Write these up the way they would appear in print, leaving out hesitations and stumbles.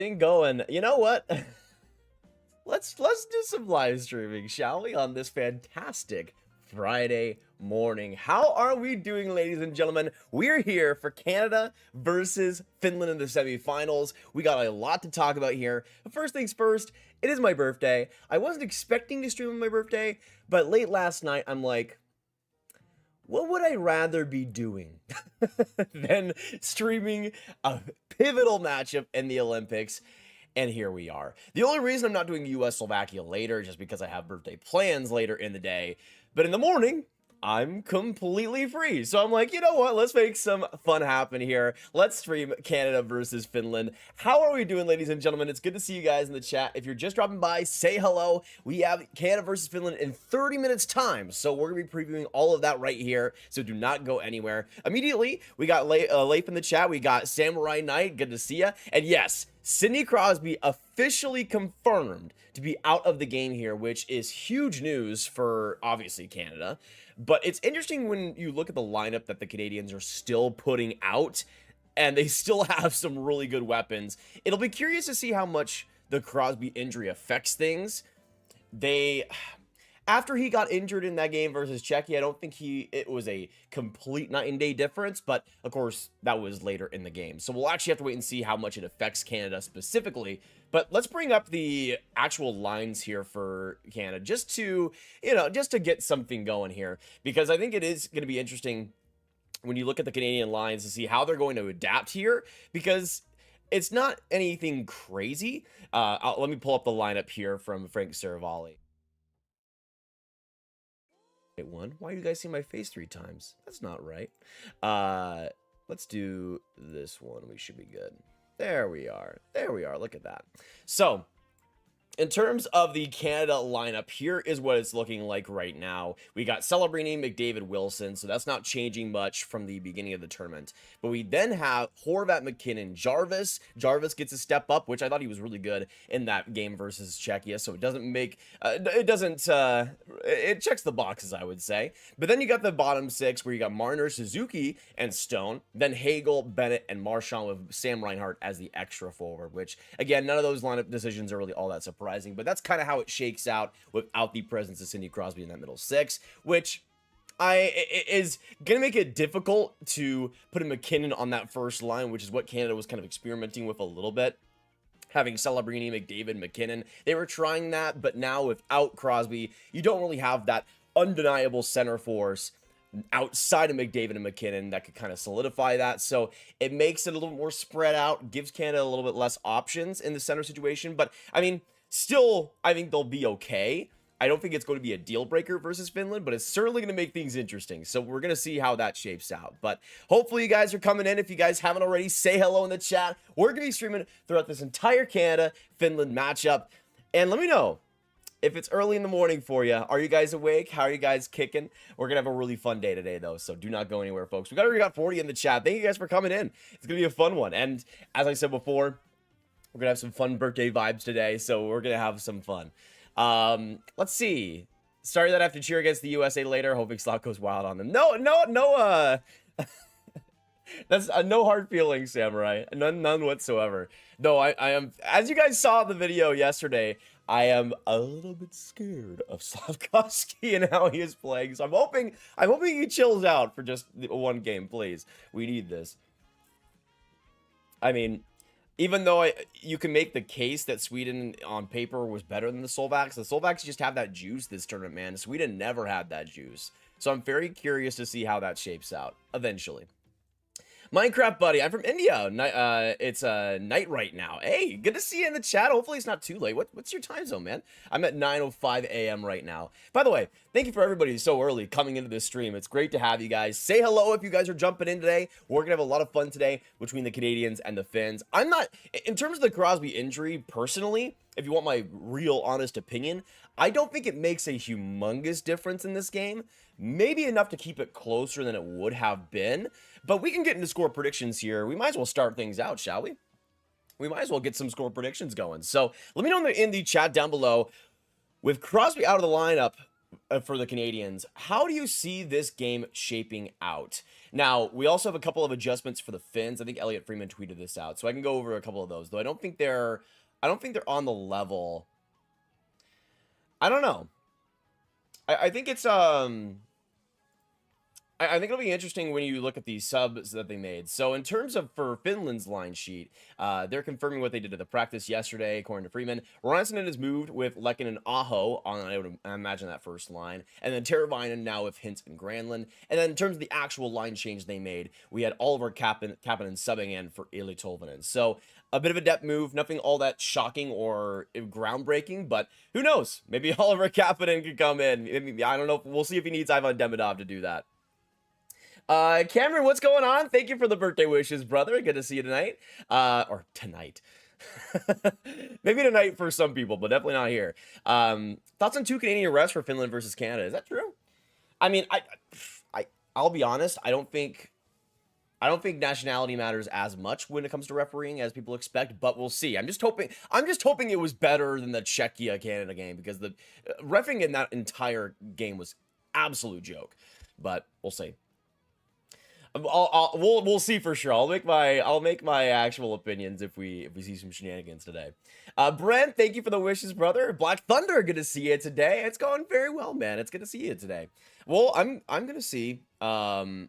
Going. You know what? let's do some live streaming, shall we, on this fantastic Friday morning. How are we doing, ladies and gentlemen? We're here for Canada versus Finland in the semifinals. We got a lot to talk about here. But first things first, it is my birthday. I wasn't expecting to stream on my birthday, but late last night, I'm like, what would I rather be doing than streaming a pivotal matchup in the Olympics? And here we are. The only reason I'm not doing US-Slovakia later is just because I have birthday plans later in the day. But in the morning, I'm completely free. So I'm like, you know what? Let's make some fun happen here. Let's stream Canada versus Finland. How are we doing, ladies and gentlemen? It's good to see you guys in the chat. If you're just dropping by, say hello. We have Canada versus Finland in 30 minutes time. So we're going to be previewing all of that right here. So do not go anywhere. Immediately, we got Leif in the chat. We got Samurai Knight. Good to see you. And yes, Sidney Crosby officially confirmed to be out of the game here, which is huge news for, obviously, Canada. But it's interesting when you look at the lineup that the Canadians are still putting out, and they still have some really good weapons. It'll be curious to see how much the Crosby injury affects things. After he got injured in that game versus Czechia, I don't think it was a complete night and day difference, but of course that was later in the game. So we'll actually have to wait and see how much it affects Canada specifically. But let's bring up the actual lines here for Canada just to, just to get something going here, because I think it is going to be interesting when you look at the Canadian lines to see how they're going to adapt here, because it's not anything crazy. Let me pull up the lineup here from Frank Saravalli. One. Why are you guys seeing my face 3 times? That's not right. Let's do this one. We should be good. There we are. There we are. Look at that. So, in terms of the Canada lineup, here is what it's looking like right now. We got Celebrini, McDavid, Wilson, so that's not changing much from the beginning of the tournament. But we then have Horvat, McKinnon, Jarvis. Jarvis gets a step up, which I thought he was really good in that game versus Czechia, so it doesn't make, it checks the boxes, I would say. But then you got the bottom 6, where you got Marner, Suzuki, and Stone. Then Hagel, Bennett, and Marchand with Sam Reinhart as the extra forward, which, again, none of those lineup decisions are really all that surprising. But that's kind of how it shakes out without the presence of Sidney Crosby in that middle 6, which is going to make it difficult to put a McKinnon on that first line, which is what Canada was kind of experimenting with a little bit. Having Celebrini, McDavid, McKinnon, they were trying that, but now without Crosby, you don't really have that undeniable center force outside of McDavid and McKinnon that could kind of solidify that. So it makes it a little more spread out, gives Canada a little bit less options in the center situation. But I mean, still, I think they'll be okay. I don't think it's going to be a deal breaker versus Finland, but it's certainly going to make things interesting. So we're going to see how that shapes out. But hopefully you guys are coming in. If you guys haven't already, say hello in the chat. We're going to be streaming throughout this entire Canada-Finland matchup. And let me know if it's early in the morning for you. Are you guys awake? How are you guys kicking? We're going to have a really fun day today, though, so do not go anywhere, folks. We already got 40 in the chat. Thank you guys for coming in. It's going to be a fun one. And as I said before, we're going to have some fun birthday vibes today, so we're going to have some fun. Let's see. Sorry that I have to cheer against the USA later. Hoping Slot goes wild on them. No, that's no hard feelings, Samurai. None whatsoever. No, I am, as you guys saw the video yesterday, I am a little bit scared of Slafkovsky and how he is playing. So I'm hoping he chills out for just one game, please. We need this. I mean, even though you can make the case that Sweden on paper was better than the Slovaks just have that juice this tournament, man. Sweden never had that juice. So I'm very curious to see how that shapes out eventually. Minecraft buddy, I'm from India. It's night right now. Hey, good to see you in the chat. Hopefully it's not too late. What's your time zone, man? I'm at 9:05 a.m. right now. By the way, thank you for everybody so early coming into this stream. It's great to have you guys. Say hello if you guys are jumping in today. We're gonna have a lot of fun today between the Canadians and the Finns. I'm not, in terms of the Crosby injury, personally, if you want my real honest opinion, I don't think it makes a humongous difference in this game. Maybe enough to keep it closer than it would have been. But we can get into score predictions here. We might as well start things out, shall we? We might as well get some score predictions going. So let me know in the chat down below. With Crosby out of the lineup, for the Canadians. How do you see this game shaping out? Now, we also have a couple of adjustments for the Finns. I think Elliot Freeman tweeted this out, so I can go over a couple of those. Though I don't think they're on the level. I don't know. I think it's I think it'll be interesting when you look at the subs that they made. So in terms of for Finland's line sheet, they're confirming what they did at the practice yesterday, according to Freeman. Ransonen has moved with Lekin and Aho on, I would imagine, that first line. And then Teravainen now with Hintz and Granlund. And then in terms of the actual line change they made, we had Oliver Kapanen subbing in for Eeli Tolvanen. So a bit of a depth move, nothing all that shocking or groundbreaking, but who knows? Maybe Oliver Kapanen could come in. I don't know. We'll see if he needs Ivan Demidov to do that. Cameron, what's going on? Thank you for the birthday wishes, brother. Good to see you tonight. Or tonight. Maybe tonight for some people, but definitely not here. Thoughts on 2 Canadian arrests for Finland versus Canada? Is that true? I mean, I'll be honest. I don't think nationality matters as much when it comes to refereeing as people expect, but we'll see. I'm just hoping it was better than the Czechia-Canada game, because the reffing in that entire game was absolute joke. But we'll see. We'll see for sure. I'll make my actual opinions if we see some shenanigans today. Brent, thank you for the wishes, brother. Black Thunder, good to see you today. It's going very well, man. It's good to see you today. Well, I'm gonna see. I'm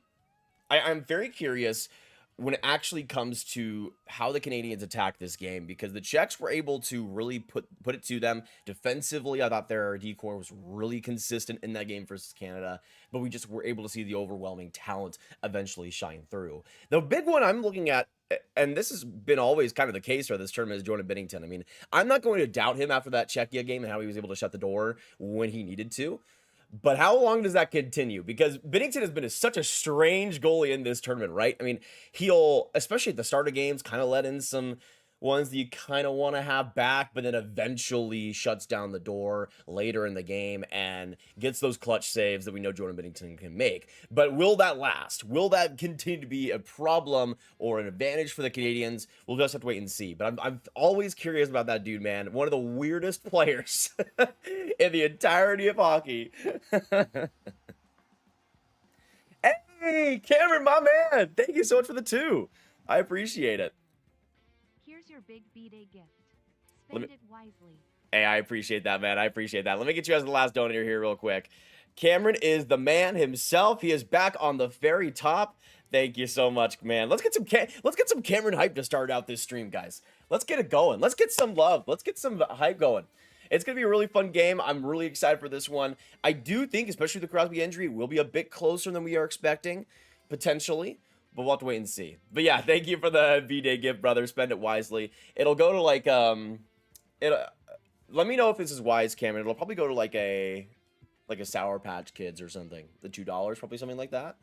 very curious when it actually comes to how the Canadians attack this game, because the Czechs were able to really put it to them defensively. I thought their D-core was really consistent in that game versus Canada, but we just were able to see the overwhelming talent eventually shine through. The big one I'm looking at, and this has been always kind of the case for this tournament, is Jordan Binnington. I mean, I'm not going to doubt him after that Czechia game and how he was able to shut the door when he needed to. But how long does that continue? Because Binnington has been such a strange goalie in this tournament, right? I mean, he'll, especially at the start of games, kind of let in some ones that you kind of want to have back, but then eventually shuts down the door later in the game and gets those clutch saves that we know Jordan Binnington can make. But will that last? Will that continue to be a problem or an advantage for the Canadians? We'll just have to wait and see. But I'm always curious about that dude, man. One of the weirdest players in the entirety of hockey. Hey, Cameron, my man. Thank you so much for the 2. I appreciate it. Here's your big B-Day gift. Spend it wisely. Hey, I appreciate that, man. I appreciate that. Let me get you as the last donator here real quick. Cameron is the man himself. He is back on the very top. Thank you so much, man. Let's get some Cameron hype to start out this stream, guys. Let's get it going. Let's get some love. Let's get some hype going. It's going to be a really fun game. I'm really excited for this one. I do think, especially with the Crosby injury, we'll be a bit closer than we are expecting, potentially. But we'll have to wait and see. But yeah, thank you for the V-Day gift, brother. Spend it wisely. It'll go to like, let me know if this is wise, Cameron. It'll probably go to like a Sour Patch Kids or something. The $2, probably something like that.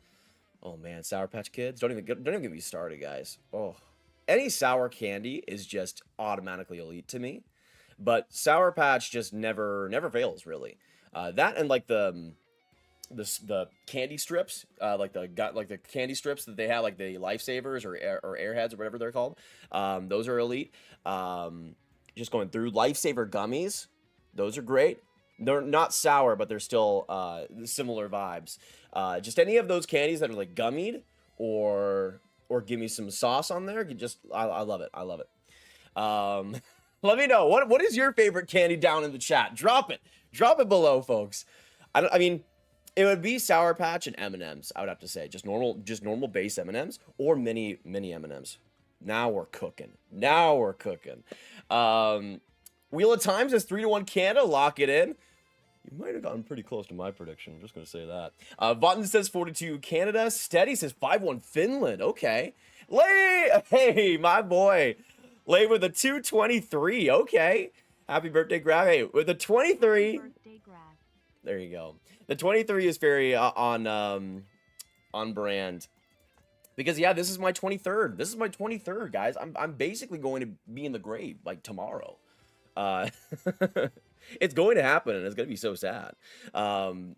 Oh man, Sour Patch Kids. Don't even get me started, guys. Oh, any sour candy is just automatically elite to me. But Sour Patch just never fails, really. That and like the candy strips, like the candy strips that they have, like the Lifesavers or Airheads or whatever they're called. Those are elite. Just going through Lifesaver gummies, those are great. They're not sour, but they're still similar vibes. Just any of those candies that are like gummied or give me some sauce on there. I love it. I love it. Let me know what is your favorite candy down in the chat. Drop it below, folks. I mean. It would be Sour Patch and M&M's, I would have to say. Just normal base M&M's or mini M&M's. Now we're cooking. Wheel of Times is 3-1 Canada. Lock it in. You might have gotten pretty close to my prediction. I'm just going to say that. Votten says 42 Canada. Steady says 5-1 Finland. Okay. Lay, hey, my boy. Lay with a 223. Okay. Happy birthday, Grav. Hey, with a 23. Birthday, Grav. There you go. The 23 is very on brand, because yeah, this is my 23rd. This is my 23rd, guys. I'm basically going to be in the grave like tomorrow. It's going to happen, and it's going to be so sad. I'm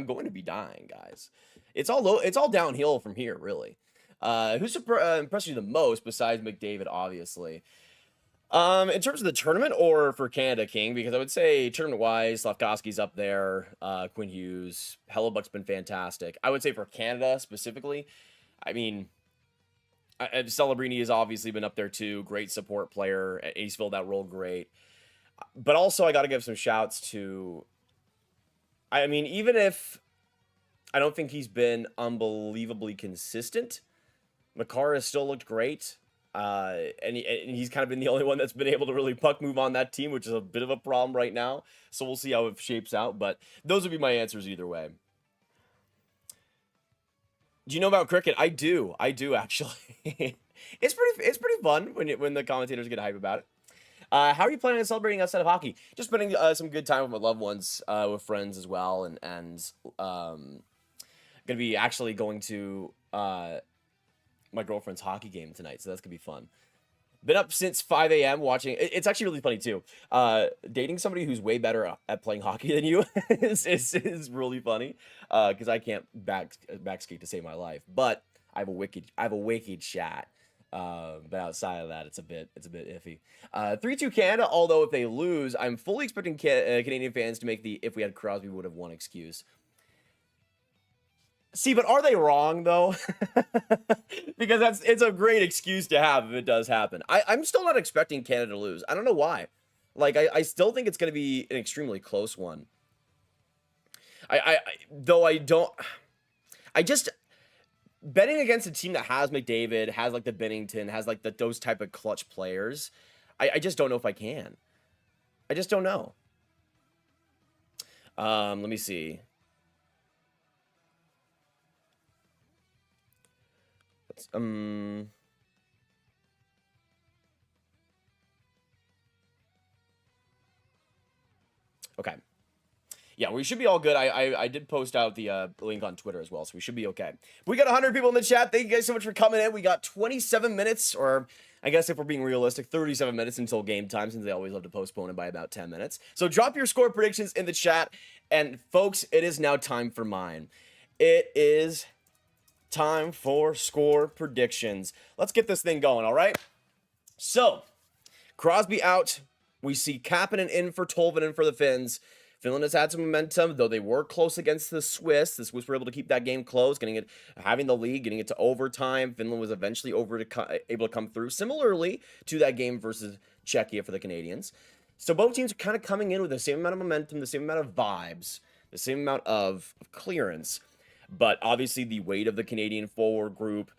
going to be dying, guys. It's all downhill from here, really. Who's impressed you the most besides McDavid, obviously? In terms of the tournament or for Canada, King, because I would say tournament-wise, Slavkovsky's up there, Quinn Hughes, Hellebuck's been fantastic. I would say for Canada specifically, I mean, Celebrini has obviously been up there too. Great support player. He's filled that role great. But also, I got to give some shouts to, I mean, even if I don't think he's been unbelievably consistent, Makar has still looked great. And he's kind of been the only one that's been able to really puck move on that team, which is a bit of a problem right now. So we'll see how it shapes out. But those would be my answers either way. Do you know about cricket? I do actually. It's pretty fun when the commentators get hype about it. How are you planning on celebrating outside of hockey? Just spending some good time with my loved ones, with friends as well, and gonna be actually going to my girlfriend's hockey game tonight, so that's gonna be fun. Been up since 5 a.m. watching. It's actually really funny too. Dating somebody who's way better at playing hockey than you is really funny. Because I can't backskate to save my life, but I have a wicked shot. But outside of that, it's a bit iffy. 3-2 Canada. Although if they lose, I'm fully expecting Canadian fans to make the "if we had Crosby, we would have won" excuse. See, but are they wrong though? Because it's a great excuse to have if it does happen. I'm still not expecting Canada to lose. I don't know why. Like I still think it's going to be an extremely close one. I just betting against a team that has McDavid, has like the Bennington, has like those type of clutch players. I just don't know if I can. I just don't know. Let me see. Okay. Yeah, we should be all good. I did post out the link on Twitter as well, so we should be okay. We got 100 people in the chat. Thank you guys so much for coming in. We got 27 minutes, or I guess if we're being realistic, 37 minutes until game time, since they always love to postpone it by about 10 minutes. So drop your score predictions in the chat. And folks, it is now time for mine. It is time for score predictions. Let's get this thing going, all right? So, Crosby out. We see Kapanen in for Tolvanen for the Finns. Finland has had some momentum, though they were close against the Swiss. The Swiss were able to keep that game close, having the lead, getting it to overtime. Finland was eventually able to come through, similarly to that game versus Czechia for the Canadians. So both teams are kind of coming in with the same amount of momentum, the same amount of vibes, the same amount of clearance. But obviously the weight of the Canadian forward group,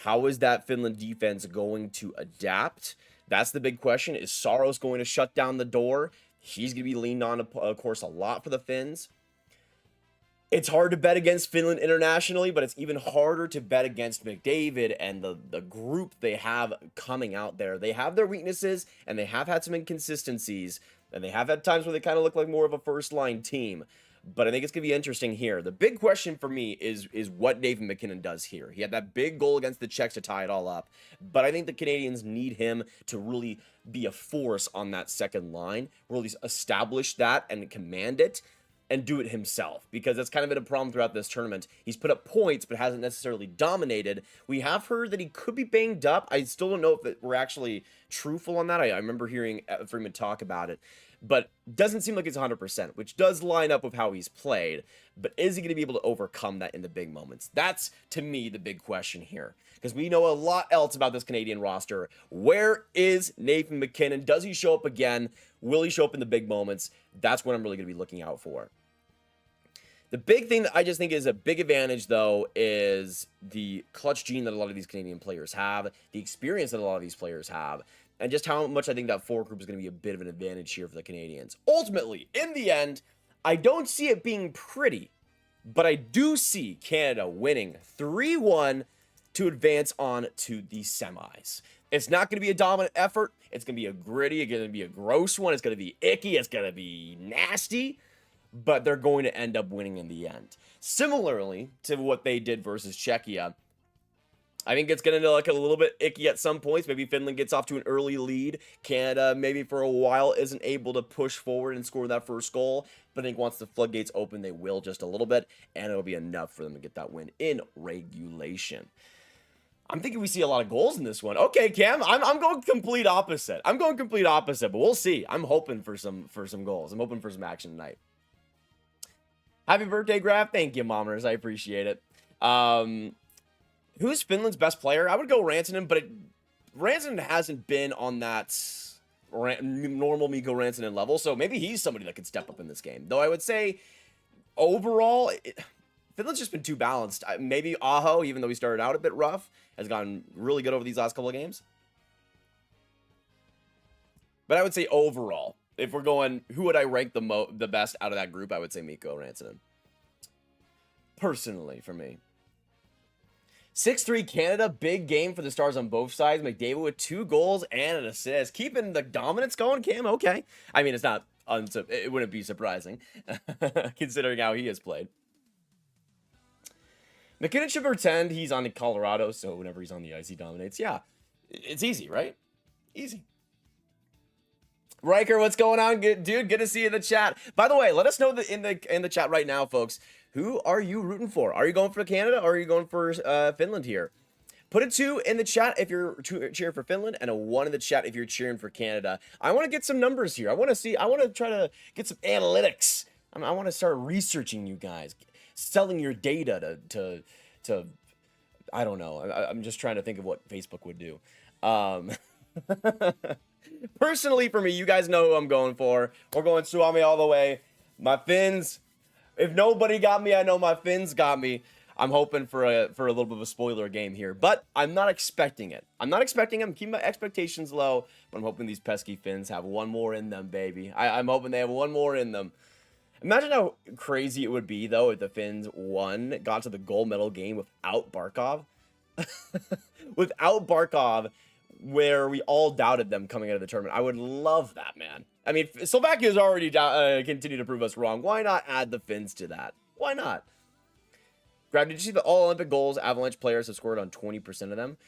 how is that Finland defense going to adapt? That's the big question. Is Saros going to shut down the door? He's going to be leaned on, of course, a lot for the Finns. It's hard to bet against Finland internationally, but it's even harder to bet against McDavid and the group they have coming out there. They have their weaknesses, and they have had some inconsistencies, and they have had times where they kind of look like more of a first-line team. But I think it's going to be interesting here. The big question for me is what Nathan MacKinnon does here. He had that big goal against the Czechs to tie it all up. But I think the Canadians need him to really be a force on that second line, really establish that and command it and do it himself. Because that's kind of been a problem throughout this tournament. He's put up points, but hasn't necessarily dominated. We have heard that he could be banged up. I still don't know if we're actually truthful on that. I remember hearing Freeman talk about it. But doesn't seem like it's 100%, which does line up with how he's played. But is he going to be able to overcome that in the big moments? That's, to me, the big question here. Because we know a lot else about this Canadian roster. Where is Nathan MacKinnon? Does he show up again? Will he show up in the big moments? That's what I'm really going to be looking out for. The big thing that I just think is a big advantage, though, is the clutch gene that a lot of these Canadian players have, the experience that a lot of these players have, and just how much I think that forward group is going to be a bit of an advantage here for the Canadians. Ultimately, in the end, I don't see it being pretty, but I do see Canada winning 3-1 to advance on to the semis. It's not going to be a dominant effort. It's going to be a gritty, it's going to be a gross one. It's going to be icky. It's going to be nasty, but they're going to end up winning in the end. Similarly to what they did versus Czechia, I think it's going to look a little bit icky at some points. Maybe Finland gets off to an early lead. Canada, maybe for a while, isn't able to push forward and score that first goal. But I think once the floodgates open, they will just a little bit. And it'll be enough for them to get that win in regulation. I'm thinking we see a lot of goals in this one. Okay, Cam, I'm going complete opposite. I'm going complete opposite, but we'll see. I'm hoping for some goals. I'm hoping for some action tonight. Happy birthday, Grav. Thank you, Mommers. I appreciate it. Who's Finland's best player? I would go Rantanen, but Rantanen hasn't been on that normal Mikko Rantanen level, so maybe he's somebody that could step up in this game. Though I would say, overall, Finland's just been too balanced. Maybe Aho, even though he started out a bit rough, has gotten really good over these last couple of games. But I would say overall, if we're going, who would I rank the best out of that group? I would say Mikko Rantanen. Personally, for me. 6-3 Canada, big game for the Stars on both sides. McDavid with 2 goals and an assist. Keeping the dominance going, Cam, okay. I mean, it's not, it wouldn't be surprising, considering how he has played. McKinnon should pretend he's on Colorado, so whenever he's on the ice, he dominates. Yeah, it's easy, right? Easy. Ryker, what's going on, dude? Good to see you in the chat. By the way, let us know in the chat right now, folks. Who are you rooting for? Are you going for Canada or are you going for Finland here? Put a 2 in the chat if you're cheering for Finland and a 1 in the chat if you're cheering for Canada. I want to get some numbers here. I want to try to get some analytics. I want to start researching you guys, selling your data to I don't know. I'm just trying to think of what Facebook would do. Personally, for me, you guys know who I'm going for. We're going Suomi all the way. My Finns. If nobody got me, I know my Finns got me. I'm hoping for a little bit of a spoiler game here, but I'm not expecting it. I'm keeping my expectations low, but I'm hoping these pesky Finns have one more in them, baby. I'm hoping they have one more in them. Imagine how crazy it would be, though, if the Finns got to the gold medal game without Barkov. Without Barkov, where we all doubted them coming out of the tournament. I would love that, man. I mean, Slovakia's already continued to prove us wrong. Why not add the Finns to that? Why not? Grav, did you see the all Olympic goals Avalanche players have scored on 20% of them?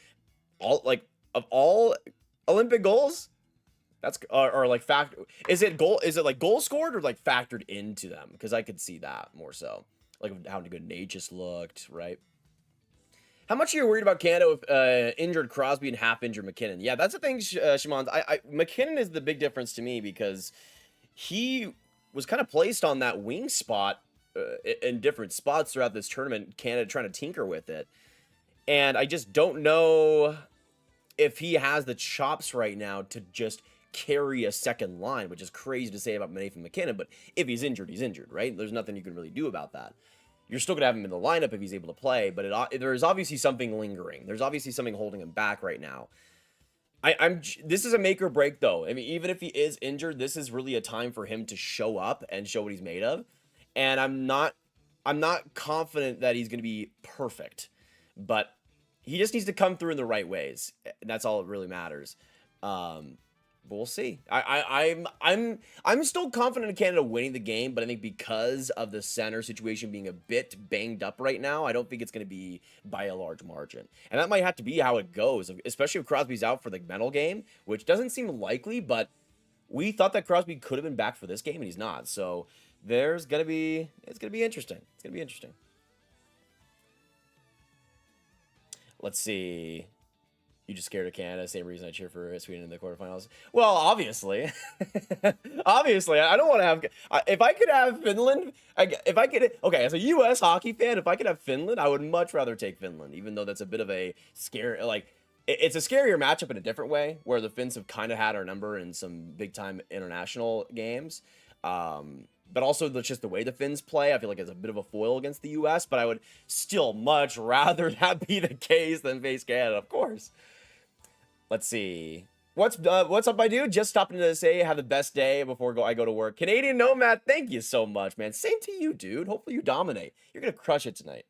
Of all Olympic goals? That's or like is it like goal scored or like factored into them? Because I could see that more so. Like how good Nate just looked, right? How much are you worried about Canada with injured Crosby and half-injured McKinnon? Yeah, that's the thing, Shimon. McKinnon is the big difference to me because he was kind of placed on that wing spot in different spots throughout this tournament, Canada trying to tinker with it. And I just don't know if he has the chops right now to just carry a second line, which is crazy to say about Nathan McKinnon. But if he's injured, right? There's nothing you can really do about that. You're still going to have him in the lineup if he's able to play, but there's obviously something lingering. There's obviously something holding him back right now. This is a make or break, though. I mean, even if he is injured, this is really a time for him to show up and show what he's made of. And I'm not confident that he's going to be perfect, but he just needs to come through in the right ways. That's all that really matters. But we'll see. I'm still confident in Canada winning the game, but I think because of the center situation being a bit banged up right now, I don't think it's going to be by a large margin. And that might have to be how it goes, especially if Crosby's out for the medal game, which doesn't seem likely, but we thought that Crosby could have been back for this game, and he's not. So it's going to be interesting. It's going to be interesting. Let's see. You just scared of Canada. Same reason I cheer for Sweden in the quarterfinals. Well, obviously. Obviously. I don't want to have... If I could have Finland... Okay, as a U.S. hockey fan, if I could have Finland, I would much rather take Finland, even though that's a bit of a scare... It's a scarier matchup in a different way, where the Finns have kind of had our number in some big-time international games. But also just the way the Finns play, I feel like it's a bit of a foil against the U.S., but I would still much rather that be the case than face Canada, of course. Let's see. What's up, my dude? Just stopping to say have the best day before I go to work. Canadian Nomad, thank you so much, man. Same to you, dude. Hopefully you dominate. You're going to crush it tonight.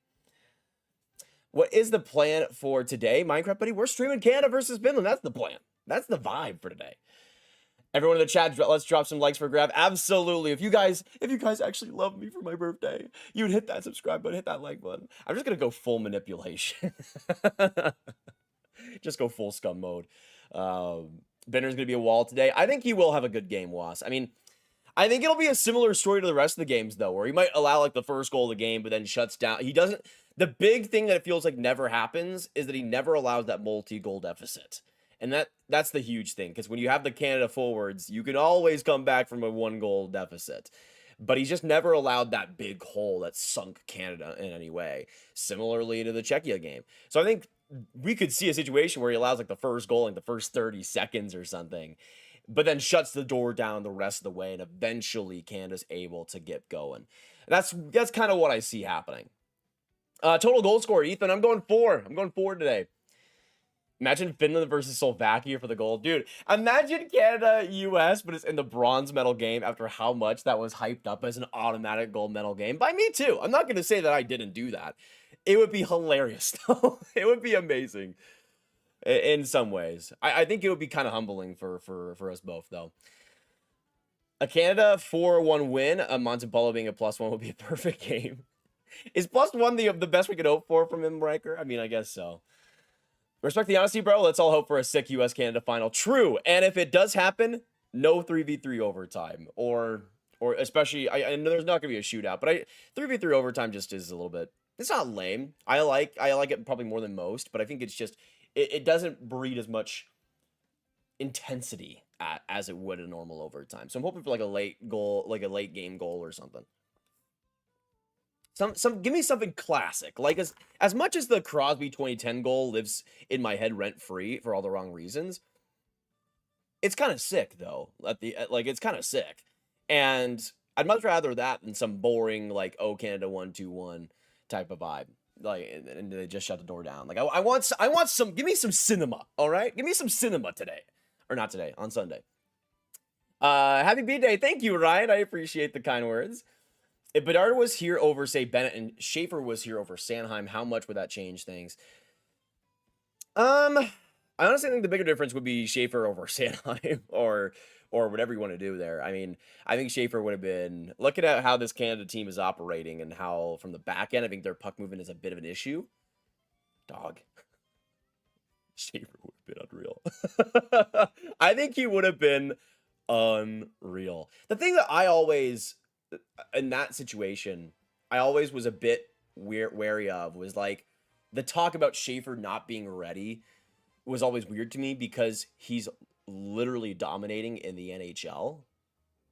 What is the plan for today, Minecraft buddy? We're streaming Canada versus Finland. That's the plan. That's the vibe for today. Everyone in the chat, let's drop some likes for Grav. Absolutely. If you guys actually love me for my birthday, you would hit that subscribe button, hit that like button. I'm just going to go full manipulation. Just go full scum mode. Benner's going to be a wall today. I think he will have a good game, Was. I mean, I think it'll be a similar story to the rest of the games, though, where he might allow like the first goal of the game, but then shuts down. He doesn't. The big thing that it feels like never happens is that he never allows that multi-goal deficit. And that's the huge thing, because when you have the Canada forwards, you can always come back from a 1-goal deficit. But he's just never allowed that big hole that sunk Canada in any way, similarly to the Czechia game. So I think we could see a situation where he allows like the first goal in the first 30 seconds or something, but then shuts the door down the rest of the way, and eventually Canada's able to get going. That's kind of what I see happening. Total goal scorer, Ethan, I'm going 4. I'm going 4 today. Imagine Finland versus Slovakia for the goal. Dude, imagine Canada-US, but it's in the bronze medal game after how much that was hyped up as an automatic gold medal game. By me, too. I'm not going to say that I didn't do that. It would be hilarious, though. It would be amazing in some ways. I think it would be kind of humbling for us both, though. A Canada 4-1 win, a Montepolo being a +1 would be a perfect game. Is +1 the best we could hope for from him, Ryker? I mean, I guess so. Respect the honesty, bro. Let's all hope for a sick US-Canada final. True. And if it does happen, no 3v3 overtime. Or especially, I know there's not going to be a shootout, but 3v3 overtime just is a little bit, it's not lame. I like it probably more than most, but I think it's just, it doesn't breed as much intensity as it would a normal overtime. So I'm hoping for like a late goal, like a late game goal or something. Give me something classic. Like as much as the Crosby 2010 goal lives in my head rent free for all the wrong reasons, it's kind of sick though. Like it's kind of sick, and I'd much rather that than some boring like Canada 1-2-1 type of vibe. Like and they just shut the door down. Like I want some. Give me some cinema. All right, give me some cinema today, or not today, on Sunday. Happy B-Day. Thank you, Ryan. I appreciate the kind words. If Bedard was here over, say, Bennett, and Schaefer was here over Sanheim, how much would that change things? I honestly think the bigger difference would be Schaefer over Sanheim, or whatever you want to do there. I mean, I think Schaefer would have been, looking at how this Canada team is operating and how, from the back end, I think their puck movement is a bit of an issue. Dog. Schaefer would have been unreal. I think he would have been unreal. The thing that I always... in that situation, I always was a bit wary of was like the talk about Schaefer not being ready was always weird to me, because he's literally dominating in the NHL,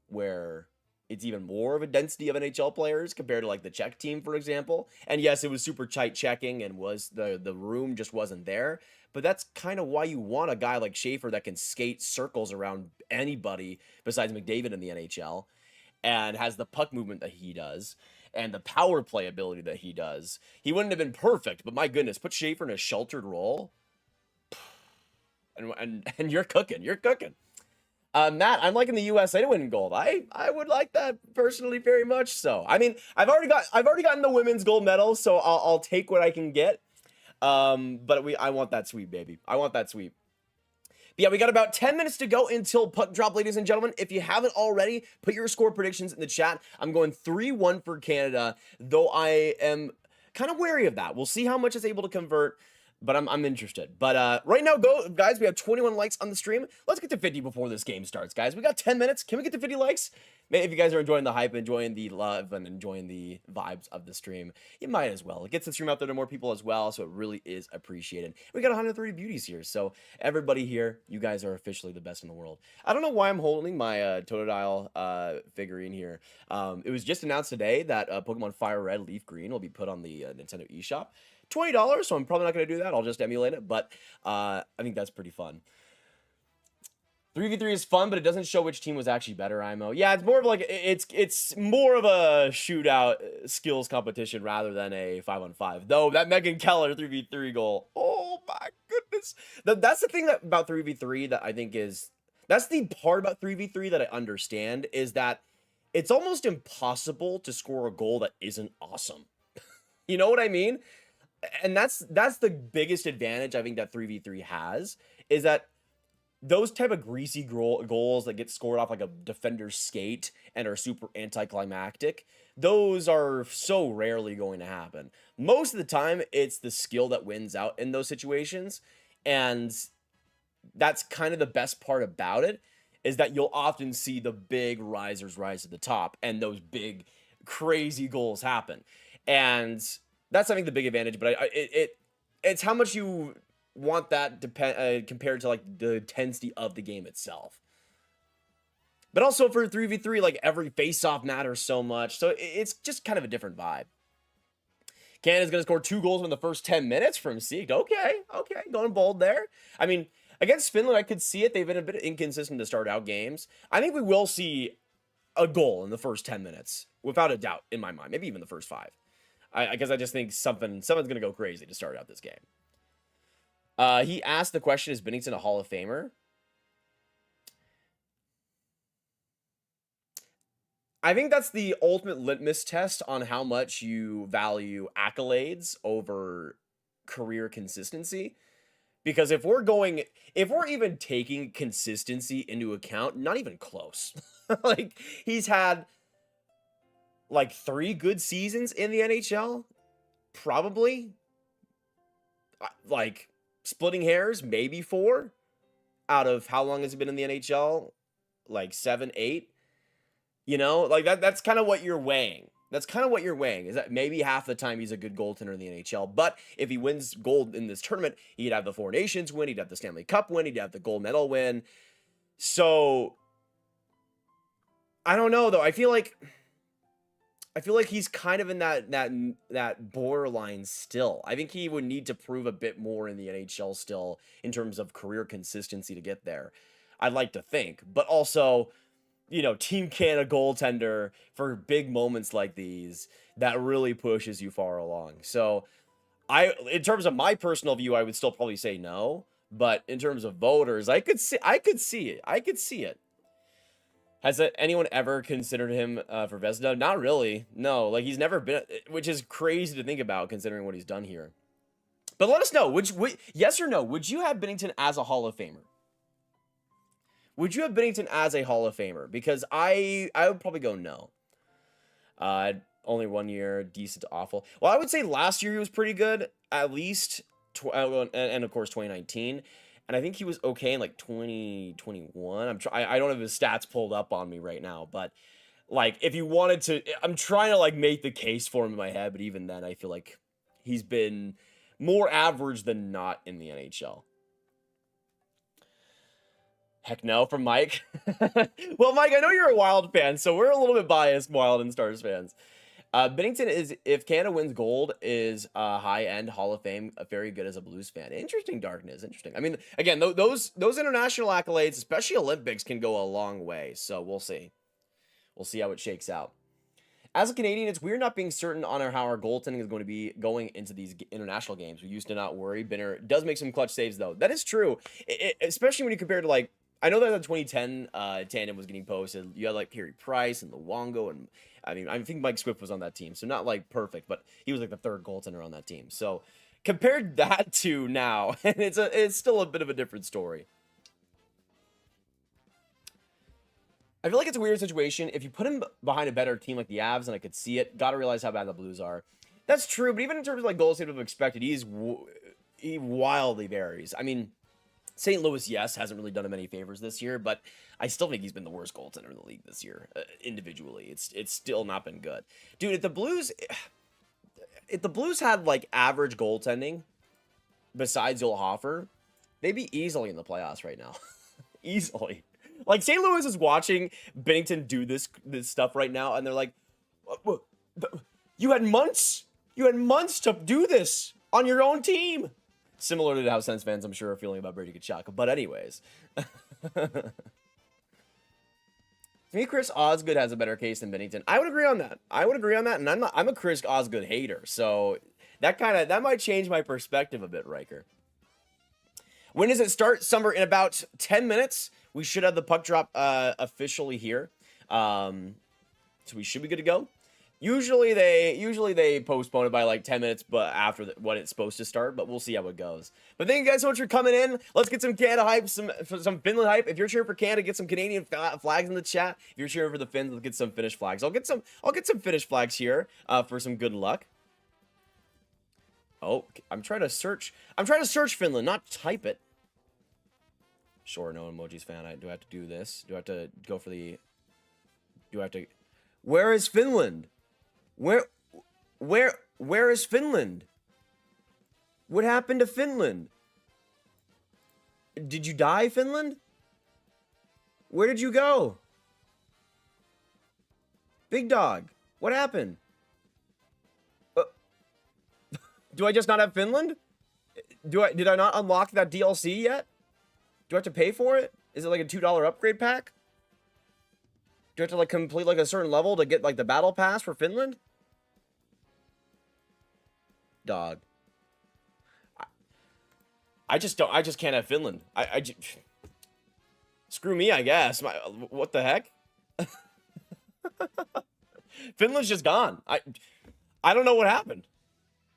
where it's even more of a density of NHL players compared to like the Czech team, for example. And yes, it was super tight checking and was the room just wasn't there. But that's kind of why you want a guy like Schaefer that can skate circles around anybody besides McDavid in the NHL. And has the puck movement that he does, and the power play ability that he does. He wouldn't have been perfect, but my goodness, put Schaefer in a sheltered role, and you're cooking. You're cooking. Matt, I'm liking the USA to win gold. I would like that personally very much so. I mean, I've already gotten the women's gold medal, so I'll take what I can get. But I want that sweep, baby. I want that sweep. But yeah, we got about 10 minutes to go until puck drop, ladies and gentlemen. If you haven't already, put your score predictions in the chat. I'm going 3-1 for Canada, though I am kind of wary of that. We'll see how much it's able to convert, but I'm interested. But right now, guys, we have 21 likes on the stream. Let's get to 50 before this game starts, guys. We got 10 minutes. Can we get to 50 likes? If you guys are enjoying the hype, enjoying the love, and enjoying the vibes of the stream, you might as well. It gets the stream out there to more people as well, so it really is appreciated. We got 130 beauties here, so everybody here, you guys are officially the best in the world. I don't know why I'm holding my Totodile figurine here. It was just announced today that Pokemon Fire Red Leaf Green will be put on the Nintendo eShop. $20, so I'm probably not going to do that. I'll just emulate it, but I think that's pretty fun. 3v3 is fun, but it doesn't show which team was actually better, IMO. Yeah, it's more of like, it's more of a shootout skills competition rather than a 5-on-5. Though, that Megan Keller 3v3 goal, oh my goodness. That's the thing about 3v3 that I think is, that's the part about 3v3 that I understand, is that it's almost impossible to score a goal that isn't awesome. You know what I mean? And that's the biggest advantage I think that 3v3 has, is that those type of greasy goals that get scored off like a defender's skate and are super anticlimactic, those are so rarely going to happen. Most of the time, it's the skill that wins out in those situations, and that's kind of the best part about it. is that you'll often see the big risers rise to the top and those big crazy goals happen. And that's, I think, the big advantage, but it's how much you want that compared to like the intensity of the game itself. But also for 3v3, like every face-off matters so much. So it's just kind of a different vibe. Canada's going to score 2 goals in the first 10 minutes from Seek. Okay, going bold there. I mean, against Finland, I could see it. They've been a bit inconsistent to start out games. I think we will see a goal in the first 10 minutes, without a doubt, in my mind. Maybe even the first 5. Because I just think someone's going to go crazy to start out this game. He asked the question, is Binnington a Hall of Famer? I think that's the ultimate litmus test on how much you value accolades over career consistency. Because if we're even taking consistency into account, not even close. Like, he's had like 3 good seasons in the NHL, probably. Like, splitting hairs, maybe 4 out of how long has he been in the NHL? Like 7, 8. You know, like that's kind of what you're weighing. That's kind of what you're weighing, is that maybe half the time he's a good goaltender in the NHL. But if he wins gold in this tournament, he'd have the 4 Nations win, he'd have the Stanley Cup win, he'd have the gold medal win. So I don't know though. I feel like he's kind of in that borderline still. I think he would need to prove a bit more in the NHL still in terms of career consistency to get there. I'd like to think, but also, you know, Team Canada goaltender for big moments like these, that really pushes you far along. So in terms of my personal view, I would still probably say no, but in terms of voters, I could see it. Has anyone ever considered him for Vezina? Not really. No, like he's never been, which is crazy to think about considering what he's done here. But let us know, yes or no, would you have Binnington as a Hall of Famer? Would you have Binnington as a Hall of Famer? Because I would probably go no. Only 1 year, decent to awful. Well, I would say last year he was pretty good, at least, and of course 2019. And I think he was okay in like 2021. I don't have his stats pulled up on me right now, but like if you wanted to, I'm trying to like make the case for him in my head, but even then I feel like he's been more average than not in the NHL. Heck no from Mike. Well, Mike, I know you're a Wild fan, so we're a little bit biased, Wild and Stars fans. Binnington is, if Canada wins gold, is a high-end Hall of Fame, very good as a Blues fan. Interesting, Darkness. Interesting. I mean, again, those international accolades, especially Olympics, can go a long way. So we'll see. We'll see how it shakes out. As a Canadian, it's weird not being certain on how our goaltending is going to be going into these international games. We used to not worry. Binner does make some clutch saves, though. That is true, especially when you compare to, like, I know that the 2010 tandem was getting posted. You had like Carey Price and Luongo, and I mean, I think Mike Swift was on that team, so not like perfect, but he was like the 3rd goaltender on that team. So compared that to now, and it's still a bit of a different story. I feel like it's a weird situation. If you put him behind a better team like the Avs, and I could see it, gotta realize how bad the Blues are. That's true, but even in terms of like goals saved of expected, he wildly varies. I mean, St. Louis, yes, hasn't really done him any favors this year, but I still think he's been the worst goaltender in the league this year, individually. It's still not been good. Dude, if the Blues had, like, average goaltending, besides Joel Hofer, they'd be easily in the playoffs right now. Easily. Like, St. Louis is watching Binnington do this stuff right now, and they're like, you had months to do this on your own team. Similar to how Sens fans, I'm sure, are feeling about Brady Tkachuk. But anyways. To me, Chris Osgood has a better case than Binnington. I would agree on that. And I'm a Chris Osgood hater. So that might change my perspective a bit, Ryker. When does it start? Summer, in about 10 minutes. We should have the puck drop officially here. So we should be good to go. Usually they postpone it by like 10 minutes, but after what it's supposed to start, but we'll see how it goes. But thank you guys so much for coming in. Let's get some Canada hype, some Finland hype. If you're cheering for Canada, get some Canadian flags in the chat. If you're cheering for the Finns, let's get some Finnish flags. I'll get some Finnish flags here for some good luck. Oh, I'm trying to search Finland, not type it. Sure, no emojis fan. Do I have to do this? Do I have to go for the... Do I have to... Where is Finland? Where is Finland? What happened to Finland? Did you die, Finland? Where did you go? Big dog, what happened? Do I just not have Finland? Did I not unlock that DLC yet? Do I have to pay for it? Is it like a $2 upgrade pack? Do I have to like complete like a certain level to get like the battle pass for Finland? Dog. I just can't have Finland. Screw me, I guess. What the heck? Finland's just gone. I don't know what happened.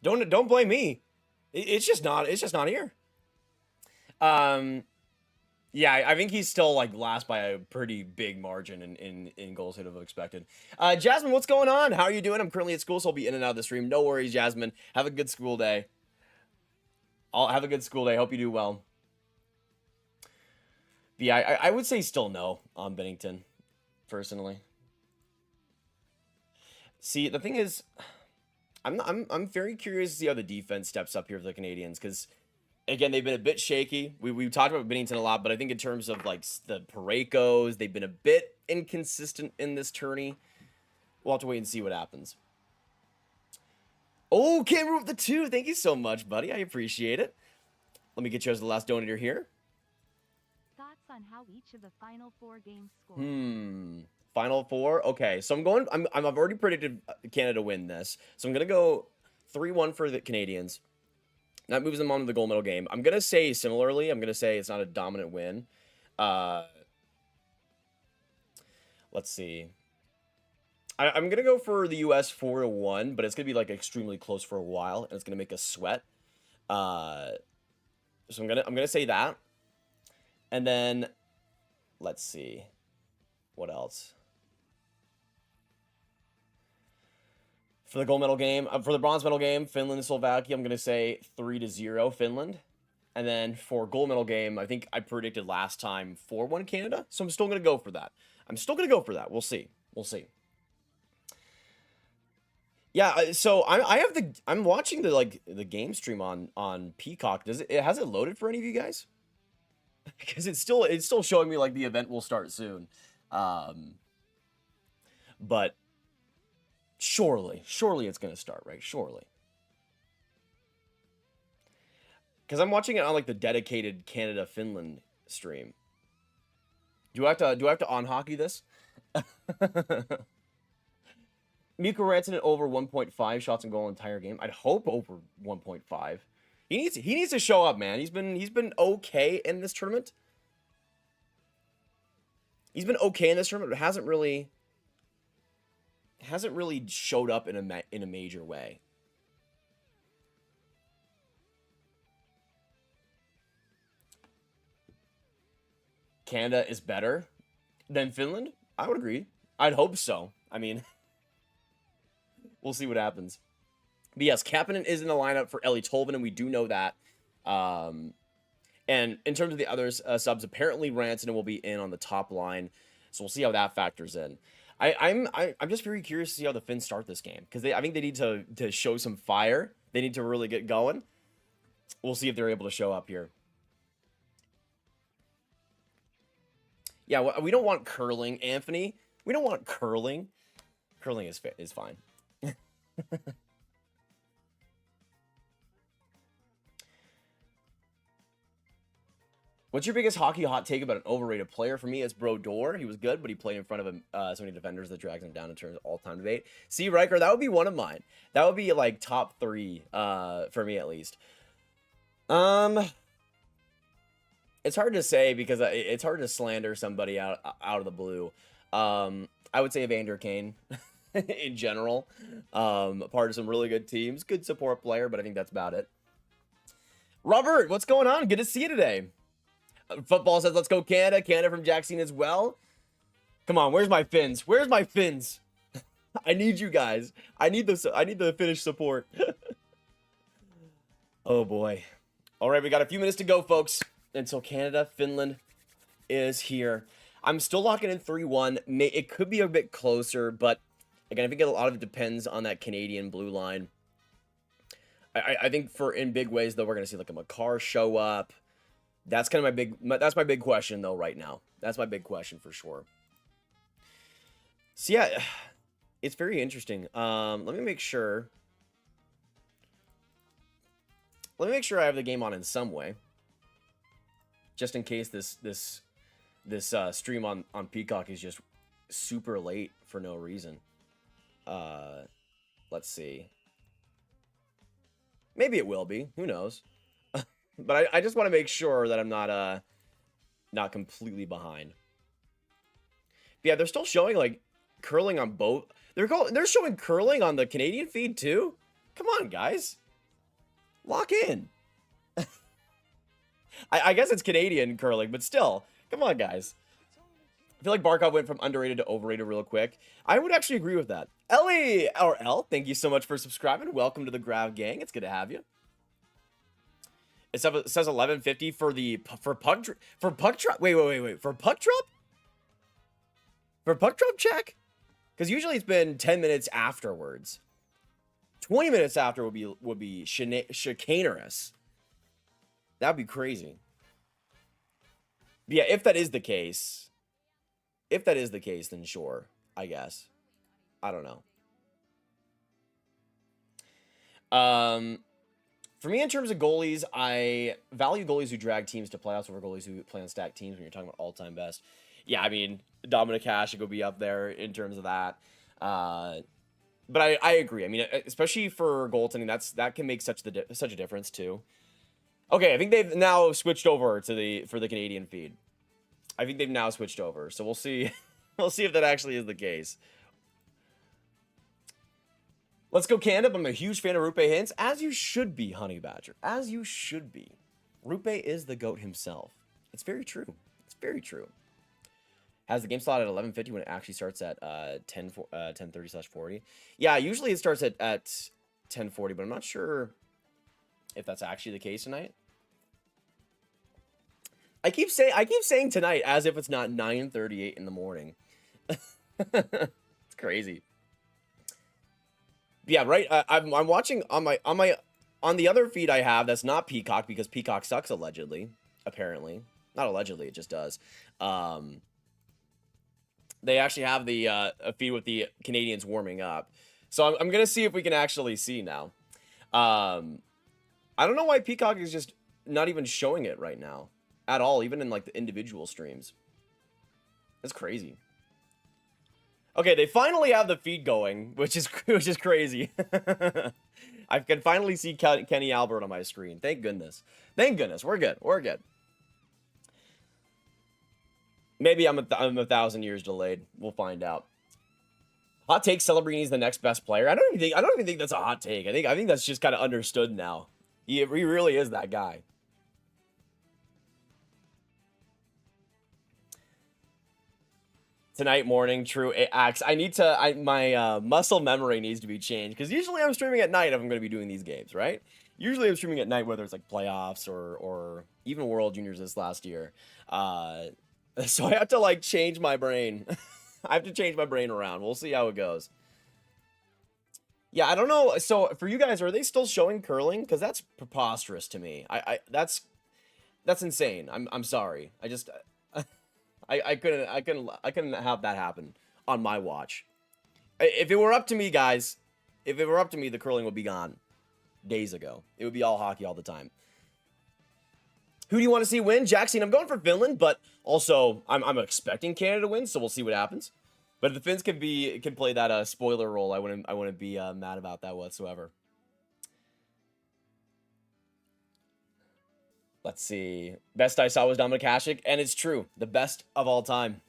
Don't blame me. It's just not here. Yeah, I think he's still like last by a pretty big margin in goals he'd have expected. Jasmine, what's going on? How are you doing? I'm currently at school, so I'll be in and out of the stream. No worries, Jasmine. Have a good school day. I'll have a good school day. Hope you do well. But yeah, I would say still no on Bennington, personally. See, the thing is, I'm very curious to see how the defense steps up here for the Canadians, because again, they've been a bit shaky. We talked about Bennington a lot, but I think in terms of like the Parekos, they've been a bit inconsistent in this tourney. We'll have to wait and see what happens. Oh, Cameron with the 2. Thank you so much, buddy. I appreciate it. Let me get you as the last donator here. Thoughts on how each of the final 4 games scored? Final 4. Okay, so I've already predicted Canada win this, so I'm gonna go 3-1 for the Canadians. That moves them on to the gold medal game. I'm gonna say similarly. I'm gonna say it's not a dominant win. Let's see. I'm gonna go for the U.S. 4-1, but it's gonna be like extremely close for a while, and it's gonna make us sweat. So I'm gonna say that, and then let's see, what else for the gold medal game. For the bronze medal game, Finland and Slovakia, I'm gonna say 3-0 Finland, and then for gold medal game, I think I predicted last time 4-1 Canada, so I'm still gonna go for that. We'll see. Yeah, so I'm watching the game stream on Peacock. Has it loaded for any of you guys? Because it's still showing me like the event will start soon. But surely it's gonna start, right? Surely. Because I'm watching it on like the dedicated Canada Finland stream. Do I have to on hockey this? Mikko Rantanen over 1.5 shots and goal entire game. I'd hope over 1.5. He needs to show up, man. He's been okay in this tournament. But hasn't really showed up in a major way. Canada is better than Finland? I would agree. I'd hope so. I mean, we'll see what happens. But yes, Caplan is in the lineup for Eli Tolvanen, and we do know that. And in terms of the others subs, apparently Rantanen will be in on the top line, so we'll see how that factors in. I'm just very curious to see how the Finns start this game, because I think they need to show some fire. They need to really get going. We'll see if they're able to show up here. Yeah, we don't want curling, Anthony. We don't want curling. Curling is fine. What's your biggest hockey hot take about an overrated player? For me, it's Brodeur. He was good, but he played in front of so many defenders that drags him down in terms of all-time debate. See, Ryker, that would be one of mine. That would be like top 3 for me at least. It's hard to say because it's hard to slander somebody out of the blue. I would say Evander Kane in general. Part of some really good teams. Good support player, but I think that's about it. Robert, what's going on? Good to see you today. Football says, let's go Canada. Canada from Jackson as well. Come on, where's my Finns? Where's my Finns? I need you guys. I need the Finnish support. Oh boy. All right, we got a few minutes to go, folks, until Canada, Finland is here. I'm still locking in 3-1. It could be a bit closer, but again, I think a lot of it depends on that Canadian blue line. I think in big ways, though, we're going to see like a Makar show up. That's kind of that's my big question, though, right now. That's my big question for sure. So, yeah, it's very interesting. Let me make sure. Let me make sure I have the game on in some way. Just in case this stream on Peacock is just super late for no reason. Let's see. Maybe it will be. Who knows? But I just want to make sure that I'm not completely behind. But yeah, they're still showing like curling on both. They're showing curling on the Canadian feed too. Come on, guys. Lock in. I guess it's Canadian curling, but still. Come on, guys. I feel like Barkov went from underrated to overrated real quick. I would actually agree with that. Ellie, or L, thank you so much for subscribing. Welcome to the Grav gang. It's good to have you. It says 1150 for puck drop. Wait. For puck drop? For puck drop check? Because usually it's been 10 minutes afterwards. 20 minutes after would be chicanerous. That'd be crazy. But yeah, if that is the case, then sure, I guess. I don't know. For me, in terms of goalies, I value goalies who drag teams to playoffs over goalies who play on stacked teams when you're talking about all-time best. Yeah, I mean, Dominic Hasek would be up there in terms of that. But I agree. I mean, especially for goaltending, that can make such a difference too. Okay, I think they've now switched over for the Canadian feed. I think they've now switched over, so we'll see. We'll see if that actually is the case. Let's go Canada. I'm a huge fan of Rupe Hintz, as you should be, Honey Badger. As you should be. Rupe is the GOAT himself. It's very true. It's very true. Has the game slot at 11:50 when it actually starts at 10:30/40. Yeah, usually it starts at 10:40, but I'm not sure if that's actually the case tonight. I keep saying tonight as if it's not 9:38 in the morning. It's crazy. Yeah, right. I'm watching on the other feed I have that's not Peacock because Peacock sucks allegedly. Apparently, not allegedly, it just does. They actually have the a feed with the Canadians warming up, so I'm gonna see if we can actually see now. I don't know why Peacock is just not even showing it right now at all, even in like the individual streams. That's crazy. Okay, they finally have the feed going, which is crazy. I can finally see Kenny Albert on my screen. Thank goodness. Thank goodness. We're good. We're good. Maybe I'm 1,000 years delayed. We'll find out. Hot take: Celebrini is the next best player. I don't even think that's a hot take. I think that's just kind of understood now. He really is that guy. Tonight morning, true. Axe. My muscle memory needs to be changed because usually I'm streaming at night if I'm going to be doing these games, right? Usually I'm streaming at night, whether it's like playoffs or even World Juniors this last year. So I have to like change my brain. I have to change my brain around. We'll see how it goes. Yeah, I don't know. So for you guys, are they still showing curling? Because that's preposterous to me. That's insane. I'm sorry. I couldn't have that happen on my watch. If it were up to me, guys, if it were up to me, the curling would be gone days ago. It would be all hockey all the time. Who do you want to see win? Jackson, I'm going for Finland, but also I'm expecting Canada to win, so we'll see what happens. But if the Finns can play that spoiler role, I wouldn't be mad about that whatsoever. Let's see. Best I saw was Dominic Hasek, and it's true. The best of all time.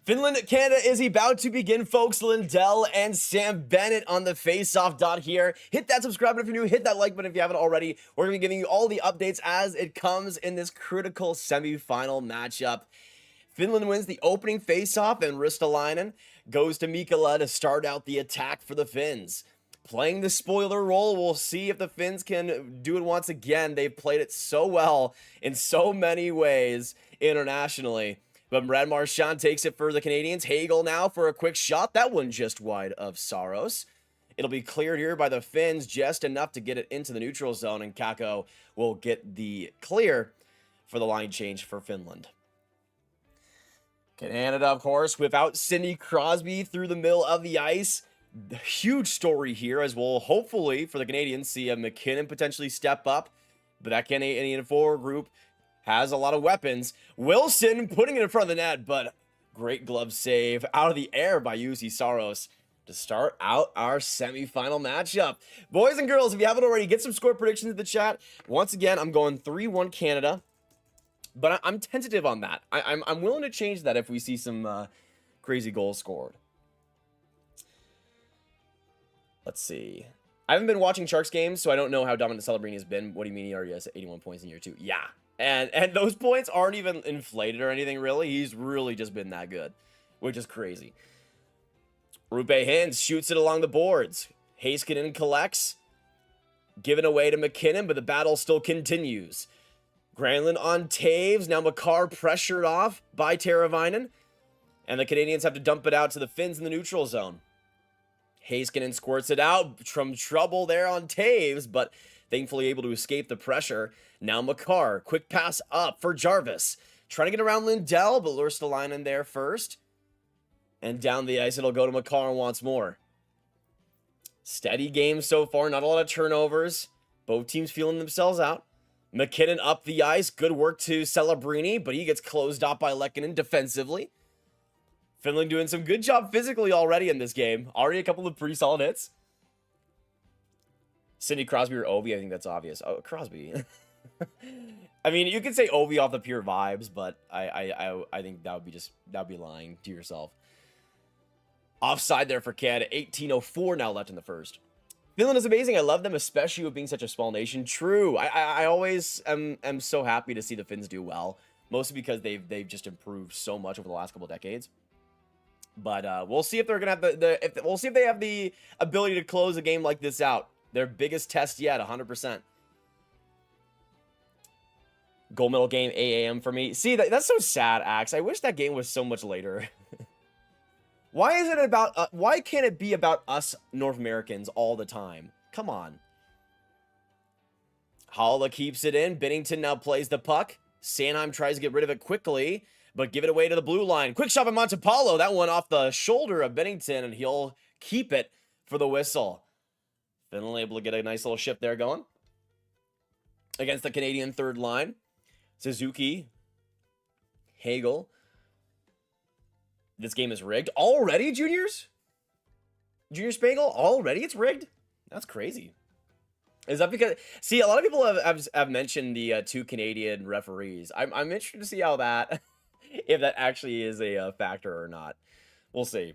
Finland, Canada is about to begin, folks. Lindell and Sam Bennett on the face-off dot here. Hit that subscribe button if you're new. Hit that like button if you haven't already. We're going to be giving you all the updates as it comes in this critical semifinal matchup. Finland wins the opening face-off, and Ristolainen goes to Mikkola to start out the attack for the Finns. Playing the spoiler role, we'll see if the Finns can do it once again. They've played it so well in so many ways internationally. But Brad Marchand takes it for the Canadians. Hagel now for a quick shot. That one just wide of Saros. It'll be cleared here by the Finns, just enough to get it into the neutral zone, and Kakko will get the clear for the line change for Finland. Canada, of course, without Sidney Crosby through the middle of the ice. Huge story here, as we'll hopefully, for the Canadians, see a McKinnon potentially step up. But that Canadian forward group has a lot of weapons. Wilson putting it in front of the net, but great glove save out of the air by Juuse Saros to start out our semifinal matchup. Boys and girls, if you haven't already, get some score predictions in the chat. Once again, I'm going 3-1 Canada, but I'm tentative on that. I'm willing to change that if we see some crazy goals scored. Let's see. I haven't been watching Sharks games, so I don't know how dominant Celebrini has been. What do you mean he already has 81 points in year 2? Yeah. And those points aren't even inflated or anything, really. He's really just been that good, which is crazy. Rupe Hintz shoots it along the boards. Heiskanen collects. Given away to McKinnon, but the battle still continues. Granlund on Taves. Now Makar pressured off by Teravainen. And the Canadians have to dump it out to the Finns in the neutral zone. Heiskanen squirts it out from trouble there on Taves, but thankfully able to escape the pressure. Now Makar, quick pass up for Jarvis. Trying to get around Lindell, but Lurstelinen there first. And down the ice, it'll go to Makar once more. Steady game so far, not a lot of turnovers. Both teams feeling themselves out. McKinnon up the ice, good work to Celebrini, but he gets closed off by Lehkonen defensively. Finland doing some good job physically already in this game. Already a couple of pretty solid hits. Sidney Crosby or Ovi, I think that's obvious. Oh, Crosby. I mean, you could say Ovi off the pure vibes, but I think that would be lying to yourself. Offside there for Canada. 18:04 now left in the first. Finland is amazing. I love them, especially with being such a small nation. True. I always am so happy to see the Finns do well, mostly because they've just improved so much over the last couple decades. But we'll see if they're gonna have we'll see if they have the ability to close a game like this out. Their biggest test yet, 100%. Gold medal game, 8 a.m. for me. See, that's so sad, Axe. I wish that game was so much later. Why is it about, why can't it be about us North Americans all the time? Come on. Holla keeps it in. Binnington now plays the puck. Sanheim tries to get rid of it quickly, but give it away to the blue line. Quick shot by Montepallo. That one off the shoulder of Binnington, and he'll keep it for the whistle. Finland able to get a nice little shift there going. Against the Canadian third line. Suzuki. Hagel. This game is rigged. Already, juniors? Junior Spangle? Already it's rigged? That's crazy. Is that because... See, a lot of people have mentioned the 2 Canadian referees. I'm interested to see how that... if that actually is a factor or not. We'll see.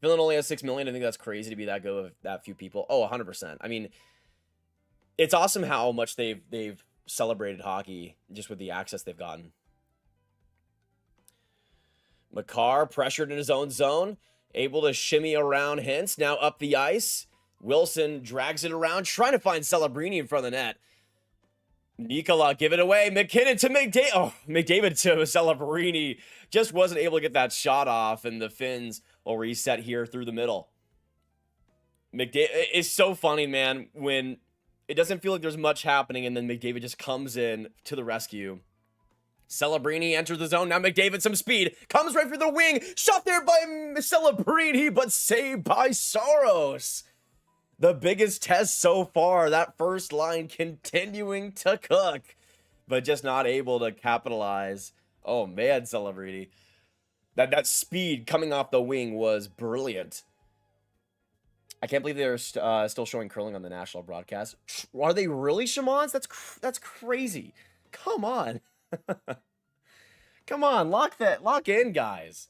Finland only has 6 million. I think that's crazy to be that good with that few people. Oh, 100%. I mean, it's awesome how much they've celebrated hockey just with the access they've gotten. Makar pressured in his own zone, able to shimmy around Hintz. Now up the ice. Wilson drags it around, trying to find Celebrini in front of the net. Nicola give it away. McKinnon to McDavid. Oh, McDavid to Celebrini. Just wasn't able to get that shot off, and the Finns will reset here through the middle. McDavid, it's so funny, man, when it doesn't feel like there's much happening, and then McDavid just comes in to the rescue. Celebrini enters the zone. Now McDavid, some speed. Comes right for the wing. Shot there by Celebrini, but saved by Saros. The biggest test so far. That first line continuing to cook, but just not able to capitalize. Oh, man, Celebrini. That speed coming off the wing was brilliant. I can't believe they're still showing curling on the national broadcast. Are they really, Shamans? That's crazy. Come on. Come on, lock in, guys.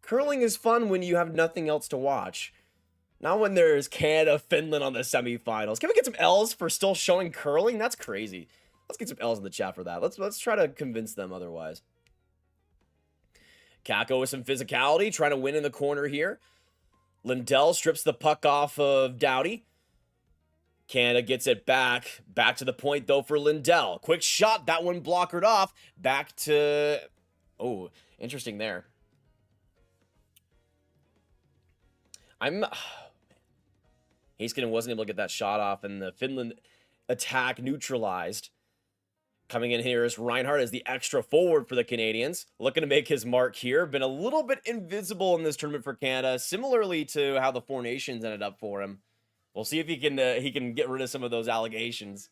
Curling is fun when you have nothing else to watch. Not when there's Canada, Finland on the semifinals. Can we get some L's for still showing curling? That's crazy. Let's get some L's in the chat for that. Let's try to convince them otherwise. Kakko with some physicality, trying to win in the corner here. Lindell strips the puck off of Doughty. Canada gets it back. Back to the point, though, for Lindell. Quick shot. That one blockered off. Back to... Oh, interesting there. Heiskanen wasn't able to get that shot off, and the Finland attack neutralized. Coming in here is Reinhardt as the extra forward for the Canadians. Looking to make his mark here. Been a little bit invisible in this tournament for Canada, similarly to how the Four Nations ended up for him. We'll see if he can get rid of some of those allegations.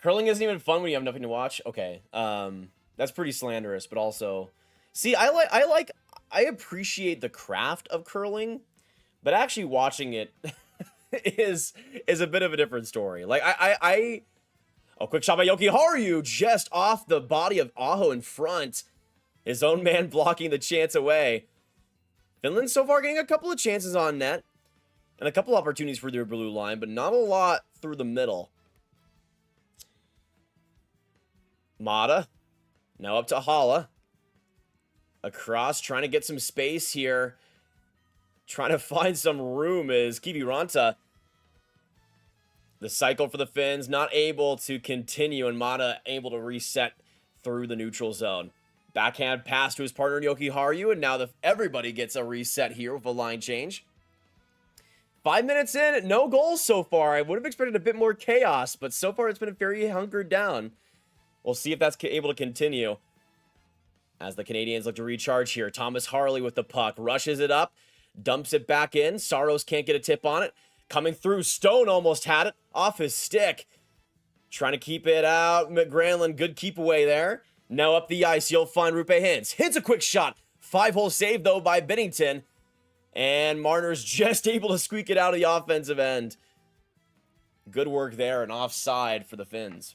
Curling isn't even fun when you have nothing to watch. Okay, that's pretty slanderous, but also, see, I appreciate the craft of curling, but actually watching it is a bit of a different story. Like oh, quick shot by Joki Harju, just off the body of Aho in front. His own man blocking the chance away. Finland so far getting a couple of chances on net and a couple opportunities for their blue line, but not a lot through the middle. Mata now up to Hala. Across, trying to get some space here. Trying to find some room is Kiviranta. The cycle for the Finns, not able to continue, and Mata able to reset through the neutral zone. Backhand pass to his partner, Joki Harju, and now everybody gets a reset here with a line change. 5 minutes in, no goals so far. I would have expected a bit more chaos, but so far it's been very hunkered down. We'll see if that's able to continue. As the Canadians look to recharge here, Thomas Harley with the puck, rushes it up, dumps it back in. Saros can't get a tip on it. Coming through, Stone almost had it, off his stick. Trying to keep it out, McGranlund, good keep away there. Now up the ice, you'll find Rupe Hintz. Hits a quick shot, 5-hole save though by Binnington. And Marner's just able to squeak it out of the offensive end. Good work there, and offside for the Finns.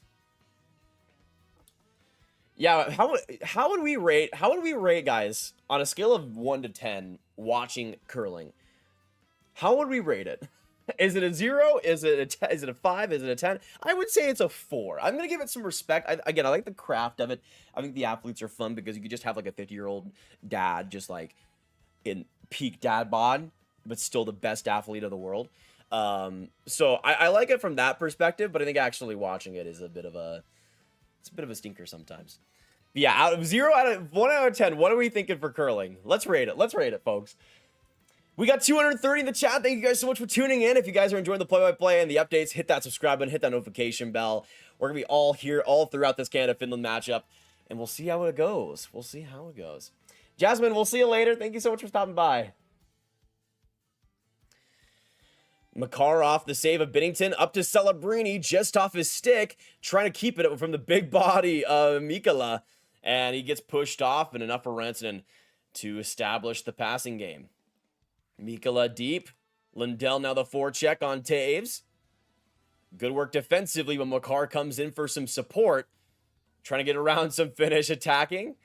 Yeah, how would we rate guys on a scale of 1 to 10 watching curling? How would we rate it? Is it a 0? Is it a 5? Is it a 10? I would say it's a 4. I'm gonna give it some respect. I like the craft of it. I think the athletes are fun because you could just have like a 50-year-old dad just like in peak dad bod, but still the best athlete of the world. So I like it from that perspective, but I think actually watching it is a bit of a stinker sometimes. But yeah, out of 1 out of 10, what are we thinking for curling? Let's rate it. Let's rate it, folks. We got 230 in the chat. Thank you guys so much for tuning in. If you guys are enjoying the play-by-play and the updates, hit that subscribe button, hit that notification bell. We're going to be all here all throughout this Canada-Finland matchup, and we'll see how it goes. We'll see how it goes. Jasmine, we'll see you later. Thank you so much for stopping by. Makar off the save of Binnington, up to Celebrini, just off his stick, trying to keep it from the big body of Mikkola, and he gets pushed off, and enough for Rantanen to establish the passing game. Mikkola deep, Lindell now the forecheck on Taves. Good work defensively, but Makar comes in for some support, trying to get around some Finnish attacking,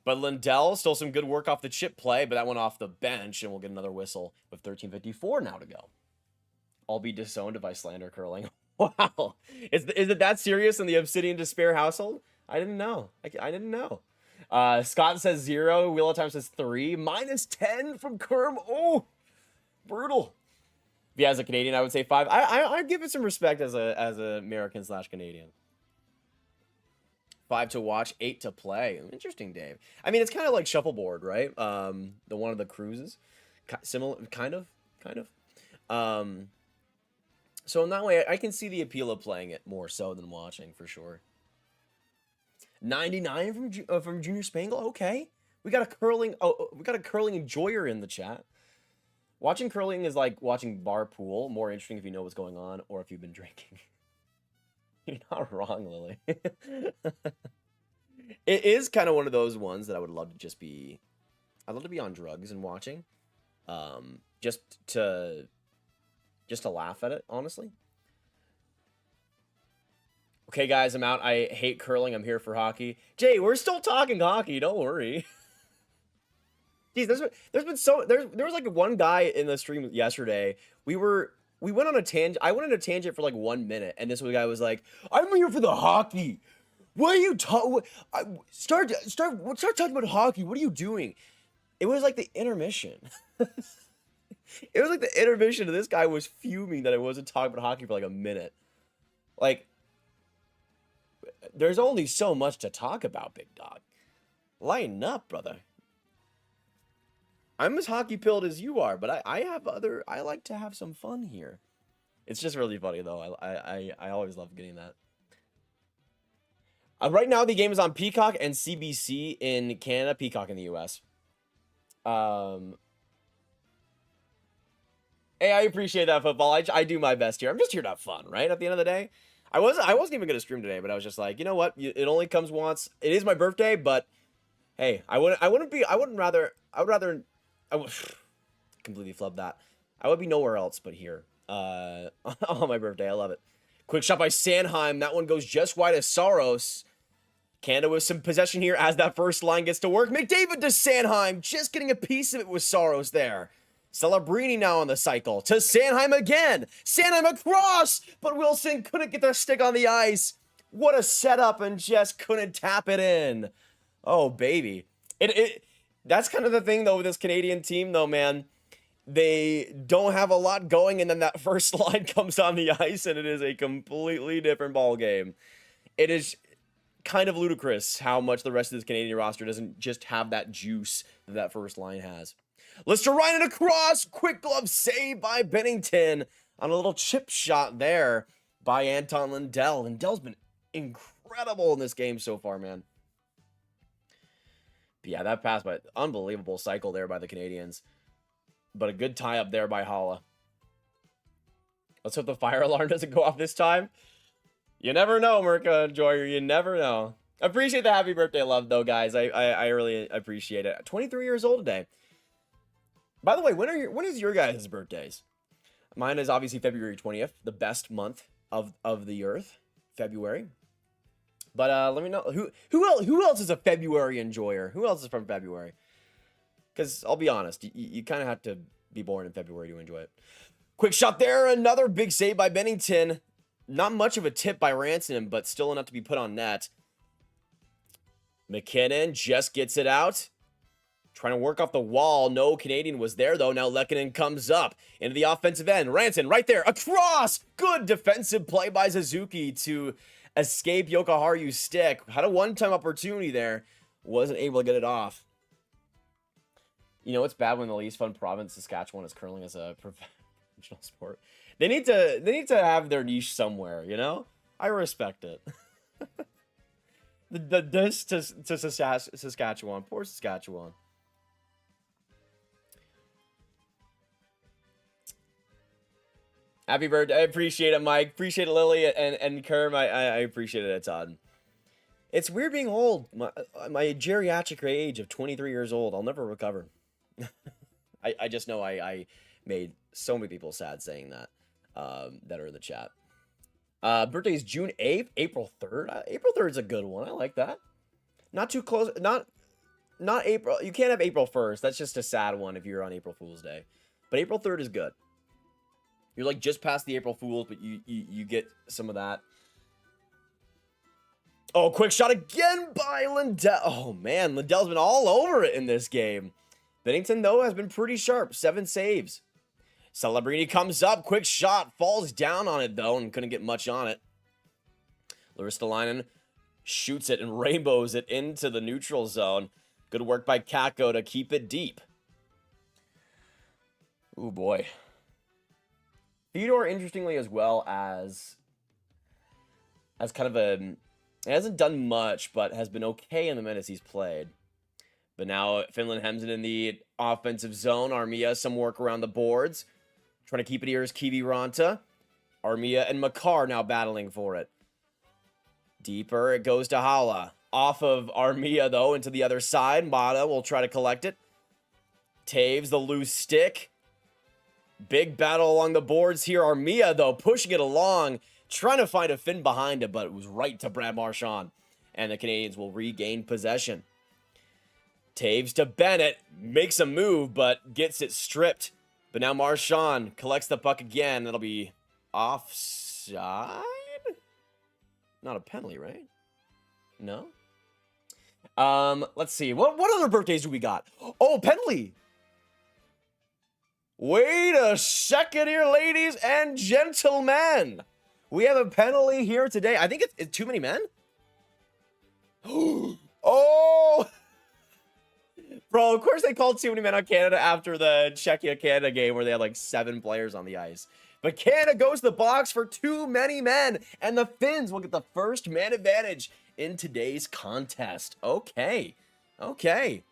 but Lindell still some good work off the chip play, but that went off the bench, and we'll get another whistle with 13:54 now to go. I'll be disowned if I slander curling. Wow. Is it that serious in the Obsidian Despair household? I didn't know. I didn't know. Scott says 0. Wheel of Time says 3. -10 from Kerm. Oh, brutal. Yeah, as a Canadian, I would say 5. I'd give it some respect as a American/Canadian. 5 to watch, 8 to play. Interesting, Dave. I mean, it's kind of like shuffleboard, right? The one of the cruises. Similar, kind of. So in that way, I can see the appeal of playing it more so than watching, for sure. 99 from Junior Spangle. Okay, we got a curling enjoyer in the chat. Watching curling is like watching bar pool. More interesting if you know what's going on or if you've been drinking. You're not wrong, Lily. It is kind of one of those ones that I would love to just be. I'd love to be on drugs and watching, just to laugh at it, honestly. Okay, guys, I'm out. I hate curling. I'm here for hockey. Jay, we're still talking hockey. Don't worry. Jeez, there was like one guy in the stream yesterday. We went on a tangent. I went on a tangent for like 1 minute, and this guy was like, "I'm here for the hockey. What are you talking? Start talking about hockey. What are you doing?" It was like the intermission. It was like the intermission of this guy was fuming that I wasn't talking about hockey for like a minute. Like, there's only so much to talk about, big dog. Lighten up, brother. I'm as hockey pilled as you are, but I like to have some fun here. It's just really funny though. I always love getting that. Right now the game is on Peacock and CBC in Canada, Peacock in the US. Hey, I appreciate that, football. I do my best here. I'm just here to have fun, right? At the end of the day, I wasn't even gonna stream today, but I was just like, you know what? It only comes once. It is my birthday, but hey, I would completely flubbed that. I would be nowhere else but here. On my birthday. I love it. Quick shot by Sanheim. That one goes just wide of Saros. Canada with some possession here as that first line gets to work. McDavid to Sanheim. Just getting a piece of it with Saros there. Celebrini now on the cycle. To Sanheim again. Sanheim across. But Wilson couldn't get their stick on the ice. What a setup, and just couldn't tap it in. Oh, baby. That's kind of the thing, though, with this Canadian team, though, man. They don't have a lot going, and then that first line comes on the ice, and it is a completely different ball game. It is kind of ludicrous how much the rest of this Canadian roster doesn't just have that juice that first line has. Lister Ryan across. Quick glove save by Bennington on a little chip shot there by Anton Lindell. Lindell's been incredible in this game so far, man. But yeah, that pass by unbelievable cycle there by the Canadians. But a good tie up there by Holla. Let's hope the fire alarm doesn't go off this time. You never know, Merca Enjoyer. You never know. Appreciate the happy birthday love, though, guys. I really appreciate it. 23 years old today. By the way, when is your guys' birthdays? Mine is obviously February 20th, the best month of the earth. February. But let me know who else is a February enjoyer? Who else is from February? Because I'll be honest, you kind of have to be born in February to enjoy it. Quick shot there. Another big save by Bennington. Not much of a tip by Ranson, but still enough to be put on net. McKinnon just gets it out. Trying to work off the wall. No Canadian was there, though. Now Lehkonen comes up into the offensive end. Ranson right there. Across. Good defensive play by Suzuki to escape Yokoharu's stick. Had a one-time opportunity there. Wasn't able to get it off. You know, it's bad when the least fun province, Saskatchewan, is curling as a professional sport. They need to have their niche somewhere, you know? I respect it. This to Saskatchewan. Poor Saskatchewan. Happy birthday. I appreciate it, Mike. Appreciate it, Lily and Kerm. I appreciate it a ton. It's weird being old. My geriatric age of 23 years old. I'll never recover. I just know I made so many people sad saying that that are in the chat. Birthday is June 8th, April 3rd. April 3rd is a good one. I like that. Not too close. Not April. You can't have April 1st. That's just a sad one if you're on April Fool's Day. But April 3rd is good. You're like just past the April Fools, but you get some of that. Oh, quick shot again by Lindell. Oh, man. Lindell's been all over it in this game. Bennington, though, has been pretty sharp. 7 saves. Celebrini comes up. Quick shot. Falls down on it, though, and couldn't get much on it. Laristalainen shoots it and rainbows it into the neutral zone. Good work by Kakko to keep it deep. Ooh, boy. Theodore, interestingly, as well as kind of a... He hasn't done much, but has been okay in the minutes he's played. But now Finland hems it in the offensive zone. Armia, some work around the boards. Trying to keep it here is Kiviranta. Armia and Makar now battling for it. Deeper, it goes to Hala. Off of Armia, though, into the other side. Mata will try to collect it. Taves, the loose stick. Big battle along the boards here. Armia, though, pushing it along. Trying to find a Finn behind it, but it was right to Brad Marchand. And the Canadians will regain possession. Taves to Bennett. Makes a move, but gets it stripped. But now Marchand collects the puck again. That'll be offside? Not a penalty, right? No? Let's see. What other birthdays do we got? Oh, penalty! Wait a second here, ladies and gentlemen. We have a penalty here today. I think it's too many men. Oh! Bro, of course they called too many men on Canada after the Czechia-Canada game where they had like 7 players on the ice. But Canada goes to the box for too many men. And the Finns will get the first man advantage in today's contest. Okay. Okay.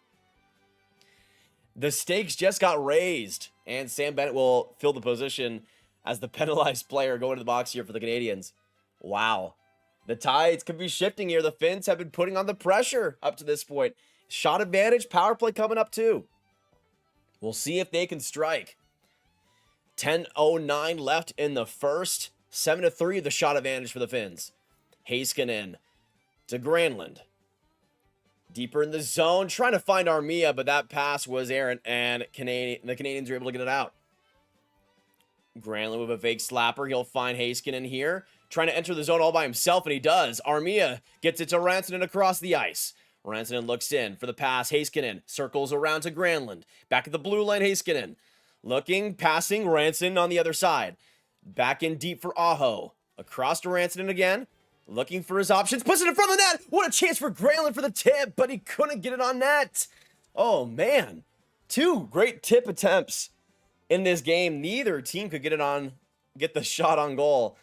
The stakes just got raised. And Sam Bennett will fill the position as the penalized player going to the box here for the Canadians. Wow. The tides could be shifting here. The Finns have been putting on the pressure up to this point. Shot advantage, power play coming up too. We'll see if they can strike. 10:09 left in the first. 7-3 the shot advantage for the Finns. Heiskanen to Granlund. Deeper in the zone, trying to find Armia, but that pass was errant, and the Canadians are able to get it out. Granlund with a fake slapper. He'll find Heiskanen here, trying to enter the zone all by himself, and he does. Armia gets it to Rantanen across the ice. Rantanen looks in for the pass. Heiskanen circles around to Granlund. Back at the blue line, Heiskanen. Looking, passing, Rantanen on the other side. Back in deep for Aho. Across to Rantanen again. Looking for his options. Puts it in front of the net. What a chance for Granlund for the tip, but he couldn't get it on net. Oh, man. 2 great tip attempts in this game. Neither team could get the shot on goal.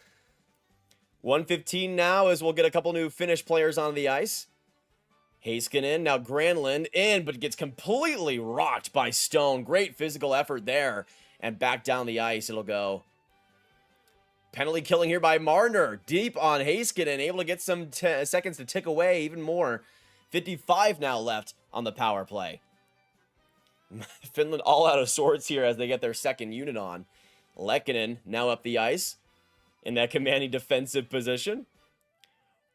1:15 now as we'll get a couple new Finnish players on the ice. Heiskanen, now Granlund in, but gets completely rocked by Stone. Great physical effort there. And back down the ice it'll go. Penalty killing here by Marner. Deep on Heiskanen, able to get some seconds to tick away even more. 55 now left on the power play. Finland all out of sorts here as they get their second unit on. Lehkonen now up the ice in that commanding defensive position.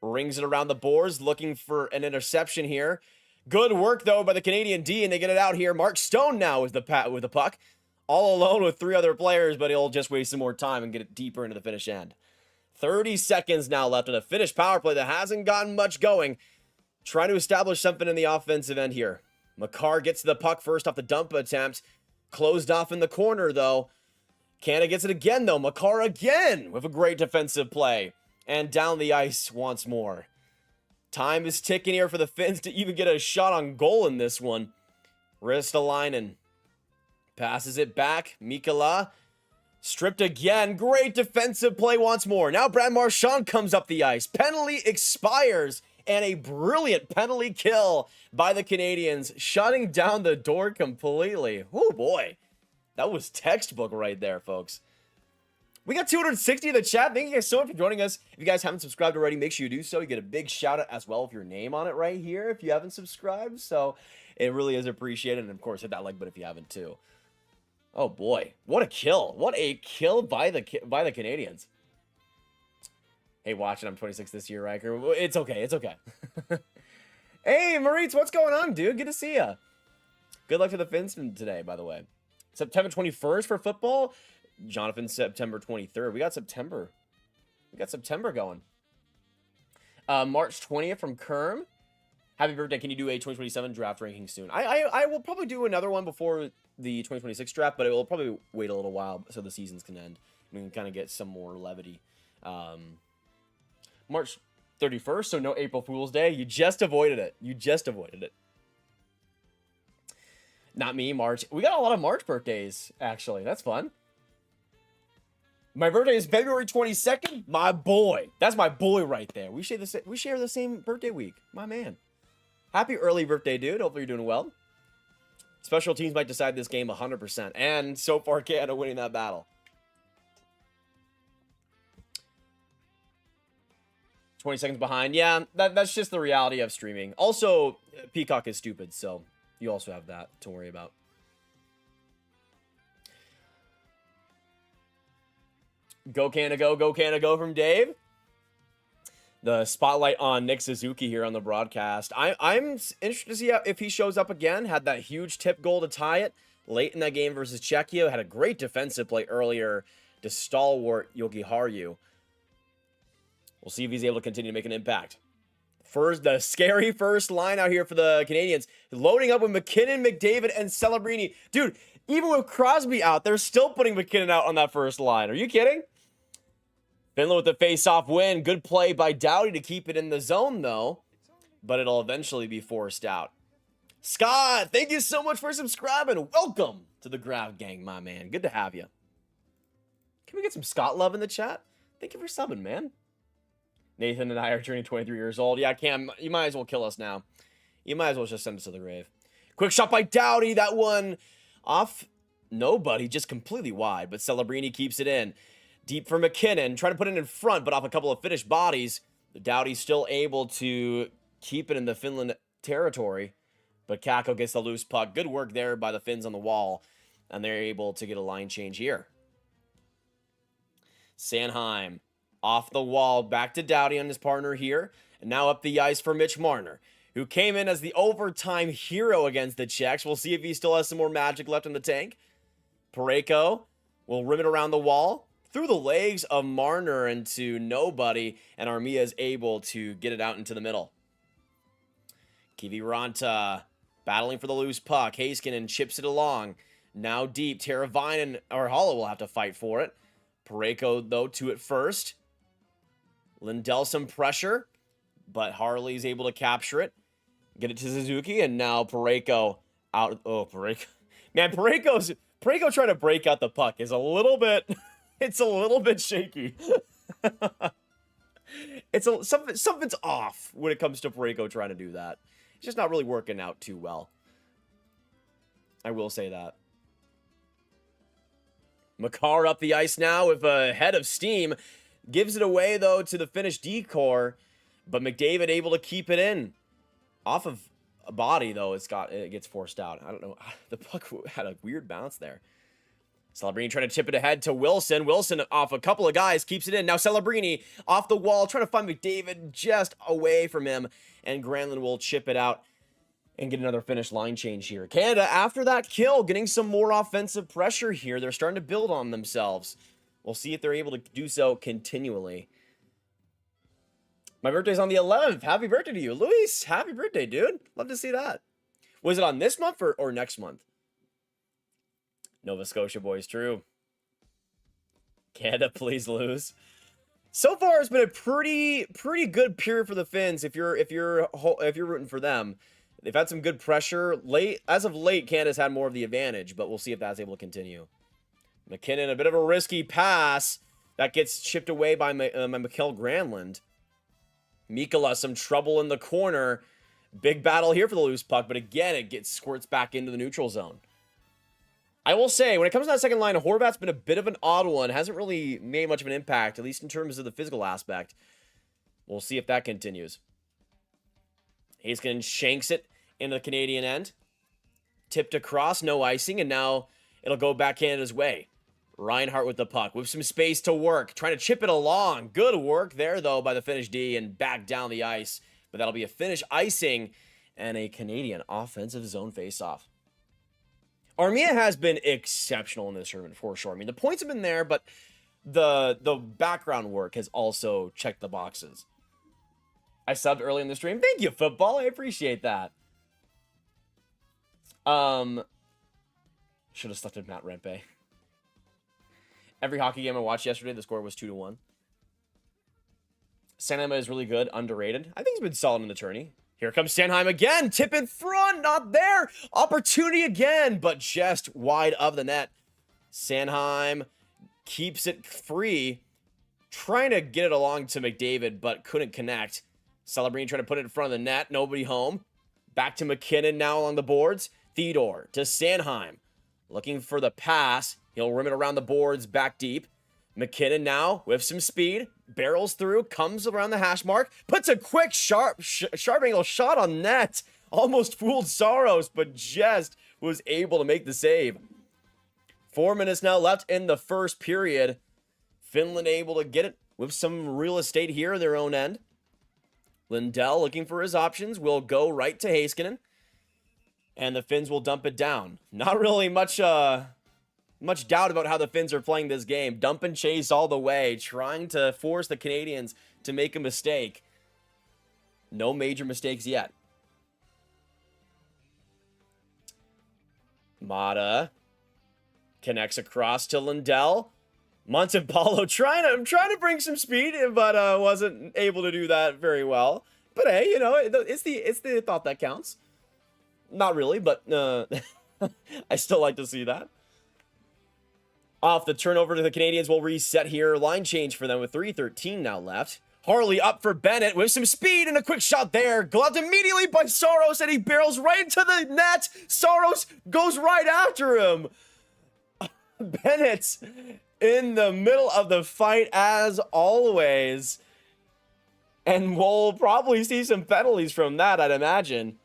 Rings it around the boards, looking for an interception here. Good work, though, by the Canadian D, and they get it out here. Mark Stone now with the puck. All alone with 3 other players, but he'll just waste some more time and get it deeper into the Finnish end. 30 seconds now left in a Finnish power play that hasn't gotten much going. Trying to establish something in the offensive end here. Makar gets to the puck first off the dump attempt. Closed off in the corner, though. Canada gets it again, though. Makar again with a great defensive play. And down the ice once more. Time is ticking here for the Finns to even get a shot on goal in this one. Ristolainen passes it back. Mikkola stripped again. Great defensive play once more. Now Brad Marchand comes up the ice. Penalty expires. And a brilliant penalty kill by the Canadians. Shutting down the door completely. Oh boy. That was textbook right there, folks. We got 260 in the chat. Thank you guys so much for joining us. If you guys haven't subscribed already, make sure you do so. You get a big shout out as well with your name on it right here if you haven't subscribed. So it really is appreciated. And of course, hit that like button if you haven't too. Oh boy, what a kill. What a kill by the Canadians. Hey, watching, I'm 26 this year, Ryker. It's okay, it's okay. Hey, Maurice, what's going on, dude? Good to see ya. Good luck to the Finns today, by the way. September 21st for football. Jonathan, September 23rd. We got September going. March 20th from Kerm. Happy birthday. Can you do a 2027 draft ranking soon? I will probably do another one before the 2026 draft, but it will probably wait a little while so the seasons can end. We can kind of get some more levity. March 31st, so no April Fool's Day. You just avoided it. You just avoided it. Not me, March. We got a lot of March birthdays, actually. That's fun. My birthday is February 22nd. My boy. That's my boy right there. We share the same birthday week. My man. Happy early birthday, dude. Hopefully you're doing well. Special teams might decide this game 100%. And so far, Canada winning that battle. 20 seconds behind. Yeah, that's just the reality of streaming. Also, Peacock is stupid, so you also have that to worry about. Go Canada, go Canada, go from Dave. The spotlight on Nick Suzuki here on the broadcast. I'm interested to see if he shows up again. Had that huge tip goal to tie it late in that game versus Czechia. Had a great defensive play earlier to stalwart Yogi Haru. We'll see if he's able to continue to make an impact. First, the scary first line out here for the Canadians. Loading up with McKinnon, McDavid, and Celebrini. Dude, Even with Crosby out, they're still putting McKinnon out on that first line. Are you kidding? Finland with the face-off win. Good play by Doughty to keep it in the zone, though. But it'll eventually be forced out. Scott, thank you so much for subscribing. Welcome to the Grav Gang, my man. Good to have you. Can we get some Scott love in the chat? Thank you for subbing, man. Nathan and I are turning 23 years old. Yeah, Cam, you might as well kill us now. You might as well just send us to the grave. Quick shot by Doughty. That one off nobody, just completely wide. But Celebrini keeps it in. Deep for McKinnon. Trying to put it in front, but off a couple of finished bodies. Doughty's still able to keep it in the Finland territory. But Kakko gets the loose puck. Good work there by the Finns on the wall. And they're able to get a line change here. Sanheim off the wall. Back to Doughty on his partner here. And now up the ice for Mitch Marner, who came in as the overtime hero against the Czechs. We'll see if he still has some more magic left in the tank. Parayko will rim it around the wall. Through the legs of Marner into nobody. And Armia is able to get it out into the middle. Kiviranta battling for the loose puck. Heiskanen chips it along. Now deep. Teravainen or Hollow will have to fight for it. Parayko, though, to it first. Lindell some pressure. But Harley's able to capture it. Get it to Suzuki. And now Parayko out. Oh, Parayko. Man, Parayko trying to break out the puck is a little bit... It's a little bit shaky. Something's off when it comes to Parayko trying to do that. It's just not really working out too well. I will say that. Makar up the ice now with a head of steam. Gives it away, though, to the Finnish decor. But McDavid able to keep it in. Off of a body, though, it gets forced out. I don't know. The puck had a weird bounce there. Celebrini trying to tip it ahead to Wilson. Wilson off a couple of guys, keeps it in. Now Celebrini off the wall, trying to find McDavid just away from him. And Granlund will chip it out and get another Finnish line change here. Canada, after that kill, getting some more offensive pressure here. They're starting to build on themselves. We'll see if they're able to do so continually. My birthday's on the 11th. Happy birthday to you. Luis, happy birthday, dude. Love to see that. Was it on this month or next month? Nova Scotia boys, true. Canada, please lose. So far, it's been a pretty good period for the Finns. If you're rooting for them, they've had some good pressure. As of late, Canada's had more of the advantage, but we'll see if that's able to continue. McKinnon, a bit of a risky pass that gets chipped away by Mikael Granlund. Mikkola, some trouble in the corner. Big battle here for the loose puck, but again, it squirts back into the neutral zone. I will say, when it comes to that second line, Horvat's been a bit of an odd one. Hasn't really made much of an impact, at least in terms of the physical aspect. We'll see if that continues. Heiskanen shanks it into the Canadian end. Tipped across, no icing, and now it'll go back Canada's way. Reinhart with the puck, with some space to work, trying to chip it along. Good work there, though, by the Finnish D, and back down the ice. But that'll be a Finnish icing and a Canadian offensive zone face-off. Armia has been exceptional in this tournament, for sure. I mean, the points have been there, but the background work has also checked the boxes. I subbed early in the stream. Thank you, football. I appreciate that. Should have selected Matt Rempe. Every hockey game I watched yesterday, the score was 2-1. Sanheim is really good, underrated. I think he's been solid in the tourney. Here comes Sanheim again. Tip in front, not there. Opportunity again, but just wide of the net. Sanheim keeps it free. Trying to get it along to McDavid, but couldn't connect. Celebrini trying to put it in front of the net. Nobody home. Back to McKinnon now along the boards. Theodore to Sanheim. Looking for the pass. He'll rim it around the boards back deep. McKinnon now with some speed. Barrels through. Comes around the hash mark. Puts a quick sharp angle shot on net. Almost fooled Saros, but just was able to make the save. 4 minutes now left in the first period. Finland able to get it with some real estate here in their own end. Lindell looking for his options. Will go right to Heiskanen. And the Finns will dump it down. Not really much doubt about how the Finns are playing this game. Dump and chase all the way. Trying to force the Canadians to make a mistake. No major mistakes yet. Mata Connects across to Lindell. Montepallo trying to bring some speed, but wasn't able to do that very well. But hey, you know, it's the thought that counts. Not really, but I still like to see that. Off the turnover to the Canadians will reset here. Line change for them with 3:13 now left. Harley up for Bennett with some speed and a quick shot there. Gloved immediately by Saros, and he barrels right into the net. Saros goes right after him. Bennett in the middle of the fight as always. And we'll probably see some penalties from that, I'd imagine.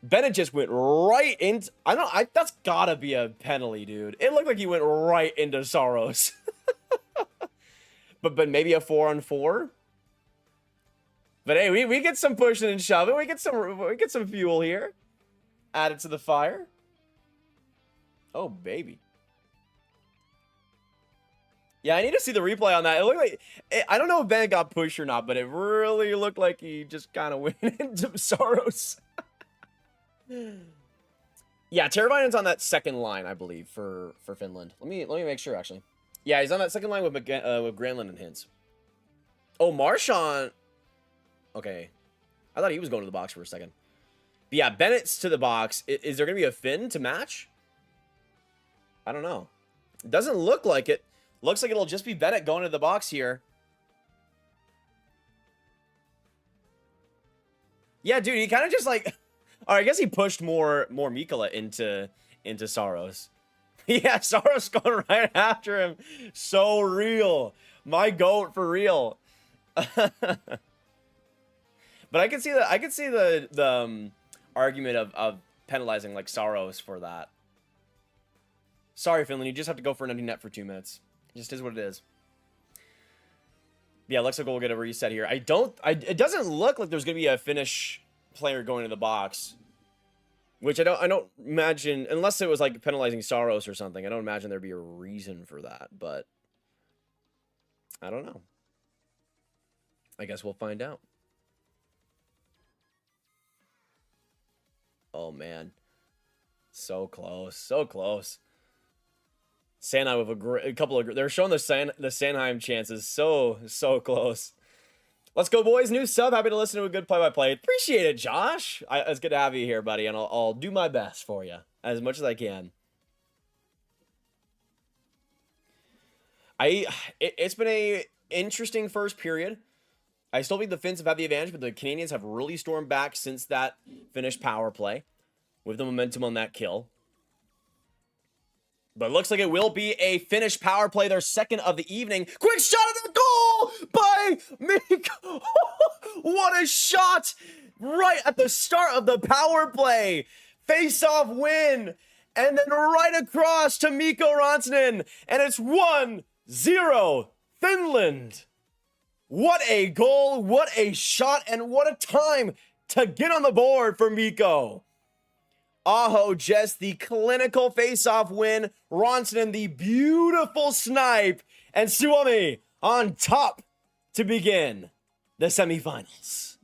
Bennett just went right into... that's gotta be a penalty, dude. It looked like he went right into Saros. but maybe a 4-on-4? But hey, we get some pushing and shoving. We get some fuel here. Added to the fire. Oh, baby. Yeah, I need to see the replay on that. It looked like... I don't know if Bennett got pushed or not, but it really looked like he just kind of went into Saros. Yeah, Teravainen's on that second line, I believe, for Finland. Let me make sure, actually. Yeah, he's on that second line with Granlund and Hintz. Oh, Marchand... Okay. I thought he was going to the box for a second. But yeah, Bennett's to the box. Is there going to be a Finn to match? I don't know. It doesn't look like it. Looks like it'll just be Bennett going to the box here. Yeah, dude, he kind of just like... Or I guess he pushed more Mikkola into Saros. Yeah, Saros going right after him. So real. My goat for real. But I could see the argument of penalizing like Saros for that. Sorry, Finland, you just have to go for an empty net for 2 minutes. It just is what it is. Yeah, looks like we'll get a reset here. It doesn't look like there's gonna be a Finnish player going to the box, which I don't imagine, unless it was like penalizing Saros or something. I don't imagine there'd be a reason for that, but I don't know. I guess we'll find out. Oh man, so close, so close. Sanheim with a couple of... They're showing the Sanheim chances so close. Let's go, boys. New sub. Happy to listen to a good play-by-play. Appreciate it, Josh. It's good to have you here, buddy, and I'll do my best for you as much as I can. It's been a interesting first period. I still think the Finns have had the advantage, but the Canadians have really stormed back since that Finnish power play with the momentum on that kill. But it looks like it will be a Finnish power play, their second of the evening. Quick shot at the goal by Mikko. What a shot right at the start of the power play. Face-off win. And then right across to Mikko Rantanen. And it's 1-0 Finland. What a goal, what a shot, and what a time to get on the board for Mikko. Aho just the clinical face-off win. Rantanen the beautiful snipe. And Suomi on top to begin the semifinals.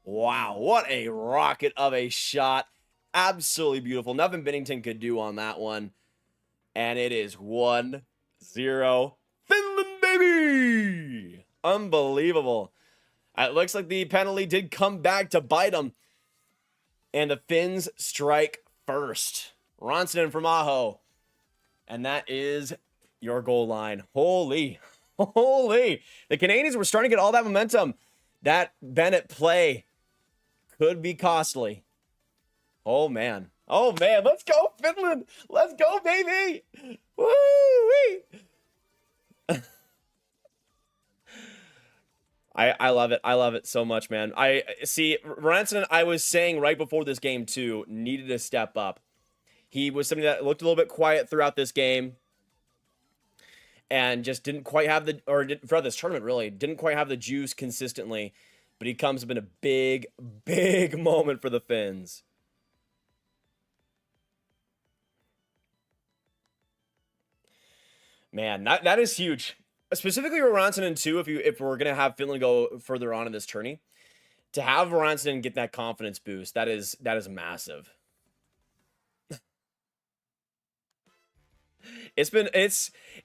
Wow, what a rocket of a shot. Absolutely beautiful. Nothing Binnington could do on that one. And it is 1-0 Finland, baby! Unbelievable. It looks like the penalty did come back to bite them. And the Finns strike first. Rantanen from Aho. And that is your goal line. Holy. The Canadians were starting to get all that momentum. That Bennett play could be costly. Oh, man. Let's go, Finland. Let's go, baby. Woo-wee. I love it. I love it so much, man. I see Rantanen, I was saying right before this game too, needed to step up. He was somebody that looked a little bit quiet throughout this game and just didn't quite have throughout this tournament really, didn't quite have the juice consistently, but he comes up in a big moment for the Finns. Man, that is huge. Specifically for Rantanen too, if we're gonna have Finland go further on in this tourney, to have Rantanen get that confidence boost, that is massive.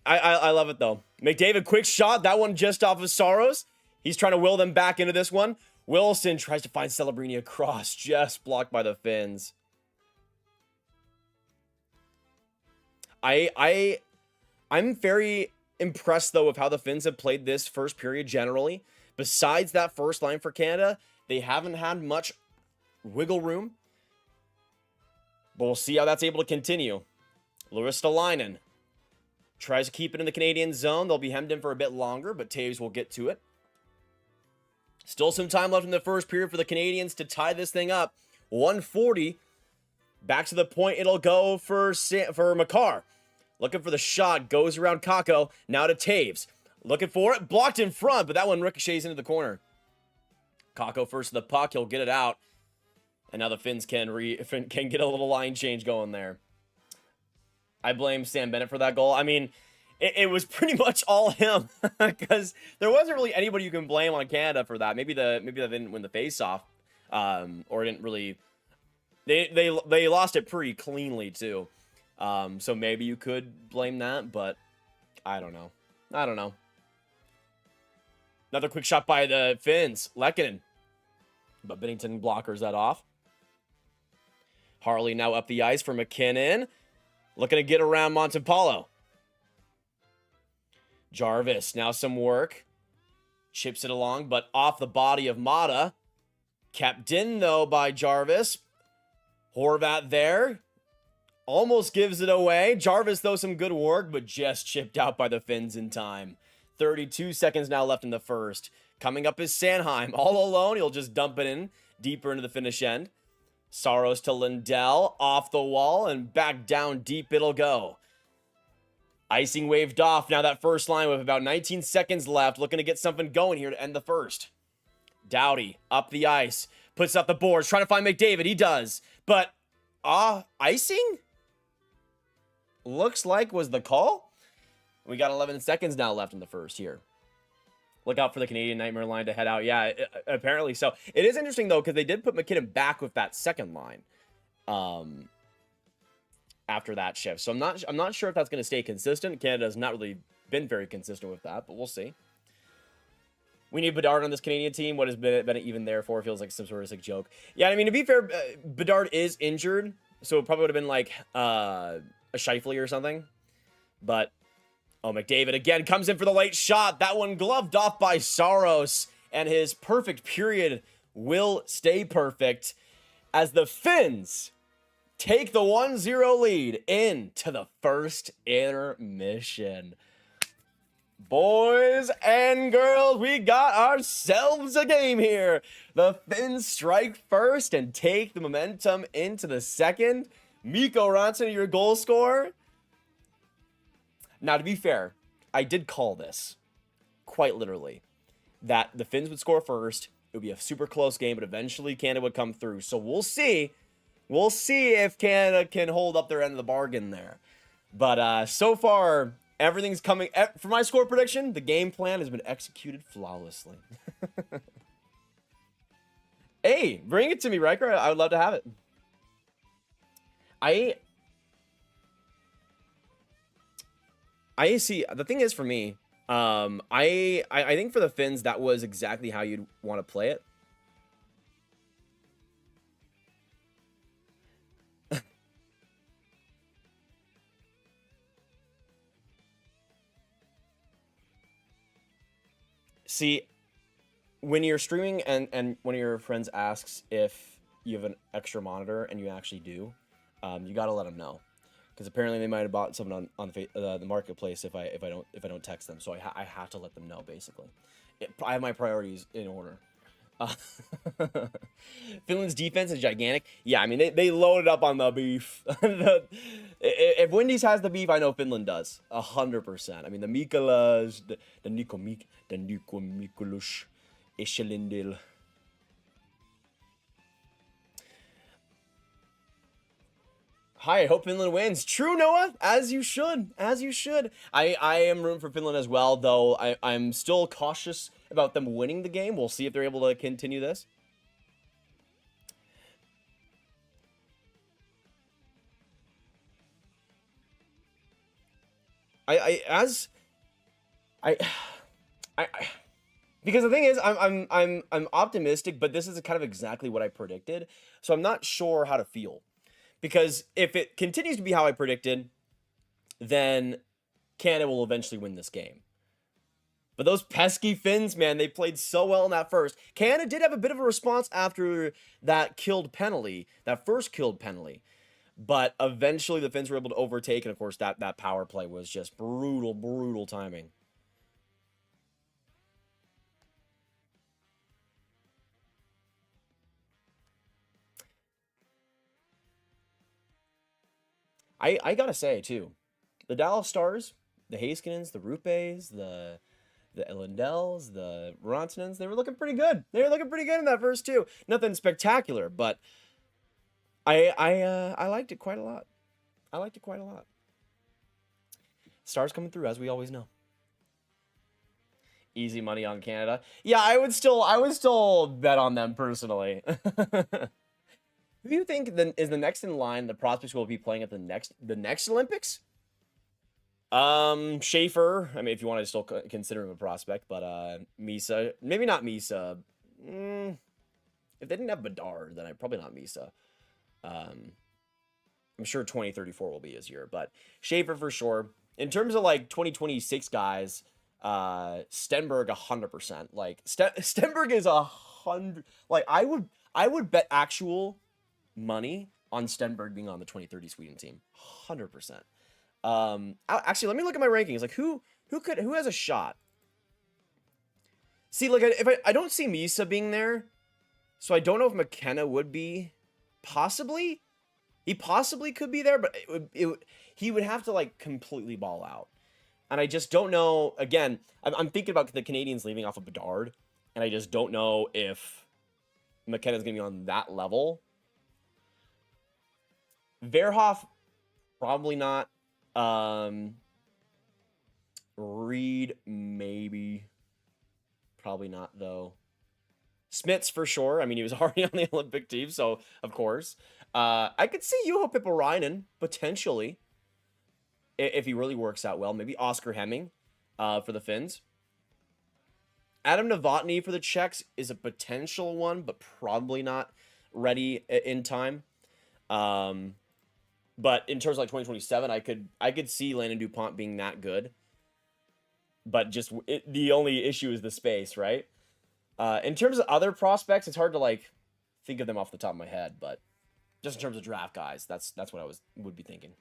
I love it though. McDavid, quick shot. That one just off of Saros. He's trying to will them back into this one. Wilson tries to find Celebrini across, just blocked by the Finns. I'm very impressed though with how the Finns have played this first period generally. Besides that first line for Canada, they haven't had much wiggle room. But we'll see how that's able to continue. Luistalainen tries to keep it in the Canadian zone. They'll be hemmed in for a bit longer, but Taves will get to it. Still some time left in the first period for the Canadians to tie this thing up. 140. Back to the point it'll go for Makar. Looking for the shot. Goes around Kakko. Now to Taves. Looking for it. Blocked in front, but that one ricochets into the corner. Kakko first to the puck. He'll get it out. And now the Finns can get a little line change going there. I blame Sam Bennett for that goal. I mean, it was pretty much all him because there wasn't really anybody you can blame on Canada for that. Maybe they didn't win the face-off, or didn't really. They lost it pretty cleanly too. So maybe you could blame that, but I don't know. Another quick shot by the Finns. Lehkonen. But Binnington blockers that off. Harley now up the ice for McKinnon. Looking to get around Montepallo. Jarvis, now some work. Chips it along, but off the body of Mata. Kept in, though, by Jarvis. Horvat there. Almost gives it away. Jarvis, though, some good work, but just chipped out by the Finns in time. 32 seconds now left in the first. Coming up is Sanheim. All alone, he'll just dump it in deeper into the finish end. Saros to Lindell, off the wall, and back down deep it'll go. Icing waved off. Now that first line with about 19 seconds left, looking to get something going here to end the first. Doughty up the ice, puts up the boards, trying to find McDavid. He does, but icing? Looks like was the call. We got 11 seconds now left in the first here. Look out for the Canadian Nightmare line to head out. Yeah, apparently so. It is interesting, though, because they did put McKinnon back with that second line after that shift. So I'm not sure if that's going to stay consistent. Canada's not really been very consistent with that, but we'll see. We need Bedard on this Canadian team. What has Bennett even there for? Feels like some sort of sick joke. Yeah, I mean, to be fair, Bedard is injured, so it probably would have been like a Scheifele or something. But... oh, McDavid again comes in for the late shot. That one gloved off by Saros. And his perfect period will stay perfect as the Finns take the 1-0 lead into the first intermission. Boys and girls, we got ourselves a game here. The Finns strike first and take the momentum into the second. Mikko Rantanen, your goal scorer. Now, to be fair, I did call this, quite literally, that the Finns would score first. It would be a super close game, but eventually Canada would come through. So we'll see. We'll see if Canada can hold up their end of the bargain there. But so far, everything's coming. For my score prediction, the game plan has been executed flawlessly. Hey, bring it to me, Ryker. I would love to have it. I see. The thing is, for me, I think for the Finns, that was exactly how you'd want to play it. See, when you're streaming and one of your friends asks if you have an extra monitor, and you actually do, you got to let them know. Because apparently they might have bought something on the marketplace if I don't text them, so I have to let them know. Basically, I have my priorities in order. Finland's defense is gigantic. Yeah, I mean they loaded up on the beef. If Wendy's has the beef, I know Finland does 100%. I mean the Mikolas, the Niko Mikulus, Eshelindil. Hi, I hope Finland wins. True, Noah, as you should. I am rooting for Finland as well, though I'm still cautious about them winning the game. We'll see if they're able to continue this. I as I I because the thing is, I'm optimistic, but this is kind of exactly what I predicted. So I'm not sure how to feel, because if it continues to be how I predicted, then Canada will eventually win this game. But those pesky Finns, man, they played so well in that first. Canada did have a bit of a response after that killed penalty, that first killed penalty. But eventually the Finns were able to overtake, and of course that power play was just brutal timing. I gotta say, too, the Dallas Stars, the Haskins, the Rupes, the Ellendells, the Retinas, they were looking pretty good. They were looking pretty good in that first two. Nothing spectacular, but I liked it quite a lot. I liked it quite a lot. Stars coming through, as we always know. Easy money on Canada. Yeah, I would still bet on them personally. Who do you think then is the next in line? The prospects will be playing at the next Olympics. Schaefer. I mean, if you want to still consider him a prospect, but Misa, maybe not Misa. If they didn't have Bedard, then probably not Misa. I'm sure 2034 will be his year, but Schaefer for sure. In terms of like 2026 guys, Stenberg 100%. Like Stenberg is 100. Like I would bet actual money on Stenberg being on the 2030 Sweden team. 100%. Actually, let me look at my rankings. Like who has a shot? See, like if I don't see Misa being there, so I don't know if McKenna would be. Possibly, he possibly could be there, but he would have to like completely ball out, and I just don't know. Again, I'm thinking about the Canadians leaving off of Bedard, and I just don't know if McKenna's gonna be on that level. Verhoff, probably not. Reed, maybe. Probably not, though. Smits, for sure. I mean, he was already on the Olympic team, so, of course. I could see Juho Pipparainen, potentially. If he really works out well. Maybe Oscar Hemming for the Finns. Adam Novotny for the Czechs is a potential one, but probably not ready in time. But in terms of like 2027, I could see Landon DuPont being that good. But just the only issue is the space, right? In terms of other prospects, it's hard to like think of them off the top of my head, but just in terms of draft guys, that's what I would be thinking.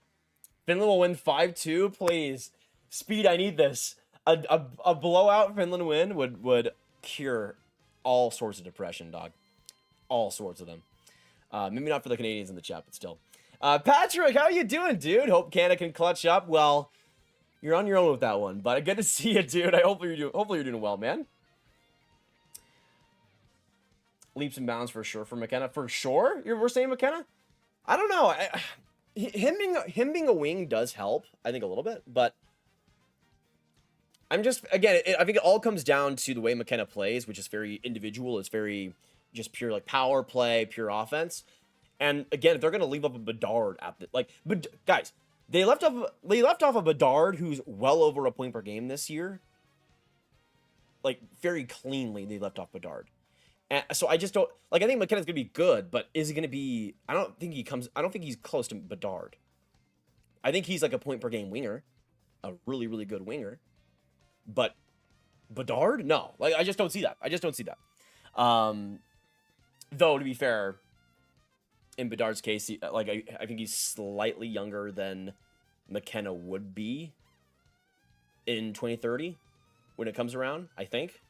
Finland will win 5-2, please. Speed, I need this. A blowout Finland win would cure all sorts of depression, dog. All sorts of them. Maybe not for the Canadians in the chat, but still. Patrick, how you doing, dude? Hope Canada can clutch up. Well, you're on your own with that one, but good to see you, dude. Hopefully you're doing well, man. Leaps and bounds for sure for McKenna. For sure? We're saying McKenna? I don't know. Him being a wing does help, I think, a little bit, but I'm just, again, I think it all comes down to the way McKenna plays, which is very individual. It's very just pure like power play, pure offense. And again, if they're gonna leave up a Bedard at the but guys, they left off a Bedard who's well over a point per game this year. Like very cleanly, they left off Bedard. And so I just don't like. I think McKenna's gonna be good, but is he gonna be? I don't think he's close to Bedard. I think he's like a point per game winger, a really good winger. But Bedard, no. Like I just don't see that. Though to be fair, in Bedard's case, I think he's slightly younger than McKenna would be in 2030 when it comes around, I think.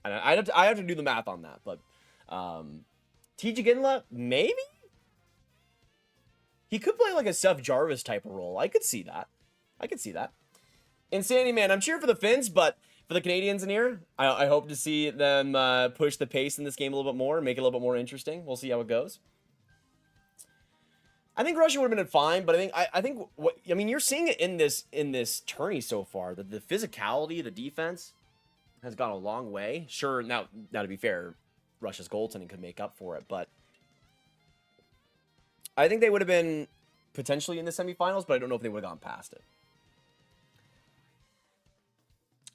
And I have to do the math on that, but TJ Ginla, maybe? He could play like a Seth Jarvis type of role. I could see that. Insanity, man. I'm cheering for the Finns, but for the Canadians in here, I hope to see them push the pace in this game a little bit more, make it a little bit more interesting. We'll see how it goes. I think Russia would have been fine, but I think you're seeing it in this tourney so far. The physicality, the defense has gone a long way. Sure, now to be fair, Russia's goaltending could make up for it, but I think they would have been potentially in the semifinals, but I don't know if they would have gone past it.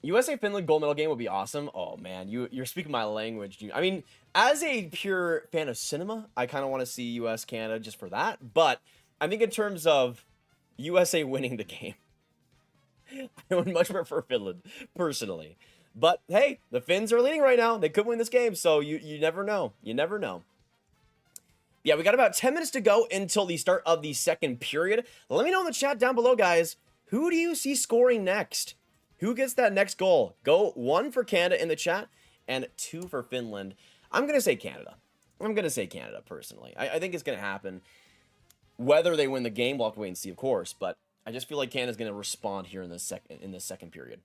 USA Finland gold medal game would be awesome. Oh man, you're speaking my language, dude. I mean, as a pure fan of cinema, I kind of want to see US Canada just for that. But I think in terms of USA winning the game, I would much prefer Finland personally. But hey, the Finns are leading right now. They could win this game, so you never know. You never know. Yeah, we got about 10 minutes to go until the start of the second period. Let me know in the chat down below, guys. Who do you see scoring next? Who gets that next goal? Go 1 for Canada in the chat and 2 for Finland. I'm going to say Canada. I'm going to say Canada, personally. I think it's going to happen. Whether they win the game, we'll have to wait and see, of course. But I just feel like Canada's going to respond here in this second period.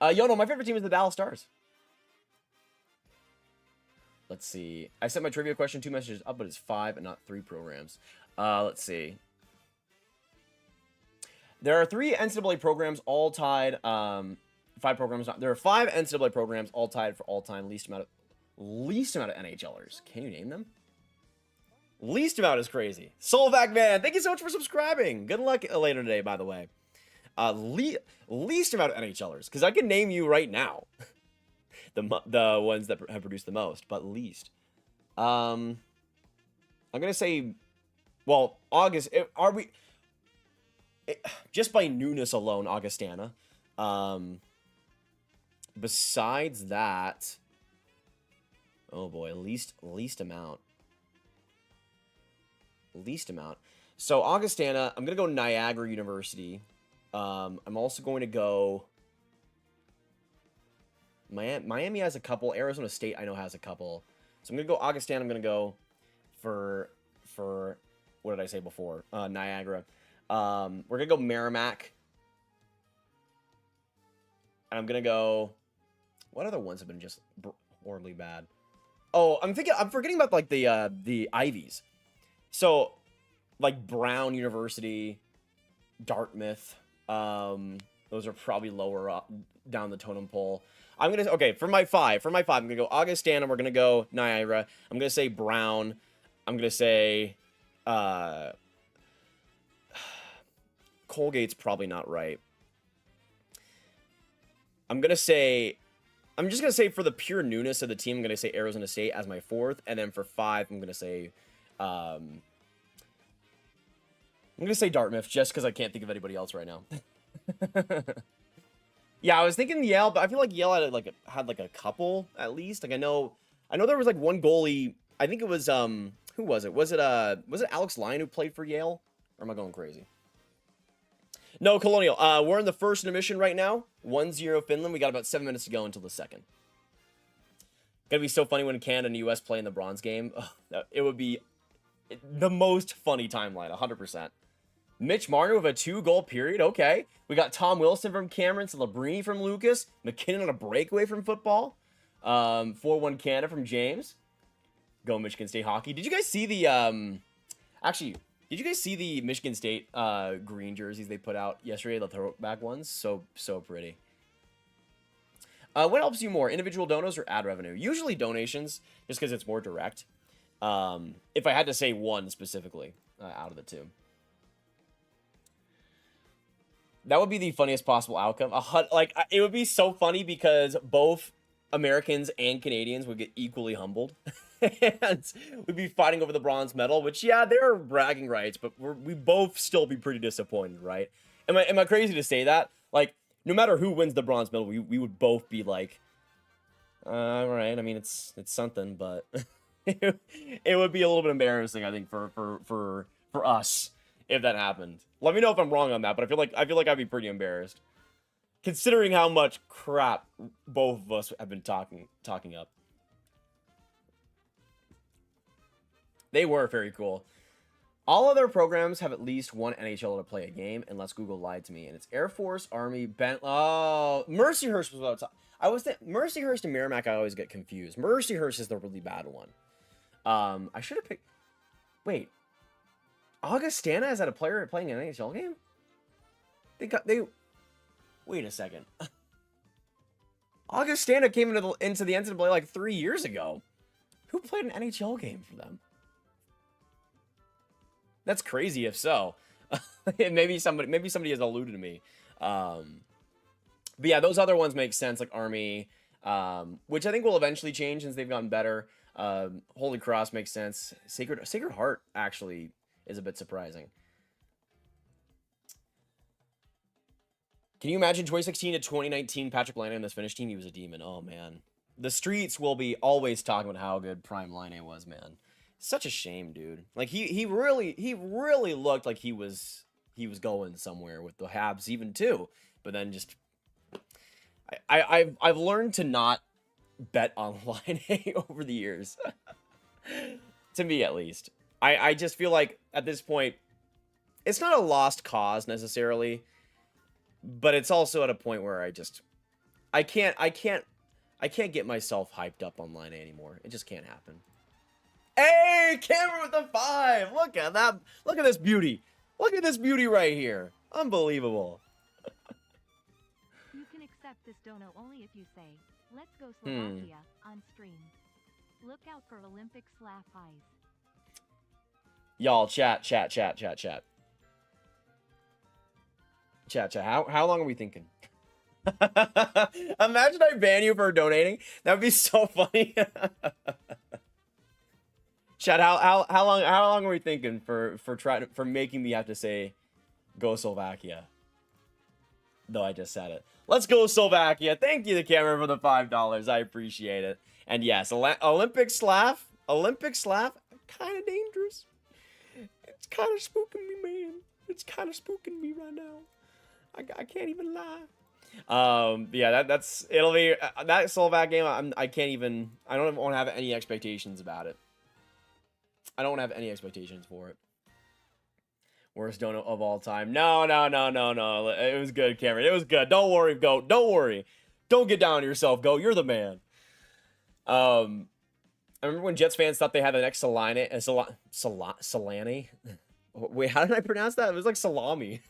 Yono, my favorite team is the Dallas Stars. Let's see. I sent my trivia question 2 messages up, but it's 5 and not 3 programs. Let's see. There are 3 NCAA programs all tied. 5 programs. There are 5 NCAA programs all tied for all-time least amount of NHLers. Can you name them? Least amount is crazy. Solvac man, thank you so much for subscribing. Good luck later today, by the way. Least amount of NHLers, because I can name you right now. the ones that have produced the most, but least. I'm gonna say, well, August. Just by newness alone, Augustana. Besides that, oh boy, least amount. Least amount. So Augustana, I'm gonna go Niagara University. I'm also going to go Miami has a couple. Arizona State I know has a couple. So I'm gonna go Augustana. I'm gonna go for what did I say before? Niagara. We're gonna go Merrimack. And I'm gonna go. What other ones have been just horribly bad? Oh, I'm forgetting about like the Ivies. So, like Brown University, Dartmouth. Those are probably lower up down the totem pole. For my five, I'm gonna go Augustana. We're gonna go Niagara. I'm gonna say Brown. I'm gonna say Colgate's probably not right. I'm just gonna say for the pure newness of the team, I'm gonna say Arizona State as my 4th, and then for 5, I'm gonna say Dartmouth, just because I can't think of anybody else right now. Yeah, I was thinking Yale, but I feel like Yale had a couple at least. Like I know there was like one goalie. I think it was who was it? Was it Alex Lyon who played for Yale? Or am I going crazy? No, Colonial. We're in the first intermission right now. 1-0 Finland. We got about 7 minutes to go until the second. Gonna be so funny when Canada and US play in the bronze game. Oh, it would be the most funny timeline, 100%. Mitch Marner with a 2-goal period. Okay. We got Tom Wilson from Cameron, Celebrini from Lucas, McKinnon on a breakaway from football. 4-1 Canada from James. Go Michigan State hockey. Did you guys see the did you guys see the Michigan State green jerseys they put out yesterday? The throwback ones? So pretty. What helps you more, individual donos or ad revenue? Usually donations, just because it's more direct. If I had to say one specifically out of the two. That would be the funniest possible outcome. It would be so funny because both Americans and Canadians would get equally humbled. And we'd be fighting over the bronze medal, which, yeah, there are bragging rights, but we both still be pretty disappointed, right? Am I crazy to say that? Like, no matter who wins the bronze medal, we would both be like, all right, I mean, it's something, but it would be a little bit embarrassing, I think, for us if that happened. Let me know if I'm wrong on that, but I feel like I'd be pretty embarrassed, considering how much crap both of us have been talking up. They were very cool. All other programs have at least one NHL to play a game, unless Google lied to me. And it's Air Force, Army, Oh, Mercyhurst was what I was talking. Mercyhurst and Merrimack, I always get confused. Mercyhurst is the really bad one. I should have picked. Wait, Augustana is that a player playing an NHL game? Wait a second. Augustana came into the NCAA like 3 years ago. Who played an NHL game for them? That's crazy if so. Maybe somebody has alluded to me. But But yeah, those other ones make sense, like Army, which I think will eventually change since they've gotten better. Holy Cross makes sense. Sacred Heart actually is a bit surprising. Can you imagine 2016 to 2019 Patrick Laine in this Finnish team? He was a demon. Oh man, the streets will be always talking about how good Prime Laine was, man. Such a shame, dude. Like he really looked like he was going somewhere with the Habs even too, but then just I've learned to not bet on Laine over the years. To me, at least. I just feel like at this point, it's not a lost cause necessarily, but it's also at a point where I can't get myself hyped up on Laine anymore. It just can't happen. Hey, Cameron with the 5. Look at that. Look at this beauty. Look at this beauty right here. Unbelievable. You can accept this dono only if you say, "Let's go Slovakia" on stream. Look out for Olympic slap eyes. Y'all, chat. Chat. How long are we thinking? Imagine I ban you for donating. That would be so funny. Chat, how long are we thinking for making me have to say go Slovakia? Though I just said it. Let's go Slovakia. Thank you to Cameron for the $5. I appreciate it. And yes, Olympic slap, kind of dangerous. It's kind of spooking me, man. It's kind of spooking me right now. I can't even lie. Yeah, it'll be that Slovak game. I don't even want to have any expectations about it. I don't have any expectations for it. Worst donut of all time. No. It was good, Cameron. It was good. Don't worry, Goat. Don't worry. Don't get down on yourself, Goat. You're the man. I remember when Jets fans thought they had the next Solani. Wait, how did I pronounce that? It was like salami.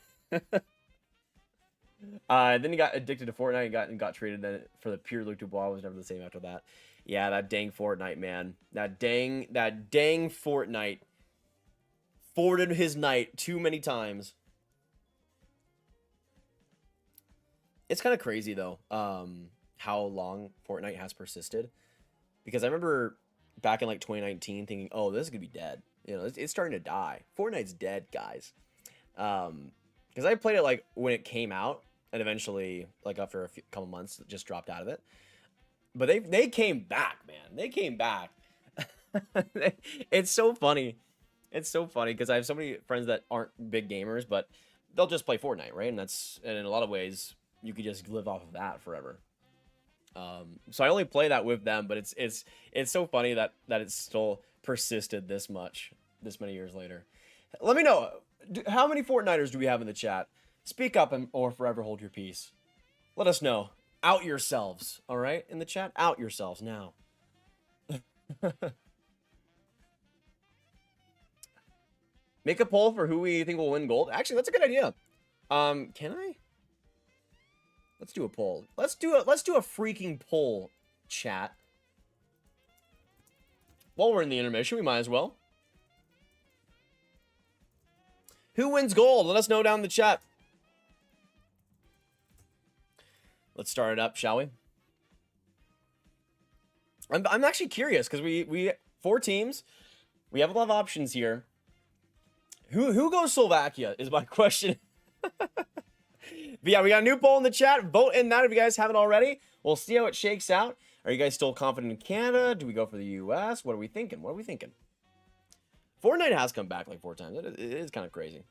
Then he got addicted to Fortnite and got traded then for the pure Luke Dubois. Was never the same after that. Yeah, that dang Fortnite, man. That dang Fortnite. Forwarded his night too many times. It's kind of crazy though, how long Fortnite has persisted. Because I remember back in like 2019 thinking, oh, this is gonna be dead. You know, it's starting to die. Fortnite's dead, guys. Because I played it like when it came out, and eventually, like after a couple months, just dropped out of it. But they came back, man. They came back. It's so funny. It's so funny because I have so many friends that aren't big gamers, but they'll just play Fortnite, right? And in a lot of ways, you could just live off of that forever. So I only play that with them, but it's so funny that it's still persisted this many years later. Let me know, how many Fortniters do we have in the chat? Speak up or forever hold your peace. Let us know. Out yourselves, all right? In the chat, out yourselves now. Make a poll for who we think will win gold. Actually, that's a good idea. Can I? Let's do a poll. Let's do a freaking poll, chat. While we're in the intermission, we might as well. Who wins gold? Let us know down in the chat. Let's start it up, shall we? I'm actually curious because we 4 teams. We have a lot of options here. Who goes Slovakia is my question. But yeah, we got a new poll in the chat. Vote in that if you guys haven't already. We'll see how it shakes out. Are you guys still confident in Canada? Do we go for the US? What are we thinking? Fortnite has come back like 4 times. It is kind of crazy.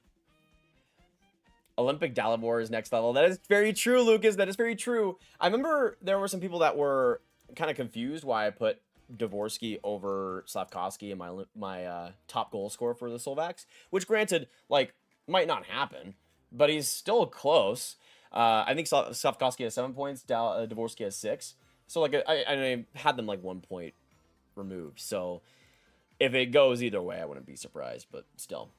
Olympic Dalibor is next level. That is very true, Lucas. That is very true. I remember there were some people that were kind of confused why I put Dvorsky over Slavkovsky in my top goal scorer for the Slovaks, which granted, like, might not happen, but he's still close. I think Slavkovsky has 7 points, Dvorsky has 6. So, like, I had them, like, 1 point removed. So, if it goes either way, I wouldn't be surprised, but still.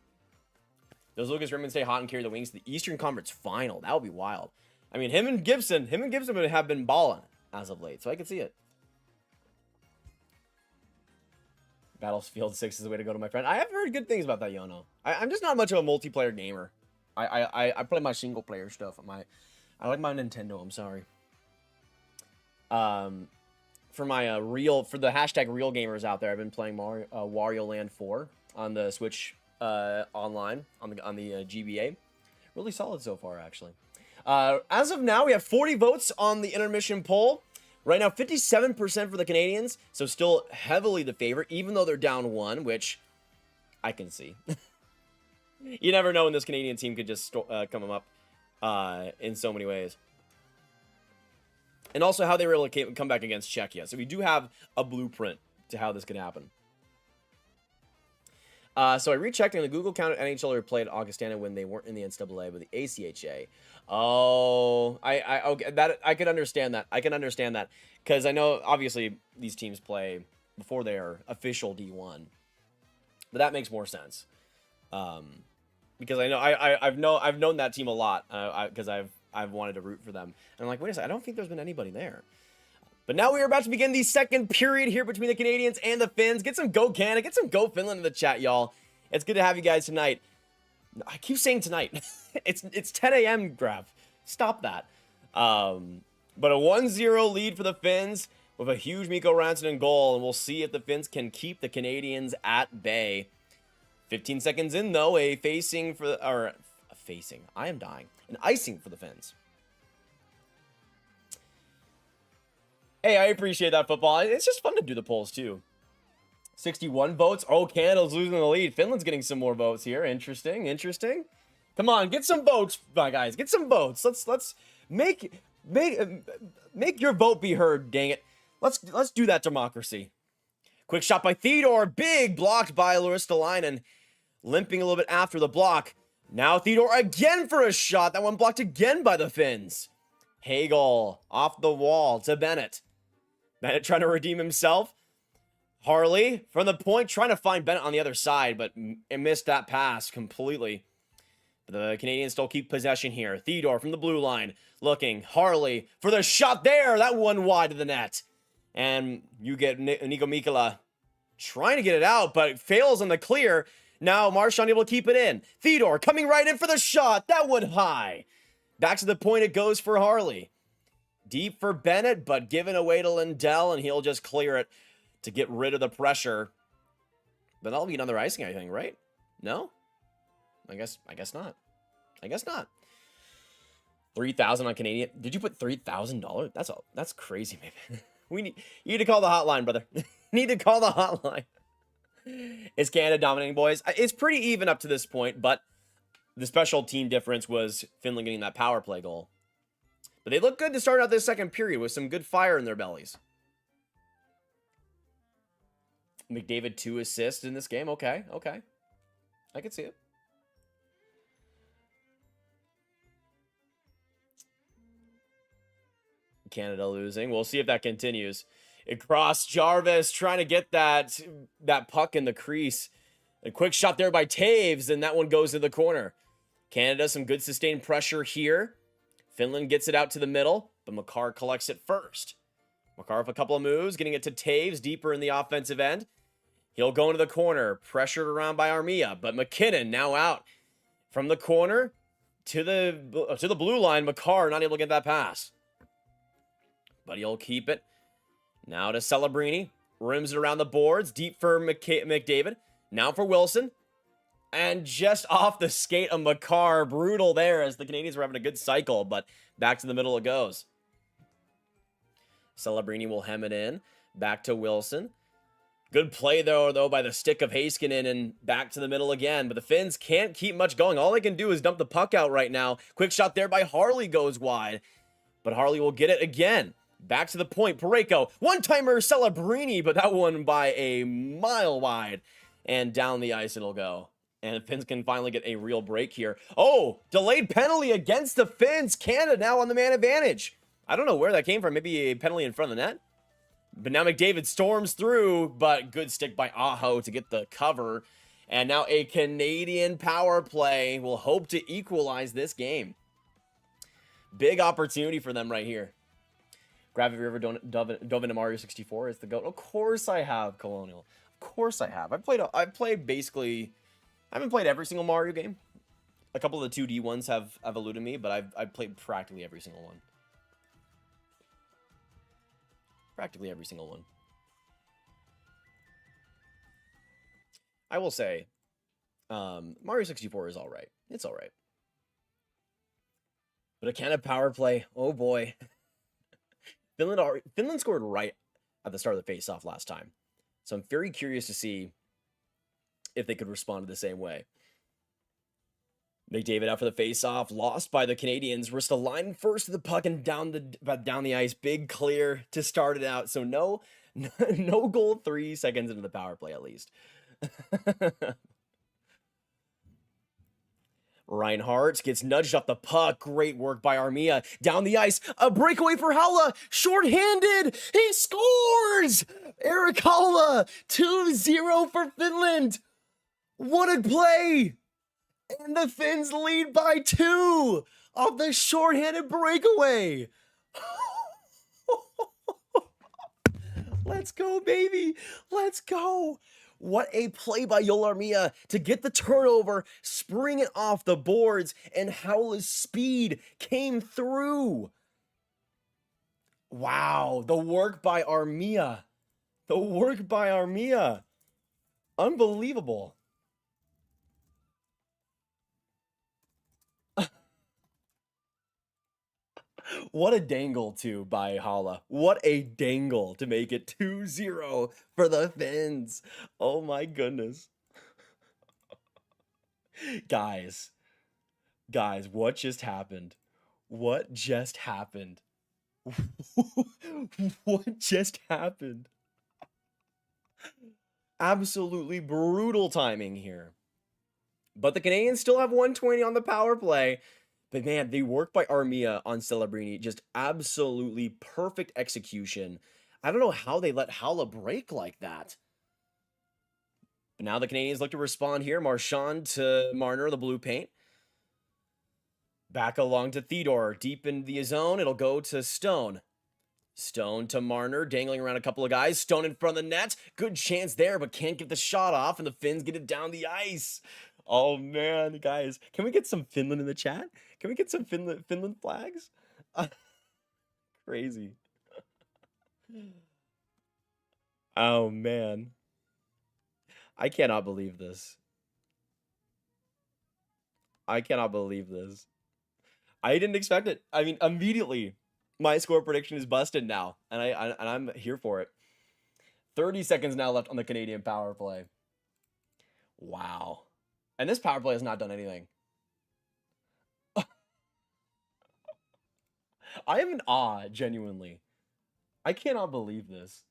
Does Lucas Raymond stay hot and carry the Wings to the Eastern Conference Final? That would be wild. I mean, him and Gibson have been balling as of late, so I can see it. Battlefield 6 is the way to go, to my friend. I have heard good things about that, Yono. I'm just not much of a multiplayer gamer. I play my single player stuff. I like my Nintendo, I'm sorry. For my for the hashtag real gamers out there, I've been playing Wario Land 4 on the Switch online on the GBA. Really solid so far, actually. As of now, we have 40 votes on the intermission poll. Right now, 57% for the Canadians, so still heavily the favorite, even though they're down 1, which I can see. You never know when this Canadian team could just come up in so many ways. And also how they were able to come back against Czechia. So we do have a blueprint to how this could happen. So I rechecked, and the Google counted NHLer played Augustana when they weren't in the NCAA, but the ACHA. Oh, okay, that I can understand that. I can understand that because I know obviously these teams play before they are official D1, but that makes more sense. Because I know I've known that team a lot because I've wanted to root for them, and I'm like, wait a second, I don't think there's been anybody there. But now we are about to begin the second period here between the Canadians and the Finns. Get some Go Canada, get some Go Finland in the chat, y'all. It's good to have you guys tonight. I keep saying tonight. it's 10 a.m. Grav. Stop that. But a 1-0 lead for the Finns with a huge Mikko Rantanen in goal, and we'll see if the Finns can keep the Canadians at bay. 15 seconds in, though, I am dying. An icing for the Finns. Hey, I appreciate that, football. It's just fun to do the polls, too. 61 votes. Oh, Canada's losing the lead. Finland's getting some more votes here. Interesting, interesting. Come on, get some votes, my guys. Get some votes. Let's make your vote be heard, dang it. Let's do that democracy. Quick shot by Theodore. Big blocked by Luistalainen. Limping a little bit after the block. Now Theodore again for a shot. That one blocked again by the Finns. Hagel off the wall to Bennett. Bennett trying to redeem himself. Harley from the point, trying to find Bennett on the other side, but missed that pass completely. But the Canadians still keep possession here. Theodore from the blue line looking. Harley for the shot there. That one wide of the net. And you get Nico Mikkola trying to get it out, but fails on the clear. Now Marchand able to keep it in. Theodore coming right in for the shot. That one high. Back to the point it goes for Harley. Deep for Bennett, but given away to Lindell, and he'll just clear it to get rid of the pressure. But that'll be another icing, I think, right? No? I guess not. I guess not. 3,000 on Canadian. Did you put $3,000? That's crazy, man. You need to call the hotline, brother. Need to call the hotline. Is Canada dominating, boys? It's pretty even up to this point, but the special team difference was Finland getting that power play goal. But they look good to start out this second period with some good fire in their bellies. McDavid 2 assists in this game. Okay. I can see it. Canada losing. We'll see if that continues. Across Jarvis trying to get that puck in the crease. A quick shot there by Taves, and that one goes to the corner. Canada, some good sustained pressure here. Finland gets it out to the middle, but Makar collects it first. Makar with a couple of moves, getting it to Taves deeper in the offensive end. He'll go into the corner, pressured around by Armia, but McKinnon now out from the corner to the blue line. Makar not able to get that pass, but he'll keep it. Now to Celebrini, rims it around the boards, deep for McDavid. Now for Wilson, and just off the skate of Makar, brutal there as the Canadians were having a good cycle, but back to the middle it goes. Celebrini will hem it in, back to Wilson. Good play though by the stick of Heiskanen, and back to the middle again, but the Finns can't keep much going. All they can do is dump the puck out right now. Quick shot there by Harley goes wide, but Harley will get it again. Back to the point, Parayko, one-timer Celebrini, but that one by a mile wide, and down the ice it'll go. And the Finns can finally get a real break here. Oh, delayed penalty against the Finns. Canada now on the man advantage. I don't know where that came from. Maybe a penalty in front of the net. But now McDavid storms through, but good stick by Aho to get the cover. And now a Canadian power play will hope to equalize this game. Big opportunity for them right here. Grav, have you ever dove into Mario 64 as the GOAT? Of course I have, Colonial. Of course I have. I haven't played every single Mario game. A couple of the 2D ones have eluded me, but I've played practically every single one. Practically every single one. I will say, Mario 64 is alright. It's alright. But a can of power play, oh boy. Finland scored right at the start of the face-off last time. So I'm very curious to see if they could respond the same way. McDavid out for the face-off, lost by the Canadians. Ristolainen first to the puck and down the ice. Big clear to start it out. So no goal 3 seconds into the power play at least. Reinhardt gets nudged off the puck. Great work by Armia. Down the ice. A breakaway for Haula. Short-handed. He scores! Erik Haula. 2-0 for Finland. What a play! And the Finns lead by 2 off the short-handed breakaway. Let's go, baby. Let's go. What a play by Joel Armia to get the turnover, spring it off the boards, and Haula's speed came through. Wow, the work by Armia. The work by Armia. Unbelievable. What a dangle, too, by Haula. What a dangle to make it 2-0 for the Finns. Oh, my goodness. Guys, what just happened? What just happened? What just happened? Absolutely brutal timing here. But the Canadians still have 120 on the power play. But man, the work by Armia on Celebrini, just absolutely perfect execution. I don't know how they let Haula break like that. But now the Canadians look to respond here. Marchand to Marner, the blue paint. Back along to Theodore, deep in the zone. It'll go to Stone. Stone to Marner, dangling around a couple of guys. Stone in front of the net. Good chance there, but can't get the shot off, and the Finns get it down the ice. Oh, man, guys. Can we get some Finland in the chat? Can we get some Finland flags? Crazy. Oh, man. I cannot believe this. I cannot believe this. I didn't expect it. I mean, immediately, my score prediction is busted now, and I'm here for it. 30 seconds now left on the Canadian power play. Wow. And this power play has not done anything. I am in awe, genuinely. I cannot believe this.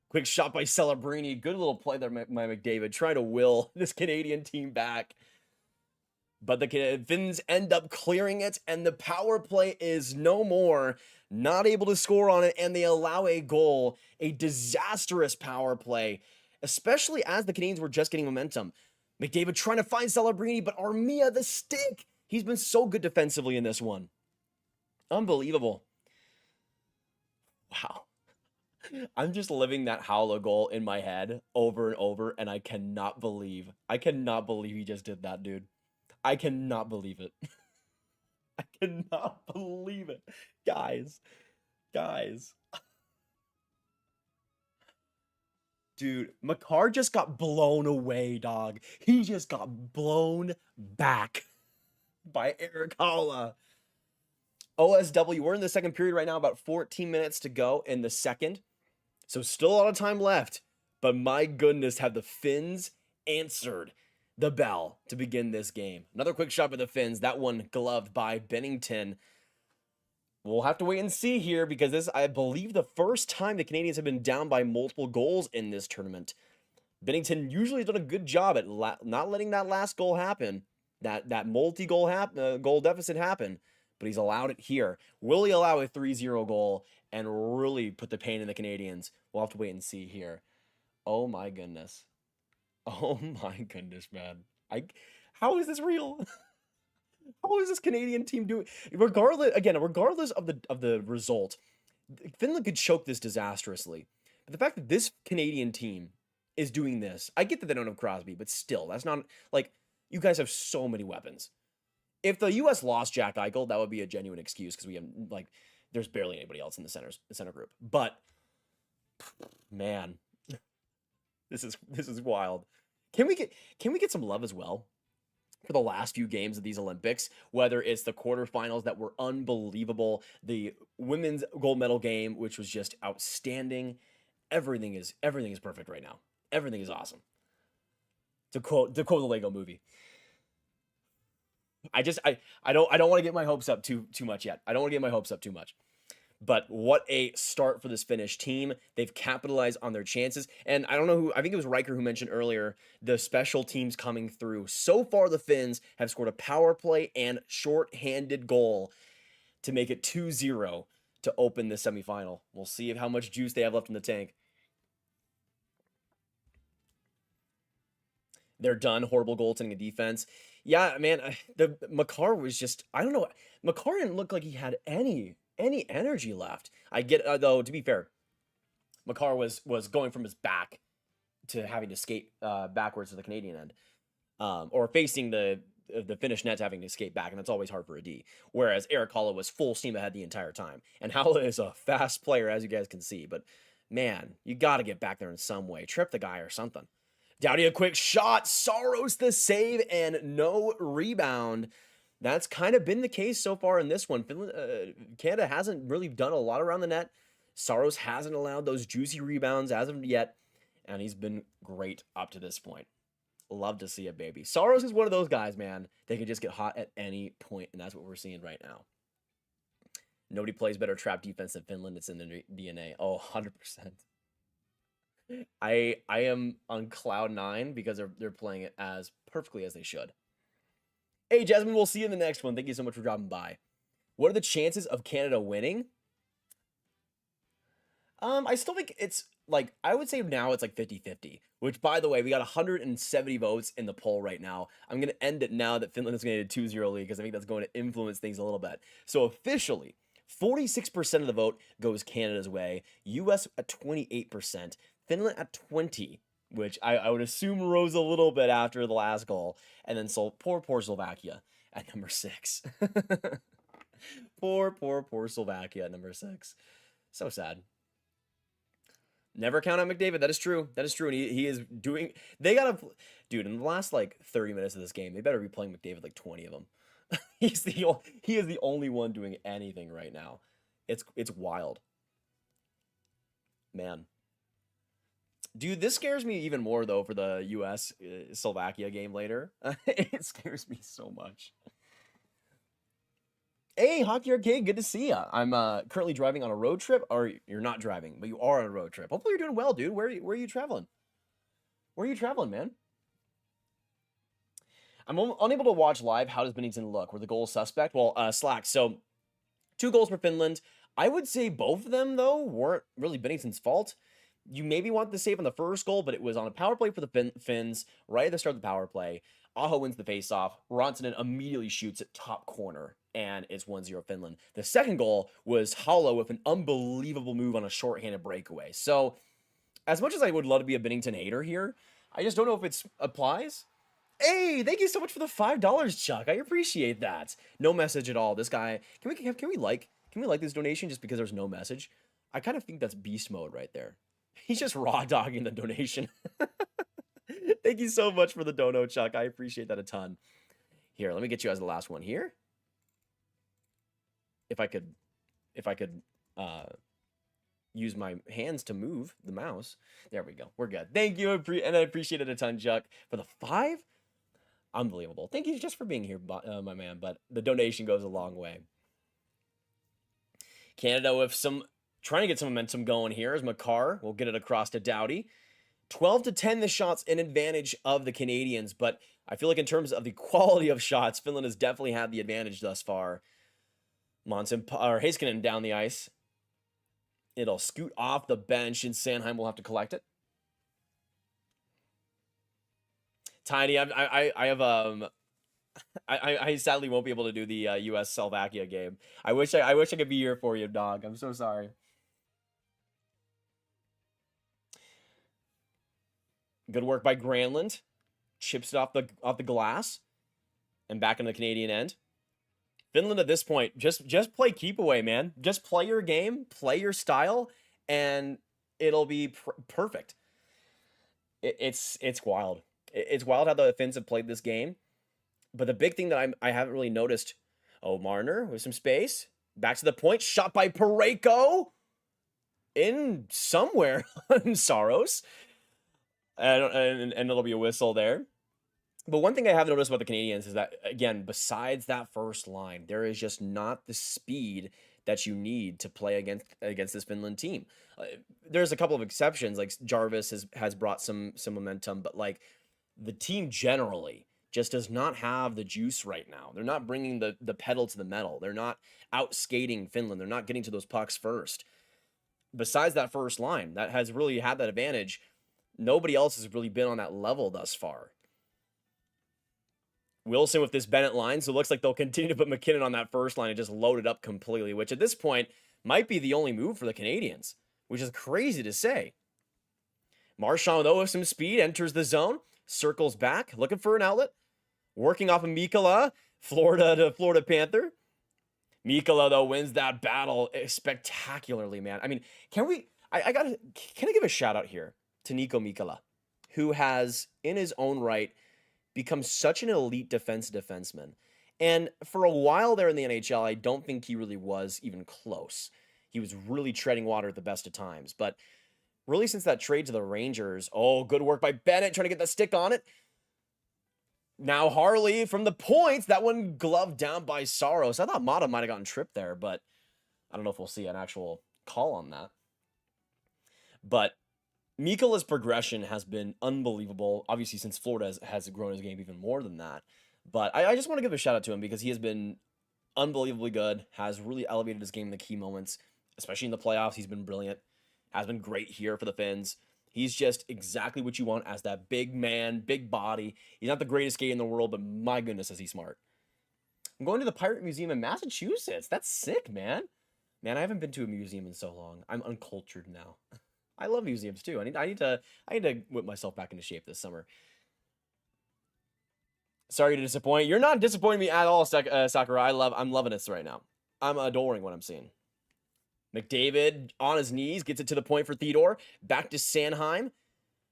Quick shot by Celebrini. Good little play there by McDavid. Trying to will this Canadian team back. But the Finns end up clearing it, and the power play is no more. Not able to score on it, and they allow a goal. A disastrous power play, especially as the Canadians were just getting momentum. McDavid trying to find Celebrini, but Armia, the stick. He's been so good defensively in this one. Unbelievable. Wow. I'm just living that Haula goal in my head over and over, and I cannot believe he just did that, dude. I cannot believe it. I cannot believe it. Guys. Dude, Makar just got blown away, dog. He just got blown back by Erik Haula. OSW, we're in the second period right now, about 14 minutes to go in the second. So still a lot of time left. But my goodness, have the Finns answered the bell to begin this game. Another quick shot by the Finns. That one gloved by Bennington. We'll have to wait and see here because this, I believe, the first time the Canadians have been down by multiple goals in this tournament. Bennington usually has done a good job at not letting that last goal happen, that multi-goal goal deficit happen, but he's allowed it here. Will he allow a 3-0 goal and really put the pain in the Canadians? We'll have to wait and see here. Oh my goodness. Oh my goodness, man. How is this real? How is this Canadian team doing? Regardless of the result, Finland could choke this disastrously. But the fact that this Canadian team is doing this, I get that they don't have Crosby, but still, that's not like You guys have so many weapons. If the U.S. lost Jack Eichel, that would be a genuine excuse because we have like there's barely anybody else in the center group. But man, this is wild. Can we get some love as well for the last few games of these Olympics? Whether it's the quarterfinals that were unbelievable, the women's gold medal game, which was just outstanding. Everything is perfect right now. Everything is awesome. To quote the Lego Movie. I don't want to get my hopes up too much yet. I don't want to get my hopes up too much. But what a start for this Finnish team. They've capitalized on their chances. And I don't know I think it was Ryker who mentioned earlier, the special teams coming through. So far, the Finns have scored a power play and short-handed goal to make it 2-0 to open the semifinal. We'll see how much juice they have left in the tank. They're done. Horrible goaltending and defense. Yeah, man, the Makar was just, I don't know. Makar didn't look like he had any energy left. I get, though, to be fair, Makar was going from his back to having to skate backwards to the Canadian end, or facing the Finnish net, having to skate back, and that's always hard for a D. Whereas Erik Haula was full steam ahead the entire time, and Haula is a fast player, as you guys can see. But man, you got to get back there in some way, trip the guy or something. Doughty, a quick shot. Saros the save and no rebound. That's kind of been the case so far in this one. Canada hasn't really done a lot around the net. Saros hasn't allowed those juicy rebounds as of yet, and he's been great up to this point. Love to see it, baby. Saros is one of those guys, man. They can just get hot at any point, and that's what we're seeing right now. Nobody plays better trap defense than Finland. It's in their DNA. Oh, 100%. I am on cloud 9 because they're playing it as perfectly as they should. Hey, Jasmine, we'll see you in the next one. Thank you so much for dropping by. What are the chances of Canada winning? I still think it's like, I would say now it's like 50-50, which, by the way, we got 170 votes in the poll right now. I'm going to end it now that Finland is going to get a 2-0 lead because I think that's going to influence things a little bit. So officially, 46% of the vote goes Canada's way, US at 28%, Finland at 20%, which I would assume rose a little bit after the last goal, and then poor Slovakia at number 6. poor Slovakia at number 6. So sad. Never count out McDavid. That is true. That is true. And he is doing, dude, in the last like 30 minutes of this game, they better be playing McDavid like 20 of them. He is the only one doing anything right now. It's wild. Man. Dude, this scares me even more, though, for the US-Slovakia game later. It scares me so much. Hey, Hockey Arcade, good to see ya. I'm currently driving on a road trip, or you're not driving, but you are on a road trip. Hopefully you're doing well, dude. Where are you traveling? Where are you traveling, man? I'm unable to watch live. How does Binnington look? Were the goals suspect? Well, Slack. So, 2 goals for Finland. I would say both of them, though, weren't really Binnington's fault. You maybe want the save on the first goal, but it was on a power play for the Finns right at the start of the power play. Aho wins the faceoff. Rantanen immediately shoots at top corner, and it's 1-0 Finland. The second goal was Haula with an unbelievable move on a shorthanded breakaway. So, as much as I would love to be a Binnington hater here, I just don't know if it applies. Hey, thank you so much for the $5, Chuck. I appreciate that. No message at all. This guy, can we like this donation just because there's no message? I kind of think that's beast mode right there. He's just raw dogging the donation. Thank you so much for the dono, Chuck. I appreciate that a ton. Here, let me get you as the last one here. If I could use my hands to move the mouse. There we go. We're good. Thank you, and I appreciate it a ton, Chuck. For the 5? Unbelievable. Thank you just for being here, my man, but the donation goes a long way. Canada with trying to get some momentum going here as Makar will get it across to Doughty. 12-10 the shots in advantage of the Canadians, but I feel like in terms of the quality of shots, Finland has definitely had the advantage thus far. Heiskanen down the ice. It'll scoot off the bench, and Sanheim will have to collect it. Tiny, I sadly won't be able to do the US-Slovakia game. I wish I could be here for you, dog. I'm so sorry. Good work by Granlund. chips it off the glass, and back in the Canadian end. Finland at this point, just play keep away, man. Just play your game, play your style, and it'll be perfect. It's wild. It's wild how the Finns have played this game. But the big thing that I haven't really noticed. Oh, Marner with some space. Back to the point. Shot by Pareko. In somewhere on Saros. And it'll be a whistle there. But one thing I have noticed about the Canadians is that, again, besides that first line, there is just not the speed that you need to play against this Finland team. There's a couple of exceptions, like Jarvis has brought some momentum, but like the team generally just does not have the juice right now. They're not bringing the pedal to the metal. They're not out skating Finland. They're not getting to those pucks first. Besides that first line that has really had that advantage, nobody else has really been on that level thus far. Wilson with this Bennett line, so it looks like they'll continue to put McKinnon on that first line and just load it up completely, which at this point might be the only move for the Canadians, which is crazy to say. Marchand, though, with some speed, enters the zone, circles back, looking for an outlet, working off of Mikkola, Florida to Florida Panther. Mikkola, though, wins that battle spectacularly, man. I mean, can I give a shout out here to Nico Mikkola, who has, in his own right, become such an elite defenseman. And for a while there in the NHL, I don't think he really was even close. He was really treading water at the best of times. But really since that trade to the Rangers, good work by Bennett trying to get that stick on it. Now Harley from the points, that one gloved down by Saros. I thought Mata might have gotten tripped there, but I don't know if we'll see an actual call on that. But Mikkola's progression has been unbelievable, obviously, since Florida has grown his game even more than that. But I just want to give a shout out to him because he has been unbelievably good, has really elevated his game in the key moments, especially in the playoffs. He's been brilliant, has been great here for the Finns. He's just exactly what you want as that big man, big body. He's not the greatest skater in the world, but my goodness, is he smart. I'm going to the Pirate Museum in Massachusetts. That's sick, man. Man, I haven't been to a museum in so long. I'm uncultured now. I love museums too. I need to whip myself back into shape this summer. Sorry to disappoint. You're not disappointing me at all, Sakura. I'm loving this right now. I'm adoring what I'm seeing. McDavid on his knees gets it to the point for Theodore. Back to Sanheim.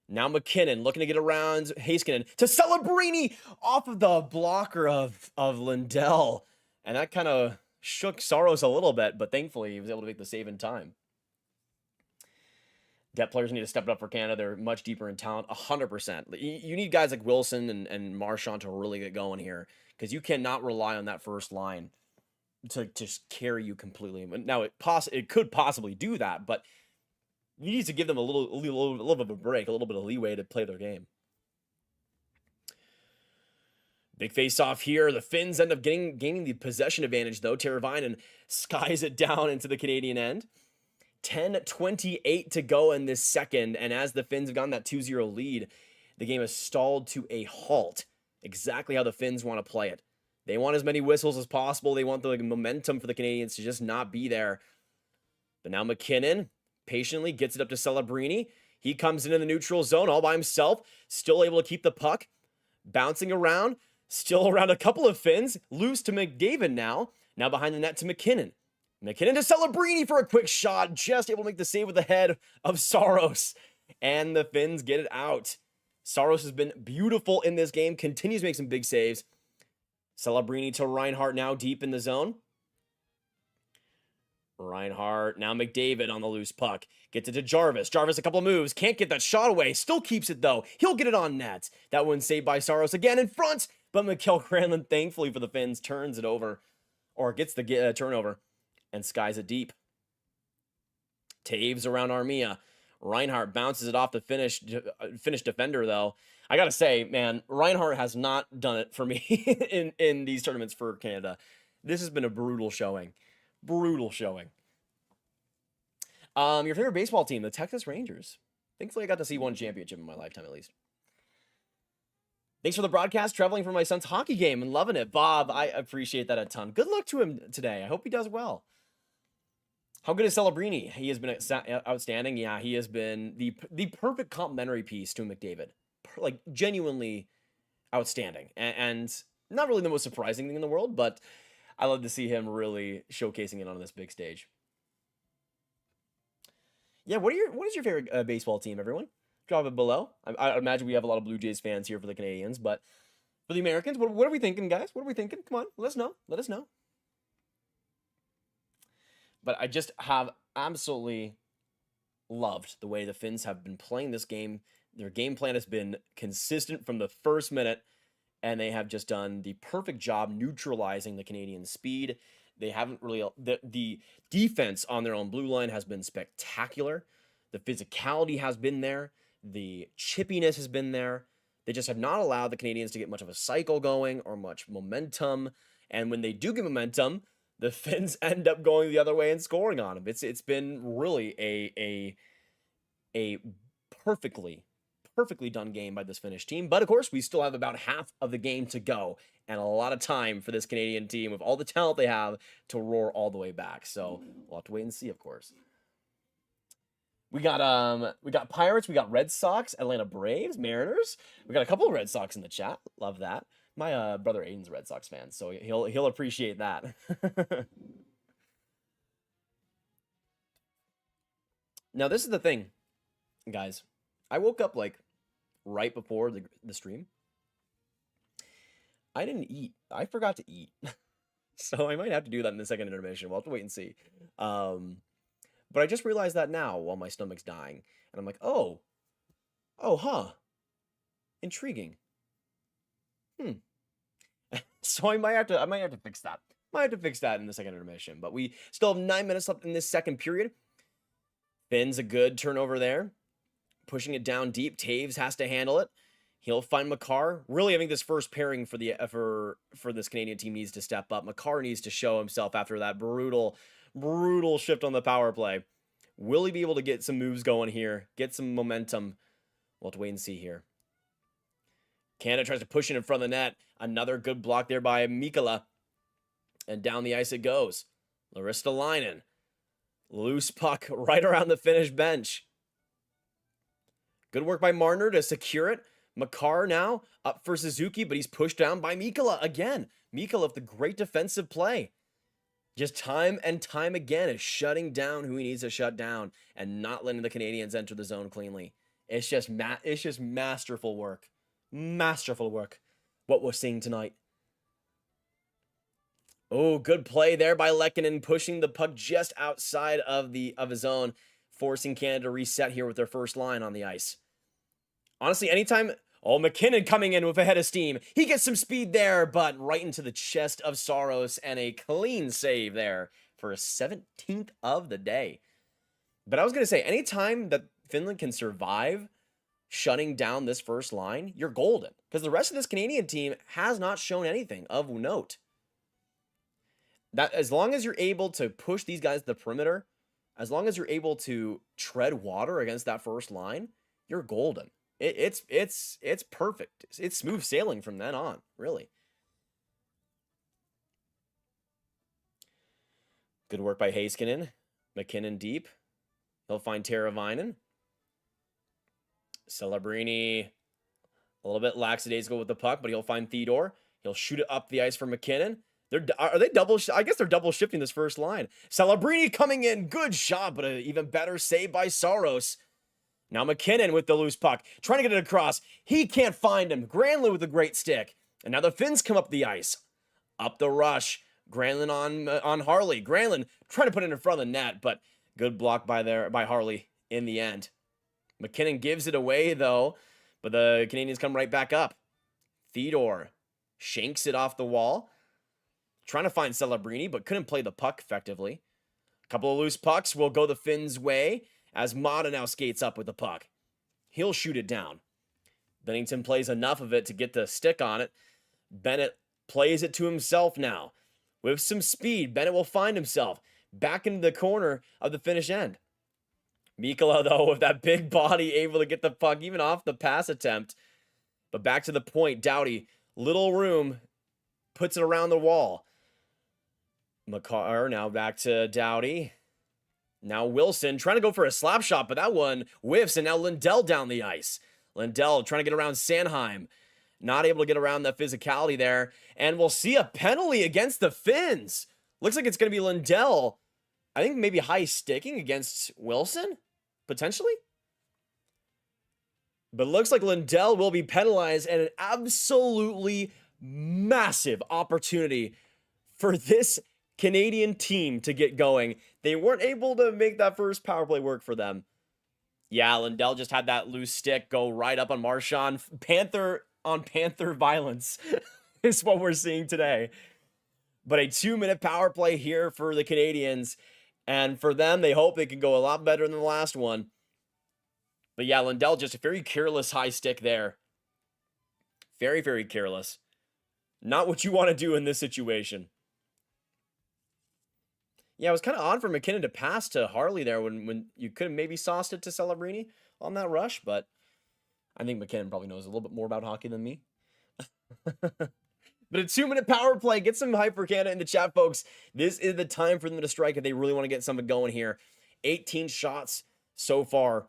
Now McKinnon looking to get around Heiskanen to Celebrini off of the blocker of Lindell. And that kind of shook Saros a little bit, but thankfully he was able to make the save in time. Depth players need to step it up for Canada. They're much deeper in talent, 100%. You need guys like Wilson and Marchand to really get going here because you cannot rely on that first line to just carry you completely. Now, it could possibly do that, but you need to give them a little bit of a break, a little bit of leeway to play their game. Big face-off here. The Finns end up gaining the possession advantage, though. Teravainen skies it down into the Canadian end. 10:28 to go in this second, and as the Finns have gotten that 2-0 lead, the game has stalled to a halt. Exactly how the Finns want to play it. They want as many whistles as possible. They want the momentum for the Canadians to just not be there. But now McKinnon patiently gets it up to Celebrini. He comes into the neutral zone all by himself, still able to keep the puck, bouncing around, still around a couple of Finns, loose to McDavid now behind the net to McKinnon. McKinnon to Celebrini for a quick shot, just able to make the save with the head of Saros. And the Finns get it out. Saros has been beautiful in this game, continues to make some big saves. Celebrini to Reinhart now deep in the zone. Reinhart, now McDavid on the loose puck. Gets it to Jarvis. Jarvis a couple of moves, can't get that shot away. Still keeps it though. He'll get it on net. That one saved by Saros again in front. But Mikael Granlund, thankfully for the Finns, turns it over. Or gets the turnover. And skies it deep. Taves around Armia. Reinhart bounces it off the Finnish defender, though. I gotta say, man, Reinhart has not done it for me in these tournaments for Canada. This has been a brutal showing. Brutal showing. Your favorite baseball team, the Texas Rangers. Thankfully, I got to see one championship in my lifetime, at least. Thanks for the broadcast, traveling for my son's hockey game and loving it. Bob, I appreciate that a ton. Good luck to him today. I hope he does well. How good is Celebrini? He has been outstanding. Yeah, he has been the perfect complimentary piece to McDavid. Like, genuinely outstanding. And not really the most surprising thing in the world, but I love to see him really showcasing it on this big stage. Yeah, what is your favorite baseball team, everyone? Drop it below. I imagine we have a lot of Blue Jays fans here for the Canadians, but for the Americans, what are we thinking, guys? What are we thinking? Come on, let us know. Let us know. But I just have absolutely loved the way the Finns have been playing this game. Their game plan has been consistent from the first minute, and they have just done the perfect job neutralizing the Canadian speed. They haven't really... The defense on their own blue line has been spectacular. The physicality has been there. The chippiness has been there. They just have not allowed the Canadians to get much of a cycle going or much momentum. And when they do get momentum, the Finns end up going the other way and scoring on them. It's been really a perfectly done game by this Finnish team. But of course, we still have about half of the game to go and a lot of time for this Canadian team with all the talent they have to roar all the way back. So we'll have to wait and see, of course. We got Pirates, we got Red Sox, Atlanta Braves, Mariners. We got a couple of Red Sox in the chat. Love that. My brother Aidan's a Red Sox fan, so he'll appreciate that. Now, this is the thing, guys. I woke up like right before the stream. I didn't eat. I forgot to eat. So I might have to do that in the second intermission. We'll have to wait and see. But I just realized that now while my stomach's dying. And I'm like, oh, huh. Intriguing. So I might have to fix that. Might have to fix that in the second intermission. But we still have 9 minutes left in this second period. Finn's a good turnover there. Pushing it down deep. Taves has to handle it. He'll find Makar. Really, I think this first pairing for this Canadian team needs to step up. Makar needs to show himself after that brutal shift on the power play. Will he be able to get some moves going here? Get some momentum? We'll have to wait and see here. Canada tries to push it in front of the net. Another good block there by Mikkola. And down the ice it goes. Ristolainen. Loose puck right around the Finnish bench. Good work by Marner to secure it. Makar now up for Suzuki, but he's pushed down by Mikkola again. Mikkola with the great defensive play. Just time and time again is shutting down who he needs to shut down and not letting the Canadians enter the zone cleanly. It's just masterful work. Masterful work. What we're seeing tonight. Oh, good play there by Lehkonen, pushing the puck just outside of his zone, forcing Canada to reset here with their first line on the ice. Honestly, anytime... Oh, McKinnon coming in with a head of steam. He gets some speed there, but right into the chest of Saros, and a clean save there for a 17th of the day. But I was going to say, anytime that Finland can survive shutting down this first line, you're golden. Because the rest of this Canadian team has not shown anything of note. That as long as you're able to push these guys to the perimeter, as long as you're able to tread water against that first line, you're golden. It's perfect. It's smooth sailing from then on, really. Good work by Heiskanen. McKinnon deep. He'll find Teravainen. Celebrini a little bit lackadaisical with the puck, but he'll find Theodore. He'll shoot it up the ice for McKinnon. Are they double? I guess they're double shifting this first line. Celebrini coming in. Good shot, but an even better save by Saros. Now McKinnon with the loose puck, trying to get it across. He can't find him. Granlund with a great stick. And now the Finns come up the ice. Up the rush. Granlund on Harley. Granlund trying to put it in front of the net, but good block by Harley in the end. McKinnon gives it away, though, but the Canadians come right back up. Theodore shanks it off the wall. Trying to find Celebrini, but couldn't play the puck effectively. A couple of loose pucks will go the Finns' way. As Mata now skates up with the puck. He'll shoot it down. Bennington plays enough of it to get the stick on it. Bennett plays it to himself now. With some speed, Bennett will find himself back into the corner of the Finnish end. Mikkola, though, with that big body, able to get the puck even off the pass attempt. But back to the point, Doughty, little room, puts it around the wall. Makar now back to Doughty. Now Wilson trying to go for a slap shot, but that one whiffs, and now Lindell down the ice. Lindell trying to get around Sanheim. not able to get around the physicality there. And we'll see a penalty against the Finns. Looks like it's going to be Lindell. I think maybe high sticking against Wilson, potentially. But it looks like Lindell will be penalized, and an absolutely massive opportunity for this Canadian team to get going. They weren't able to make that first power play work for them. Yeah, Lindell just had that loose stick go right up on Marchand. Panther on Panther violence is what we're seeing today. But a 2-minute power play here for the Canadians. And for them, they hope they can go a lot better than the last one. But yeah, Lindell just a very careless high stick there. Very, very careless. Not what you want to do in this situation. Yeah, it was kind of odd for McKinnon to pass to Harley there when you could have maybe sauced it to Celebrini on that rush. But I think McKinnon probably knows a little bit more about hockey than me. But a 2-minute power play. Get some hype for Canada in the chat, folks. This is the time for them to strike if they really want to get something going here. 18 shots so far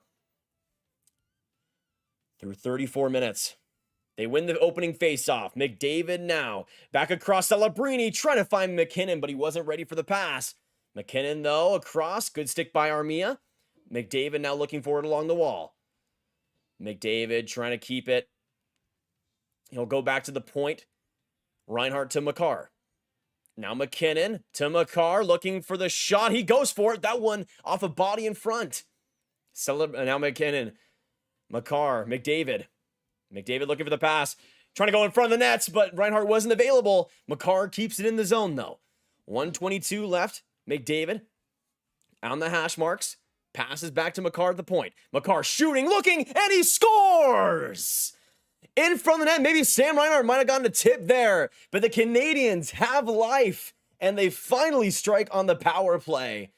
through 34 minutes. They win the opening faceoff. McDavid now back across Celebrini, trying to find McKinnon, but he wasn't ready for the pass. McKinnon, though, across. Good stick by Armia. McDavid now looking for it along the wall. McDavid trying to keep it. He'll go back to the point. Reinhart to Makar. Now McKinnon to Makar, looking for the shot. He goes for it. That one off a body in front. Now McKinnon. Makar. McDavid. McDavid looking for the pass. Trying to go in front of the nets, but Reinhart wasn't available. Makar keeps it in the zone, though. 1:22 left. McDavid on the hash marks. Passes back to Makar at the point. Makar shooting, looking, and he scores! In front of the net. Maybe Sam Reinhart might have gotten a tip there, but the Canadians have life, and they finally strike on the power play.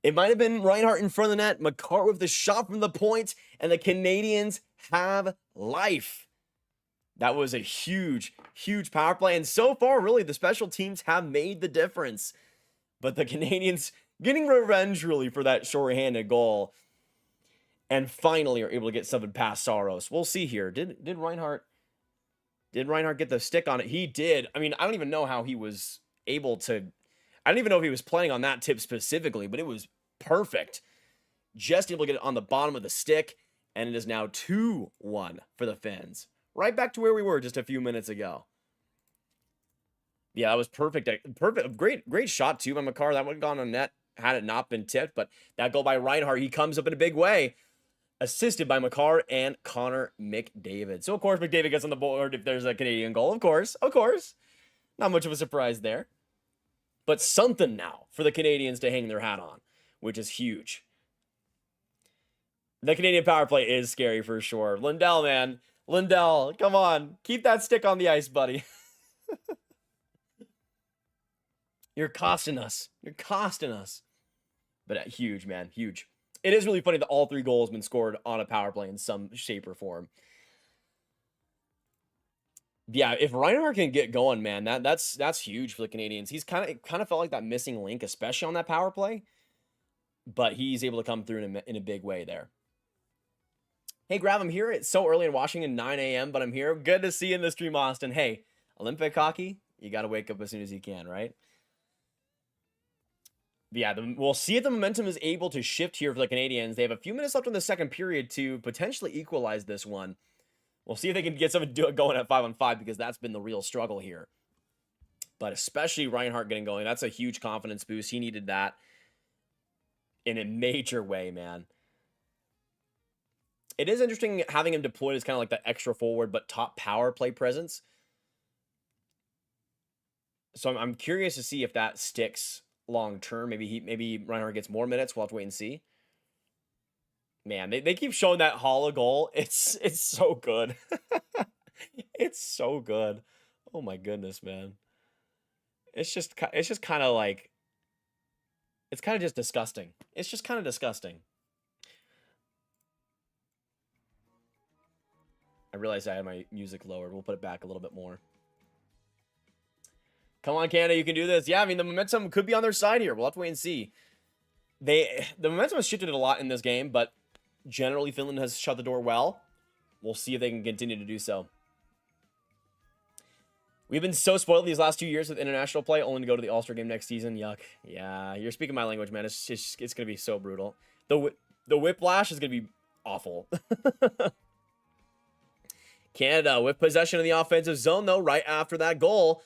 It might have been Reinhart in front of the net, Makar with the shot from the point, and the Canadians have life. That was a huge, huge power play, and so far, really, the special teams have made the difference. But the Canadians getting revenge, really, for that shorthanded goal. And finally are able to get something past Saros. We'll see here. Did Reinhart get the stick on it? He did. I mean, I don't even know how he was able to. I don't even know if he was planning on that tip specifically, but it was perfect. Just able to get it on the bottom of the stick, and it is now 2-1 for the Finns. Right back to where we were just a few minutes ago. Yeah, that was perfect. Perfect. Great shot too by Makar. That would have gone on net had it not been tipped, but that goal by Reinhart, he comes up in a big way. Assisted by Makar and Connor McDavid. So, of course, McDavid gets on the board if there's a Canadian goal. Of course. Not much of a surprise there. But something now for the Canadians to hang their hat on, which is huge. The Canadian power play is scary for sure. Lindell, man. Lindell, come on. Keep that stick on the ice, buddy. You're costing us. But huge, man. Huge. It is really funny that all 3 goals have been scored on a power play in some shape or form. Yeah, if Reinhart can get going, man, that's huge for the Canadians. He's kind of felt like that missing link, especially on that power play. But he's able to come through in a big way there. Hey, Grav, I'm here. It's so early in Washington, 9 a.m., but I'm here. Good to see you in the stream, Austin. Hey, Olympic hockey, you got to wake up as soon as you can, right? Yeah, we'll see if the momentum is able to shift here for the Canadians. They have a few minutes left in the second period to potentially equalize this one. We'll see if they can get something going at 5-on-5 because that's been the real struggle here. But especially Reinhart getting going, that's a huge confidence boost. He needed that in a major way, man. It is interesting having him deployed as kind of like that extra forward but top power play presence. So I'm curious to see if that sticks long term. Maybe Reinhart gets more minutes. We'll have to wait and see. Man, they keep showing that Holla goal. It's so good. It's so good. Oh my goodness, man. It's just kind of like, it's kind of just disgusting. It's just kind of disgusting. I realized I had my music lowered. We'll put it back a little bit more. Come on, Canada, you can do this. Yeah, I mean, the momentum could be on their side here. We'll have to wait and see. The momentum has shifted a lot in this game, but generally Finland has shut the door well. We'll see if they can continue to do so. We've been so spoiled these last 2 years with international play, only to go to the All-Star game next season. Yuck. Yeah, you're speaking my language, man. It's going to be so brutal. The whiplash is going to be awful. Canada with possession of the offensive zone, though, right after that goal.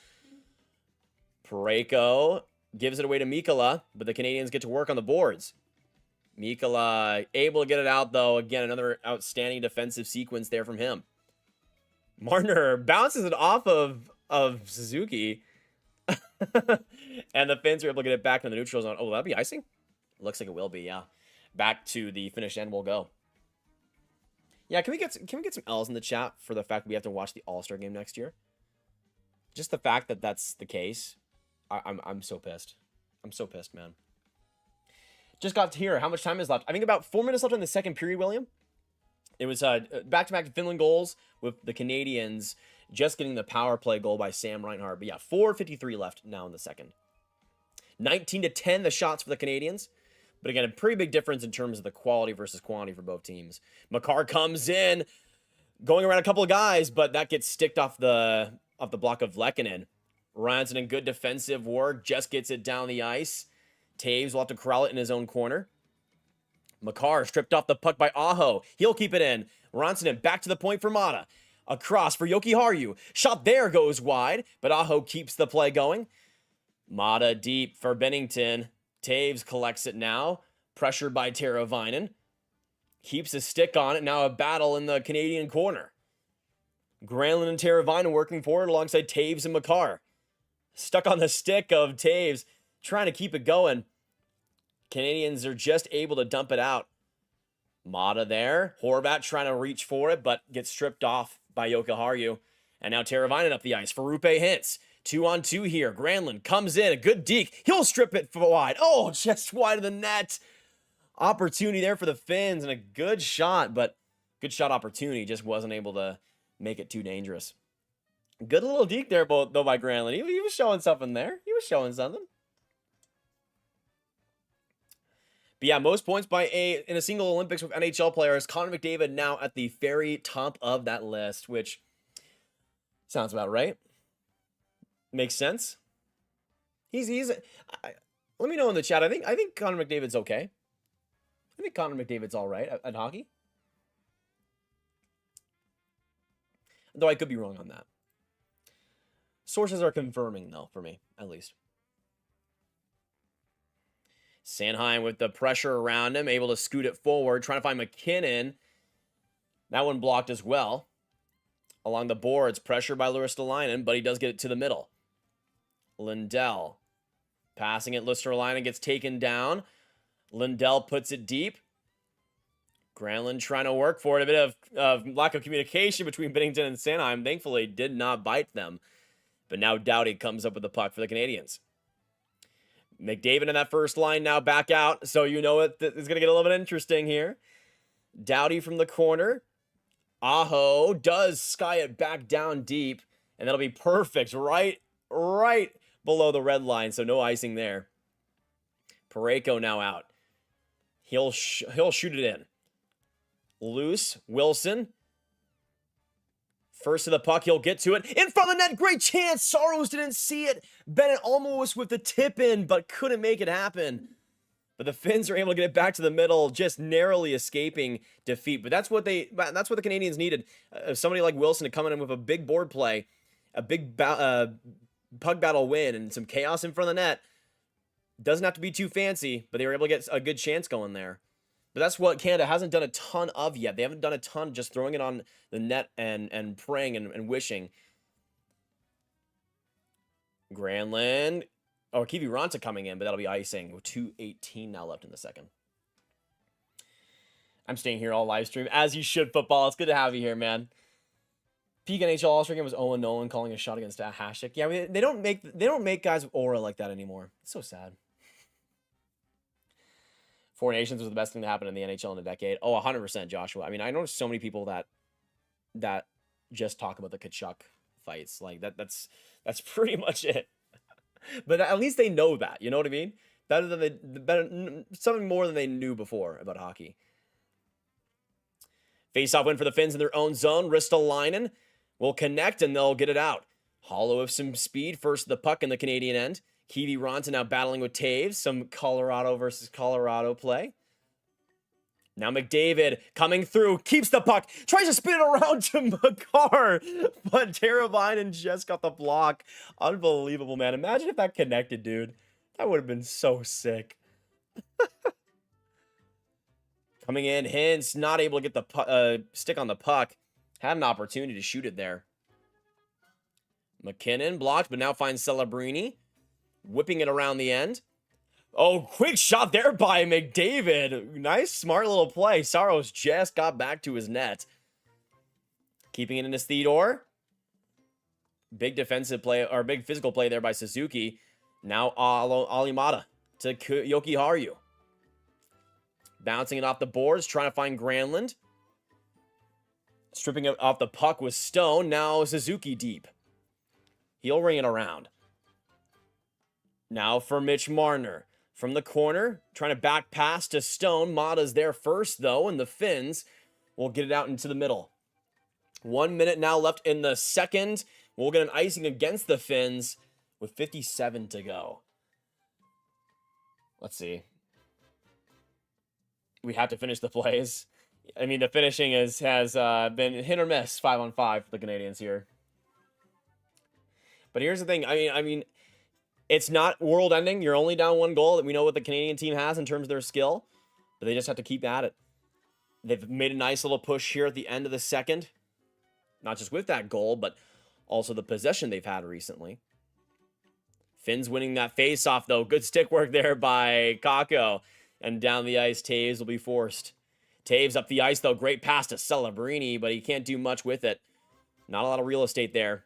Parayko gives it away to Mikkola, but the Canadians get to work on the boards. Mikkola able to get it out, though. Again, another outstanding defensive sequence there from him. Marner bounces it off of Suzuki. And the Finns are able to get it back in the neutral zone. Oh, will that be icing? Looks like it will be, yeah. Back to the finish end we'll go. Yeah, can we get some L's in the chat for the fact that we have to watch the All-Star game next year? Just the fact that that's the case. I'm so pissed. I'm so pissed, man. Just got to hear how much time is left. I think about 4 minutes left in the second period, William. It was back-to-back Finland goals with the Canadians just getting the power play goal by Sam Reinhart. But yeah, 4:53 left now in the second. 19-10 the shots for the Canadians. But again, a pretty big difference in terms of the quality versus quantity for both teams. Makar comes in, going around a couple of guys, but that gets sticked off the block of Lehkonen. Ranson in good defensive work, just gets it down the ice. Taves will have to corral it in his own corner. Makar stripped off the puck by Aho. He'll keep it in. Ransonen back to the point for Mata. Across for Jokiharju. Shot there goes wide, but Aho keeps the play going. Mata deep for Bennington. Taves collects it now. Pressured by Teravainen. Keeps his stick on it. Now a battle in the Canadian corner. Granlund and Teravainen working forward alongside Taves and Makar. Stuck on the stick of Taves, trying to keep it going. Canadians are just able to dump it out. Mata there. Horvat trying to reach for it, but gets stripped off by Jokiharju. And now Teravainen up the ice for Rupe Hintz. 2-on-2 here. Granlund comes in. A good deke. He'll strip it wide. Oh, just wide of the net. Opportunity there for the Finns and a good shot, but good shot opportunity. Just wasn't able to make it too dangerous. Good little deke there, though, by Granlund. He was showing something there. He was showing something. But yeah, most points in a single Olympics with NHL players. Connor McDavid now at the very top of that list, which sounds about right. Makes sense. Let me know in the chat. I think Connor McDavid's okay. I think Connor McDavid's all right at hockey. Though I could be wrong on that. Sources are confirming, though, for me, at least. Sanheim with the pressure around him, able to scoot it forward, trying to find McKinnon. That one blocked as well. Along the boards, pressure by Luistolainen, but he does get it to the middle. Lindell passing it. Luistolainen gets taken down. Lindell puts it deep. Granlund trying to work for it. A bit of lack of communication between Binnington and Sanheim. Thankfully, did not bite them. But now Doughty comes up with the puck for the Canadians. McDavid in that first line now back out. So you know it's going to get a little bit interesting here. Doughty from the corner. Aho does sky it back down deep. And that'll be perfect. Right below the red line. So no icing there. Parayko now out. He'll shoot it in. Loose. Wilson. First to the puck, he'll get to it. In front of the net, great chance. Saros didn't see it. Bennett almost with the tip in, but couldn't make it happen. But the Finns are able to get it back to the middle, just narrowly escaping defeat. But that's what the Canadians needed. Somebody like Wilson to come in with a big board play, a big puck battle win, and some chaos in front of the net. Doesn't have to be too fancy, but they were able to get a good chance going there. But that's what Canada hasn't done a ton of yet. They haven't done a ton just throwing it on the net and praying and wishing. Granlund. Oh, Kivi Ranta coming in, but that'll be icing. With 2:18 now left in the second. I'm staying here all live stream, as you should, football. It's good to have you here, man. Peak NHL All-Star game was Owen Nolan calling a shot against Hasek. Yeah, I mean, they don't make guys with aura like that anymore. It's so sad. Four Nations was the best thing to happen in the NHL in a decade. Oh, 100%, Joshua. I mean, I know so many people that just talk about the Kachuk fights. Like that's pretty much it. But at least they know that. You know what I mean? Better something more than they knew before about hockey. Face-off win for the Finns in their own zone. Ristolainen will connect and they'll get it out. Hollow with some speed. First the puck in the Canadian end. Kiwi Ronta now battling with Taves. Some Colorado versus Colorado play. Now McDavid coming through. Keeps the puck. Tries to spin it around to Makar. But Teravainen just got the block. Unbelievable, man. Imagine if that connected, dude. That would have been so sick. Coming in. Hintz not able to get the stick on the puck. Had an opportunity to shoot it there. McKinnon blocked, but now finds Celebrini. Whipping it around the end. Oh, quick shot there by McDavid. Nice, smart little play. Saros just got back to his net. Keeping it in his Theodore. Big defensive play, or big physical play there by Suzuki. Now Alimata to Yoki Haru. Bouncing it off the boards, trying to find Granlund. Stripping it off the puck with Stone. Now Suzuki deep. He'll ring it around. Now for Mitch Marner. From the corner, trying to back pass to Stone. Mata's there first, though, and the Finns will get it out into the middle. 1 minute now left in the second. We'll get an icing against the Finns with 57 to go. Let's see. We have to finish the plays. I mean, the finishing has been hit or miss 5-on-5 for the Canadians here. But here's the thing. I mean, it's not world-ending. You're only down 1 goal. We know what the Canadian team has in terms of their skill, but they just have to keep at it. They've made a nice little push here at the end of the second. Not just with that goal, but also the possession they've had recently. Finns winning that face-off, though. Good stick work there by Kakko. And down the ice, Taves will be forced. Taves up the ice, though. Great pass to Celebrini, but he can't do much with it. Not a lot of real estate there.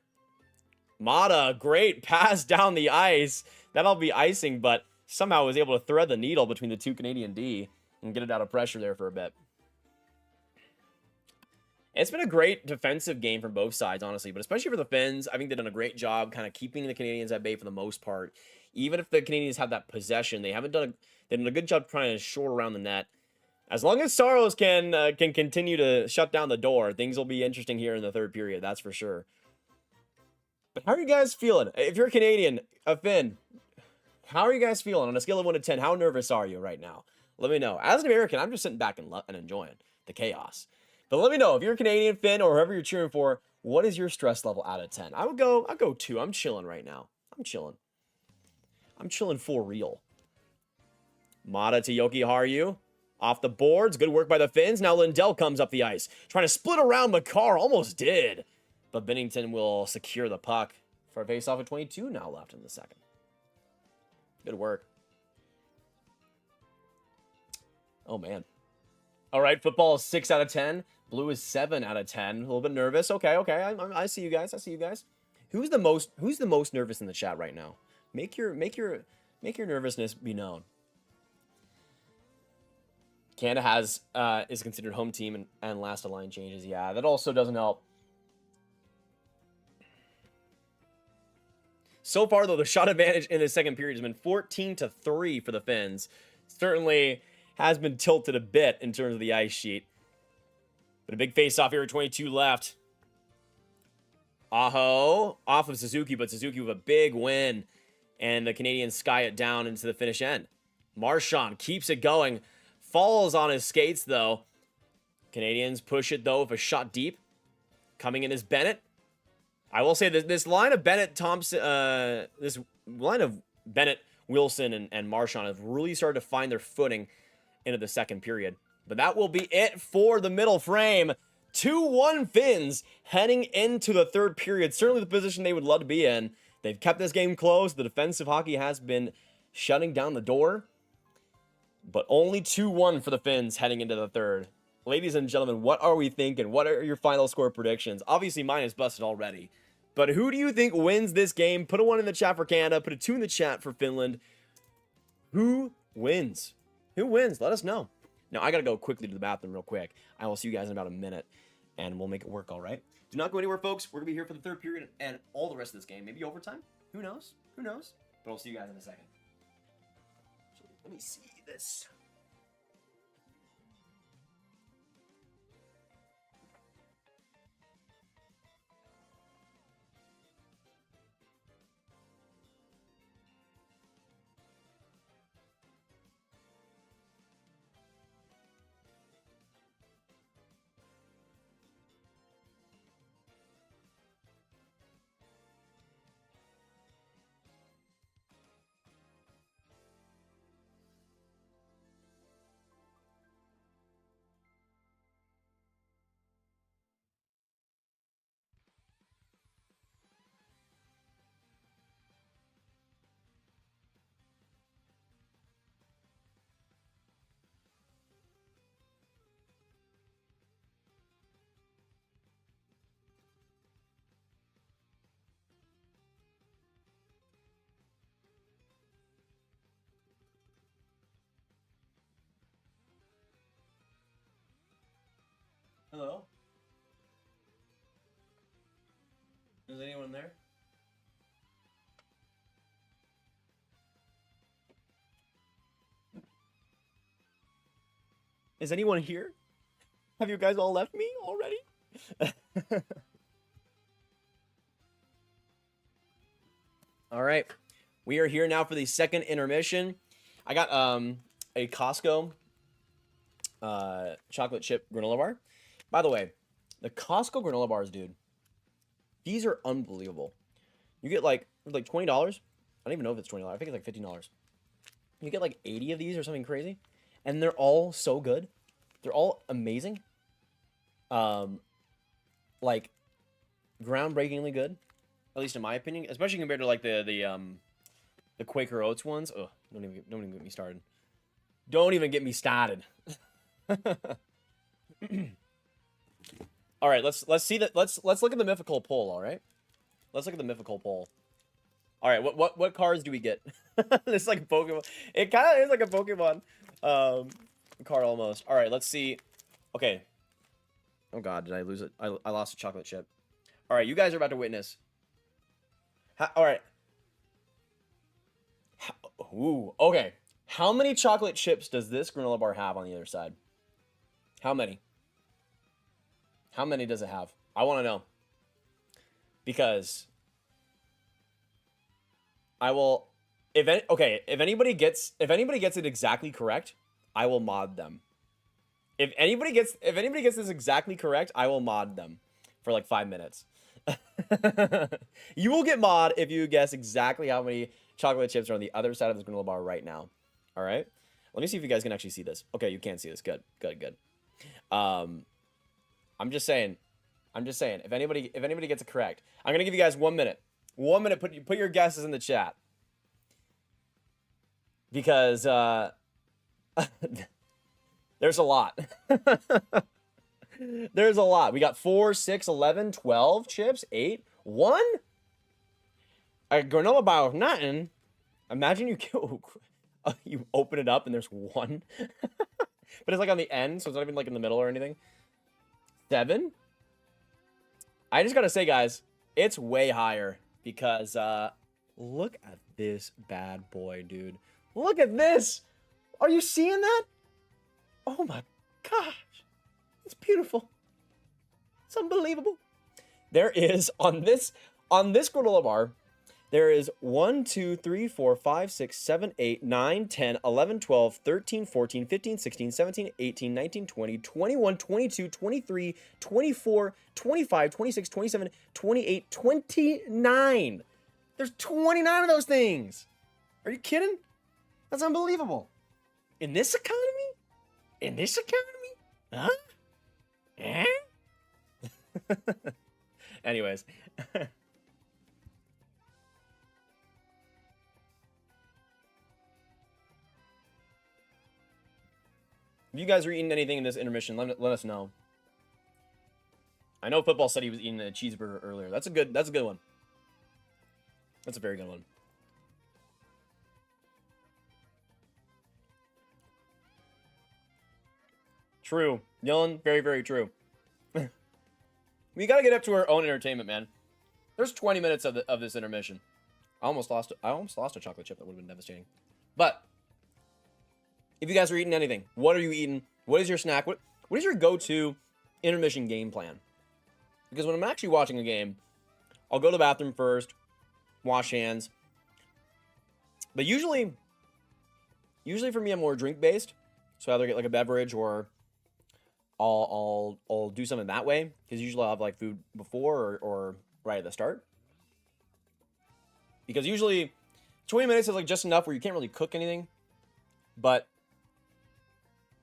Mata, great pass down the ice. That'll be icing, but somehow was able to thread the needle between the two Canadian D and get it out of pressure there for a bit. It's been a great defensive game from both sides, honestly, but especially for the Finns, I think they've done a great job kind of keeping the Canadians at bay for the most part. Even if the Canadians have that possession, they've done a good job trying to short around the net. As long as Saros can continue to shut down the door, things will be interesting here in the third period, that's for sure. But how are you guys feeling? If you're a Canadian, a Finn, how are you guys feeling on a scale of 1 to 10? How nervous are you right now? Let me know. As an American, I'm just sitting back and enjoying the chaos. But let me know if you're a Canadian, Finn, or whoever you're cheering for. What is your stress level out of 10? I'll go 2. I'm chilling right now. I'm chilling for real. Mata to Yoki Haru. Off the boards. Good work by the Finns. Now Lindell comes up the ice. Trying to split around Makar. Almost did. But Bennington will secure the puck for a face-off with 22 now left in the second. Good work. Oh, man. All right, football is 6 out of 10. Blue is 7 out of 10. A little bit nervous. Okay. I see you guys. Who's the most nervous in the chat right now? Make your nervousness be known. Canada is considered home team and last of line changes. Yeah, that also doesn't help. So far, though, the shot advantage in the second period has been 14-3 for the Finns. Certainly has been tilted a bit in terms of the ice sheet. But a big face-off here with 22 left. Aho off of Suzuki, but Suzuki with a big win. And the Canadians sky it down into the finish end. Marchand keeps it going. Falls on his skates, though. Canadians push it, though, with a shot deep. Coming in is Bennett. I will say that this line of Bennett, Wilson, and Marchand have really started to find their footing into the second period. But that will be it for the middle frame. 2-1 Finns heading into the third period. Certainly the position they would love to be in. They've kept this game close. The defensive hockey has been shutting down the door. But only 2-1 for the Finns heading into the third. Ladies and gentlemen, what are we thinking? What are your final score predictions? Obviously, mine is busted already. But who do you think wins this game? Put a 1 in the chat for Canada. Put a 2 in the chat for Finland. Who wins? Who wins? Let us know. Now, I got to go quickly to the bathroom real quick. I will see you guys in about a minute, and we'll make it work, all right? Do not go anywhere, folks. We're going to be here for the third period and all the rest of this game. Maybe overtime? Who knows? Who knows? But I'll see you guys in a second. So, let me see this. Hello? Is anyone there? Is anyone here? Have you guys all left me already? All right. We are here now for the second intermission. I got a Costco chocolate chip granola bar. By the way, the Costco granola bars, dude, these are unbelievable. You get like $20. I don't even know if it's $20. I think it's like $15. You get like 80 of these or something crazy. And they're all so good. They're all amazing. Like groundbreakingly good, at least in my opinion, especially compared to like the Quaker Oats ones. Oh, don't even get me started. Don't even get me started. All right, let's see that. Let's look at the mythical poll. All right, let's look at the mythical poll. All right, what cards do we get? It's like Pokemon. It kind of is like a Pokemon card almost. All right, let's see. Okay. Oh God, did I lose it? I lost a chocolate chip. All right, you guys are about to witness. All right. Ooh, okay. How many chocolate chips does this granola bar have on the other side? How many? How many does it have? I want to know. Because I will, if anybody gets it exactly correct, I will mod them. If anybody gets this exactly correct, I will mod them for like 5 minutes. You will get mod if you guess exactly how many chocolate chips are on the other side of this granola bar right now. All right. Let me see if you guys can actually see this. Okay, you can see this. Good. I'm just saying. If anybody gets it correct, I'm gonna give you guys 1 minute. 1 minute. Put your guesses in the chat. Because there's a lot. There's a lot. We got 4, 6, 11, 12 chips, 8, 1. A granola bar with nothing. Imagine you open it up and there's 1. But it's like on the end, so it's not even like in the middle or anything. 7. I just gotta say, guys, it's way higher because look at this bad boy, dude. Look at this. Are you seeing that? Oh my gosh. It's beautiful. It's unbelievable. There is on this granola bar, there is 1, 2, 3, 4, 5, 6, 7, 8, 9, 10, 11, 12, 13, 14, 15, 16, 17, 18, 19, 20, 21, 22, 23, 24, 25, 26, 27, 28, 29. There's 29 of those things. Are you kidding? That's unbelievable. In this economy? In this economy? Huh? Eh? Anyways. If you guys are eating anything in this intermission, let us know. I know Football said he was eating a cheeseburger earlier. That's a good one. That's a very good one. True. Dylan, very, very true. We gotta get up to our own entertainment, man. There's 20 minutes of this intermission. I almost lost a chocolate chip. That would have been devastating. But if you guys are eating anything, what are you eating? What is your snack? What is your go-to intermission game plan? Because when I'm actually watching a game, I'll go to the bathroom first, wash hands. But usually for me, I'm more drink-based. So I either get like a beverage or I'll do something that way, because usually I'll have like food before or right at the start. Because usually 20 minutes is like just enough where you can't really cook anything, but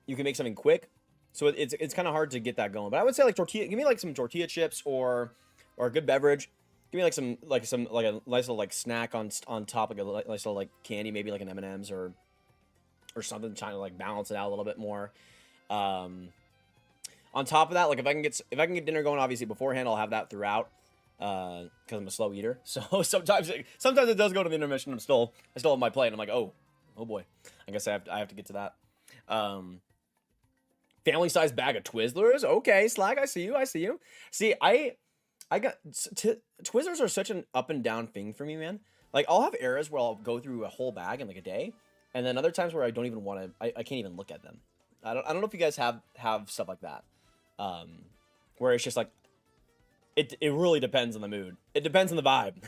you can make something quick. So it's kind of hard to get that going. But I would say like tortilla, give me like some tortilla chips or a good beverage. Give me like a nice little like snack on top, like a nice little like candy, maybe like an M&Ms or something, trying to like balance it out a little bit more. On top of that, like if I can get dinner going, obviously beforehand, I'll have that throughout, because I'm a slow eater. So sometimes it does go to the intermission. I still have my plate, and I'm like, oh boy, I guess I have to get to that. Family-sized bag of Twizzlers? Okay, Slag, I see you, I see you. See, I got... Twizzlers are such an up and down thing for me, man. Like, I'll have eras where I'll go through a whole bag in, like, a day. And then other times where I don't even want to... I can't even look at them. I don't know if you guys have stuff like that. Where it's just like... It really depends on the mood. It depends on the vibe.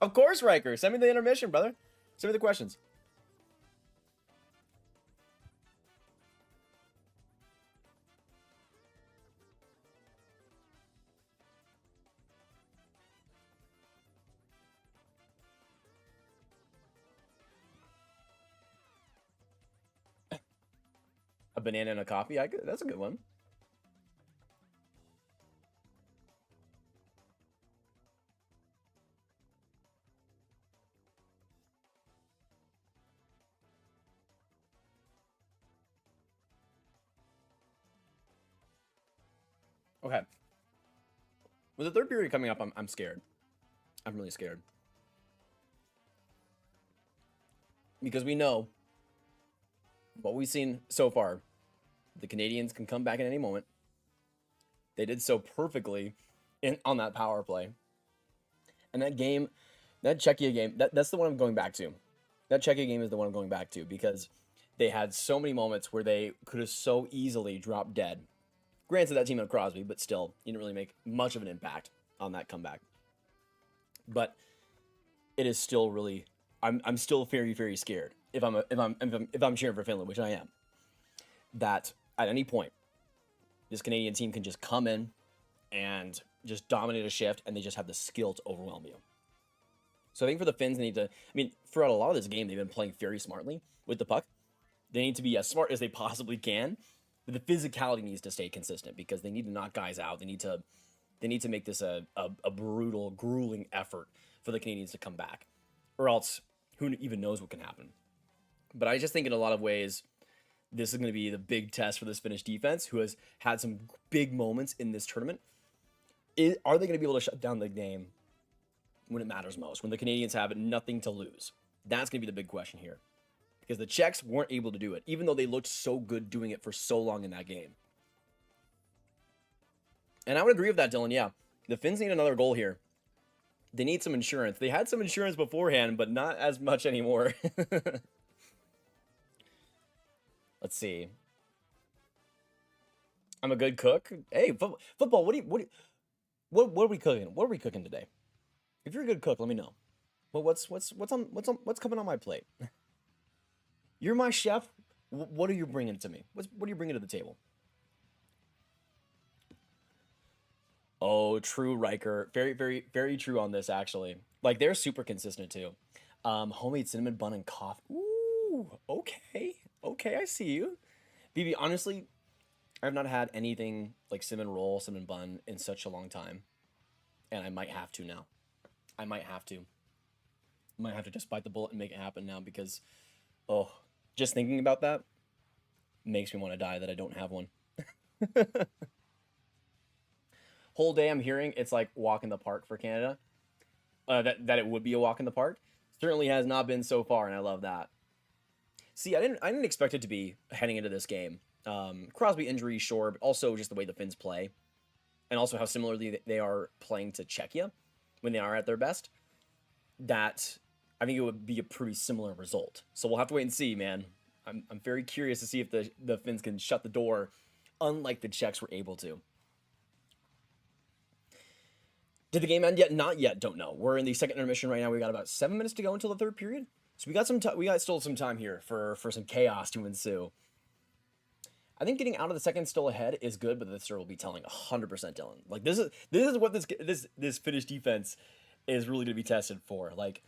Of course, Ryker. Send me the intermission, brother. Send me the questions. A banana and a coffee? That's a good one. Okay. With the third period coming up, I'm scared. I'm really scared. Because we know what we've seen so far. The Canadians can come back at any moment. They did so perfectly on that power play. And that game, that Czechia game, that's the one I'm going back to. That Czechia game is the one I'm going back to because they had so many moments where they could have so easily dropped dead. Granted, that team had Crosby, but still, he didn't really make much of an impact on that comeback. But it is still really, I'm still very, very scared if I'm cheering for Finland, which I am. That at any point, this Canadian team can just come in and just dominate a shift, and they just have the skill to overwhelm you. So I think for the Finns, they need to, I mean, throughout a lot of this game, they've been playing very smartly with the puck. They need to be as smart as they possibly can. But the physicality needs to stay consistent because they need to knock guys out. They need to make this a brutal, grueling effort for the Canadians to come back. Or else, who even knows what can happen. But I just think in a lot of ways, this is going to be the big test for this Finnish defense, who has had some big moments in this tournament. Are they going to be able to shut down the game when it matters most? When the Canadians have nothing to lose? That's going to be the big question here. Because the Czechs weren't able to do it, even though they looked so good doing it for so long in that game. And I would agree with that, Dylan. Yeah, the Finns need another goal here. They need some insurance. They had some insurance beforehand, but not as much anymore. Let's see. I'm a good cook. Hey, football. What are we cooking? What are we cooking today? If you're a good cook, let me know. Well, what's coming on my plate? You're my chef. What are you bringing to me? What are you bringing to the table? Oh, true, Ryker. Very, very, very true on this, actually. Like, they're super consistent, too. Homemade cinnamon bun and coffee. Ooh, okay. Okay, I see you. BB, honestly, I've not had anything like cinnamon roll, cinnamon bun in such a long time. And I might have to now. I might have to. Might have to just bite the bullet and make it happen now because, oh, just thinking about that makes me want to die that I don't have one. Whole day I'm hearing it's like walk in the park for Canada. That it would be a walk in the park. Certainly has not been so far, and I love that. See, I didn't expect it to be heading into this game. Crosby injury, sure, but also just the way the Finns play. And also how similarly they are playing to Czechia when they are at their best. That I think it would be a pretty similar result. So we'll have to wait and see, man. I'm very curious to see if the Finns can shut the door, unlike the Czechs were able to. Did the game end yet? Not yet. Don't know. We're in the second intermission right now. We got about 7 minutes to go until the third period. So we got still some time here for some chaos to ensue. I think getting out of the second still ahead is good, but this will be telling 100% Dylan. Like this is what this Finnish defense is really going to be tested for. Like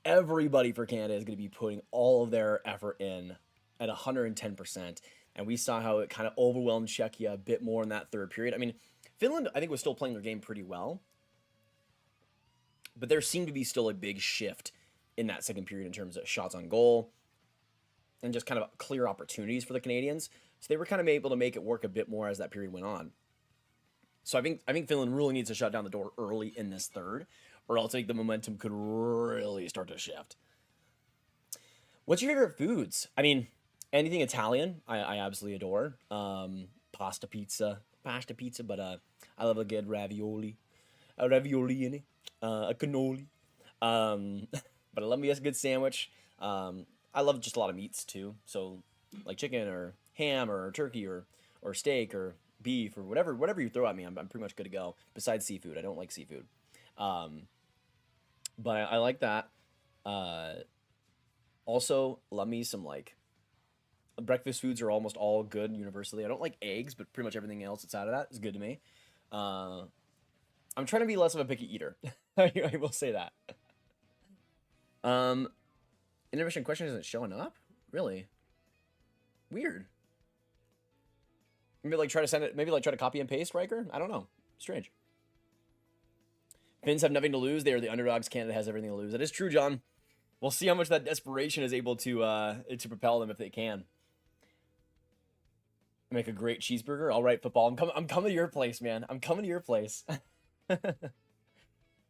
everybody for Canada is going to be putting all of their effort in at 110%. And we saw how it kind of overwhelmed Czechia a bit more in that third period. I mean, Finland, I think, was still playing their game pretty well. But there seemed to be still a big shift in that second period in terms of shots on goal and just kind of clear opportunities for the Canadians. So they were kind of able to make it work a bit more as that period went on. So I think Finland really needs to shut down the door early in this third, or else I think the momentum could really start to shift. What's your favorite foods? I mean, Anything Italian, I absolutely adore. Pasta pizza, but I love a good ravioli, a raviolini, a cannoli. But I love me a good sandwich. I love just a lot of meats too. So like chicken or ham or turkey or steak or beef or whatever you throw at me, I'm pretty much good to go. Besides seafood, I don't like seafood. But I like that. Also, love me some like breakfast foods are almost all good universally. I don't like eggs, but pretty much everything else outside of that is good to me. I'm trying to be less of a picky eater. I will say that. Intermission question isn't showing up? Really? Weird. Maybe like try to send it, maybe like try to copy and paste Ryker? I don't know. Strange. Finns have nothing to lose. They are the underdogs. Canada has everything to lose. That is true, John. We'll see how much that desperation is able to propel them if they can. Make a great cheeseburger. All right, football. I'm coming to your place, man. I'm coming to your place.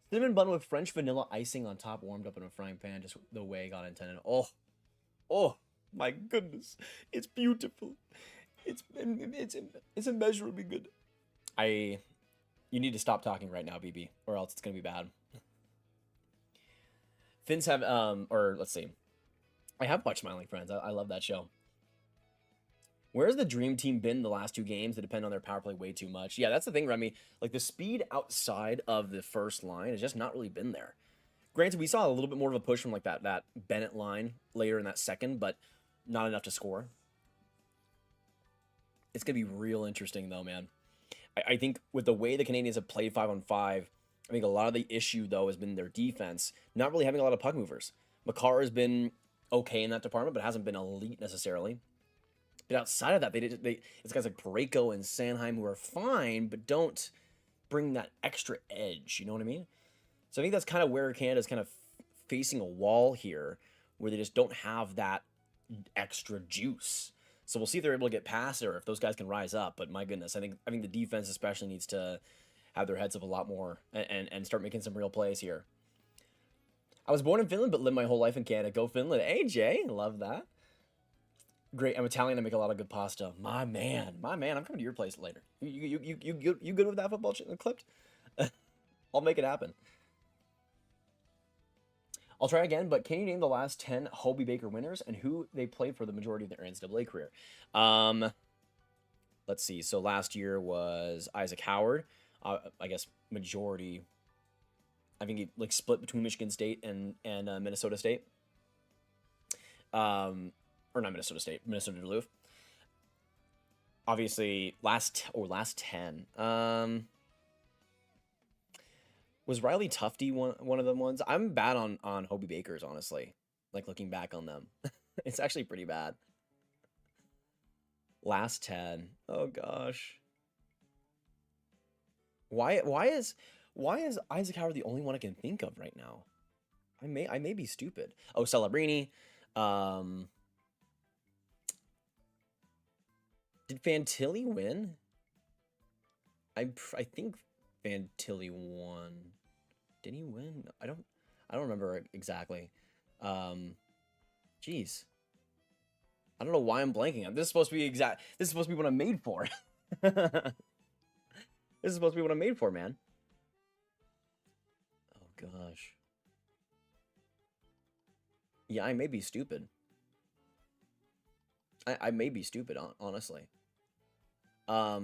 Cinnamon bun with French vanilla icing on top, warmed up in a frying pan, just the way God intended. Oh, my goodness, it's beautiful. It's immeasurably good. You need to stop talking right now, BB, or else it's gonna be bad. Finns have or let's see, I have watched Smiling Friends. I love that show. Where's the dream team been the last 2 games? They depend on their power play way too much. Yeah, that's the thing, Remy. Like, the speed outside of the first line has just not really been there. Granted, we saw a little bit more of a push from, like, that Bennett line later in that second, but not enough to score. It's going to be real interesting, though, man. I think with the way the Canadians have played 5-on-5, I think a lot of the issue, though, has been their defense. Not really having a lot of puck movers. Makar has been okay in that department, but hasn't been elite necessarily. But outside of that, it's guys like Parayko and Sanheim who are fine, but don't bring that extra edge. You know what I mean? So I think that's kind of where Canada's kind of facing a wall here, where they just don't have that extra juice. So we'll see if they're able to get past it or if those guys can rise up. But my goodness, I think the defense especially needs to have their heads up a lot more and start making some real plays here. I was born in Finland, but lived my whole life in Canada. Go Finland. Hey, Jay. Love that. Great. I'm Italian. I make a lot of good pasta. My man. I'm coming to your place later. You good with that football clipped? I'll make it happen. I'll try again, but can you name the last 10 Hobie Baker winners and who they played for the majority of their NCAA career? Let's see. So last year was Isaac Howard. I guess majority. I think he like split between Michigan State and Minnesota State. Or not Minnesota State, Minnesota Duluth. Obviously, last 10. Was Riley Tufte one of them ones? I'm bad on Hobie Bakers, honestly. Like, looking back on them. It's actually pretty bad. Last 10. Oh, gosh. Why is Isaac Howard the only one I can think of right now? I may be stupid. Oh, Celebrini. Did Fantilli win? I think Fantilli won. Did he win? I don't remember exactly. Jeez. I don't know why I'm blanking. This is supposed to be exact. This is supposed to be what I'm made for. This is supposed to be what I'm made for, man. Oh gosh. Yeah, I may be stupid. I may be stupid, honestly. Oh.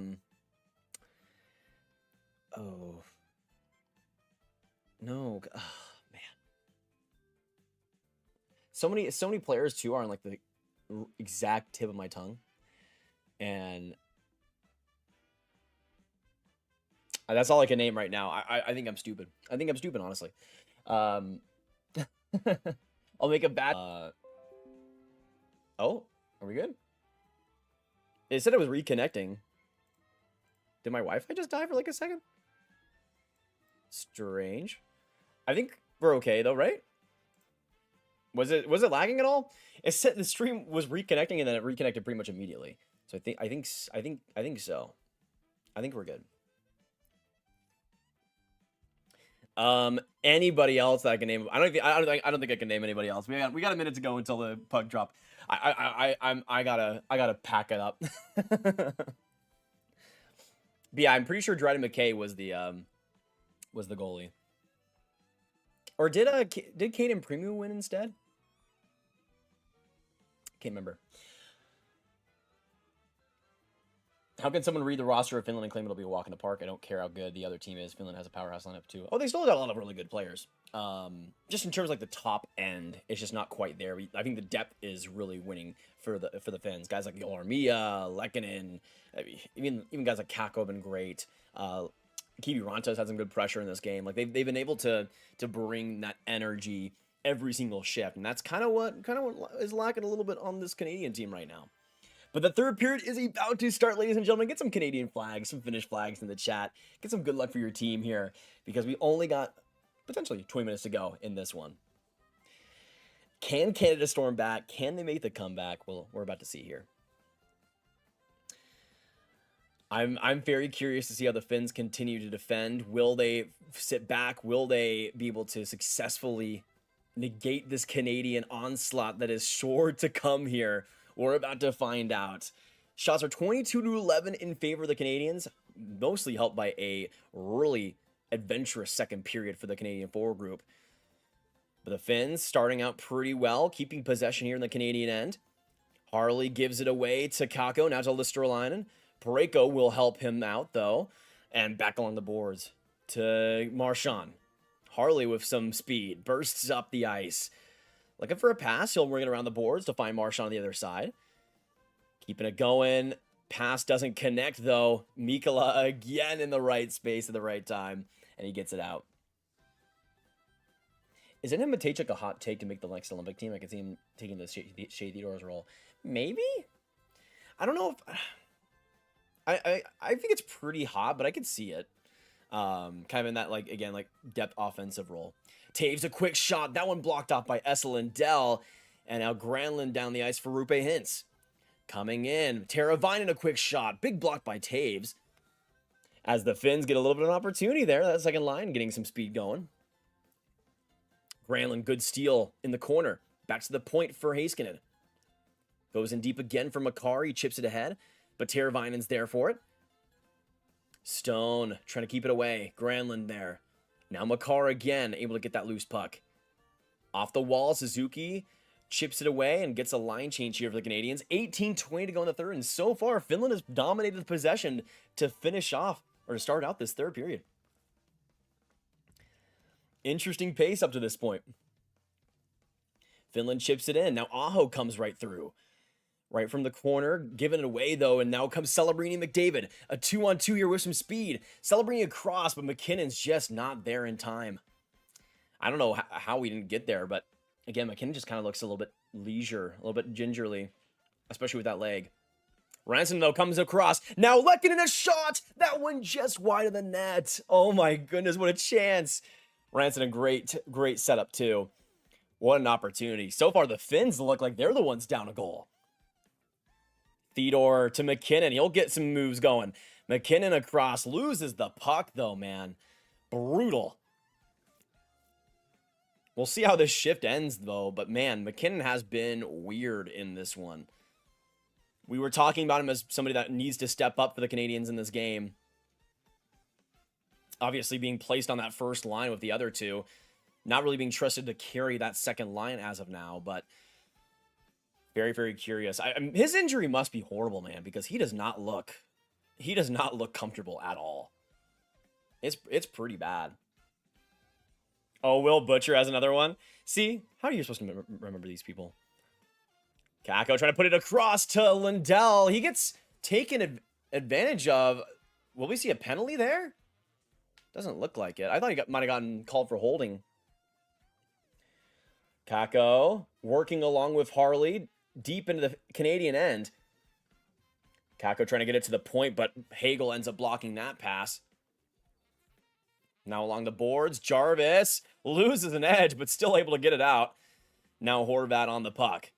No. Oh, man. So many players, too, are on, like, the exact tip of my tongue. And that's all I can name right now. I think I'm stupid. I think I'm stupid, honestly. I'll make a bad... Oh, are we good? It said it was reconnecting. Did my Wi-Fi just die for like a second? Strange. I think we're okay though, right? Was it lagging at all? It said the stream was reconnecting and then it reconnected pretty much immediately. So I think so. I think we're good. anybody else that I can name. I don't think I can name anybody else. We got a minute to go until the puck drop. I gotta pack it up. But yeah, I'm pretty sure Dryden McKay was the goalie. Or did Caden Premu win instead? Can't remember. How can someone read the roster of Finland and claim it'll be a walk in the park? I don't care how good the other team is. Finland has a powerhouse lineup too. Oh, they still got a lot of really good players. Just in terms of like the top end, it's just not quite there. I think the depth is really winning for the Finns. Guys like Jolarmia, Lekkonen, even guys like Kakko have been great. Kivi Ranta's had some good pressure in this game. Like they've been able to bring that energy every single shift, and that's kind of what is lacking a little bit on this Canadian team right now. But the third period is about to start, ladies and gentlemen. Get some Canadian flags, some Finnish flags in the chat. Get some good luck for your team here, because we only got potentially 20 minutes to go in this one. Can Canada storm back? Can they make the comeback? Well, we're about to see here. I'm very curious to see how the Finns continue to defend. Will they sit back? Will they be able to successfully negate this Canadian onslaught that is sure to come here? We're about to find out. Shots are 22-11 in favor of the Canadians, mostly helped by a really adventurous second period for the Canadian forward group. But the Finns starting out pretty well, keeping possession here in the Canadian end. Harley gives it away to Kakko, now to Listerlainen. Pareko will help him out, though. And back along the boards to Marchand. Harley with some speed, bursts up the ice. Looking for a pass, he'll ring it around the boards to find Marchand on the other side. Keeping it going. Pass doesn't connect, though. Mikkola again in the right space at the right time, and he gets it out. Is Aidan Delaney a hot take to make the next Olympic team? I can see him taking the Shea Theodore's role. Maybe? I don't know if... I think it's pretty hot, but I could see it. Kind of in that, like, again, like, depth offensive role. Taves a quick shot. That one blocked off by Lindell. And now Granlund down the ice for Rupe Hintz. Coming in. Teravainen a quick shot. Big block by Taves. As the Finns get a little bit of an opportunity there. That second line getting some speed going. Granlund, good steal in the corner. Back to the point for Heiskanen. Goes in deep again for Makar. He chips it ahead. But Teravainen's there for it. Stone trying to keep it away. Granlund there. Now Makar again, able to get that loose puck. Off the wall, Suzuki chips it away and gets a line change here for the Canadians. 18-20 to go in the third, and so far, Finland has dominated the possession to finish off, or to start out this third period. Interesting pace up to this point. Finland chips it in. Now Aho comes right through. Right from the corner, giving it away, though, and now comes Celebrini McDavid. A 2-on-2 here with some speed. Celebrini across, but McKinnon's just not there in time. I don't know how we didn't get there, but again, McKinnon just kind of looks a little bit leisure, a little bit gingerly, especially with that leg. Ranson, though, comes across. Now Lekkonen a shot! That one just wide of the net. Oh my goodness, what a chance. Ranson, a great setup, too. What an opportunity. So far, the Finns look like they're the ones down a goal. Theodore to McKinnon. He'll get some moves going. McKinnon across. Loses the puck, though, man. Brutal. We'll see how this shift ends, though. But, man, McKinnon has been weird in this one. We were talking about him as somebody that needs to step up for the Canadians in this game. Obviously being placed on that first line with the other two. Not really being trusted to carry that second line as of now, but... very, very curious. His injury must be horrible, man, because he does not look comfortable at all. It's pretty bad. Oh, Will Butcher has another one. See, how are you supposed to remember these people? Kakko trying to put it across to Lindell. He gets taken advantage of. Will we see a penalty there? Doesn't look like it. I thought he might have gotten called for holding. Kakko working along with Harley. Deep into the Canadian end. Kakko trying to get it to the point, but Hagel ends up blocking that pass. Now along the boards, Jarvis loses an edge, but still able to get it out. Now Horvat on the puck.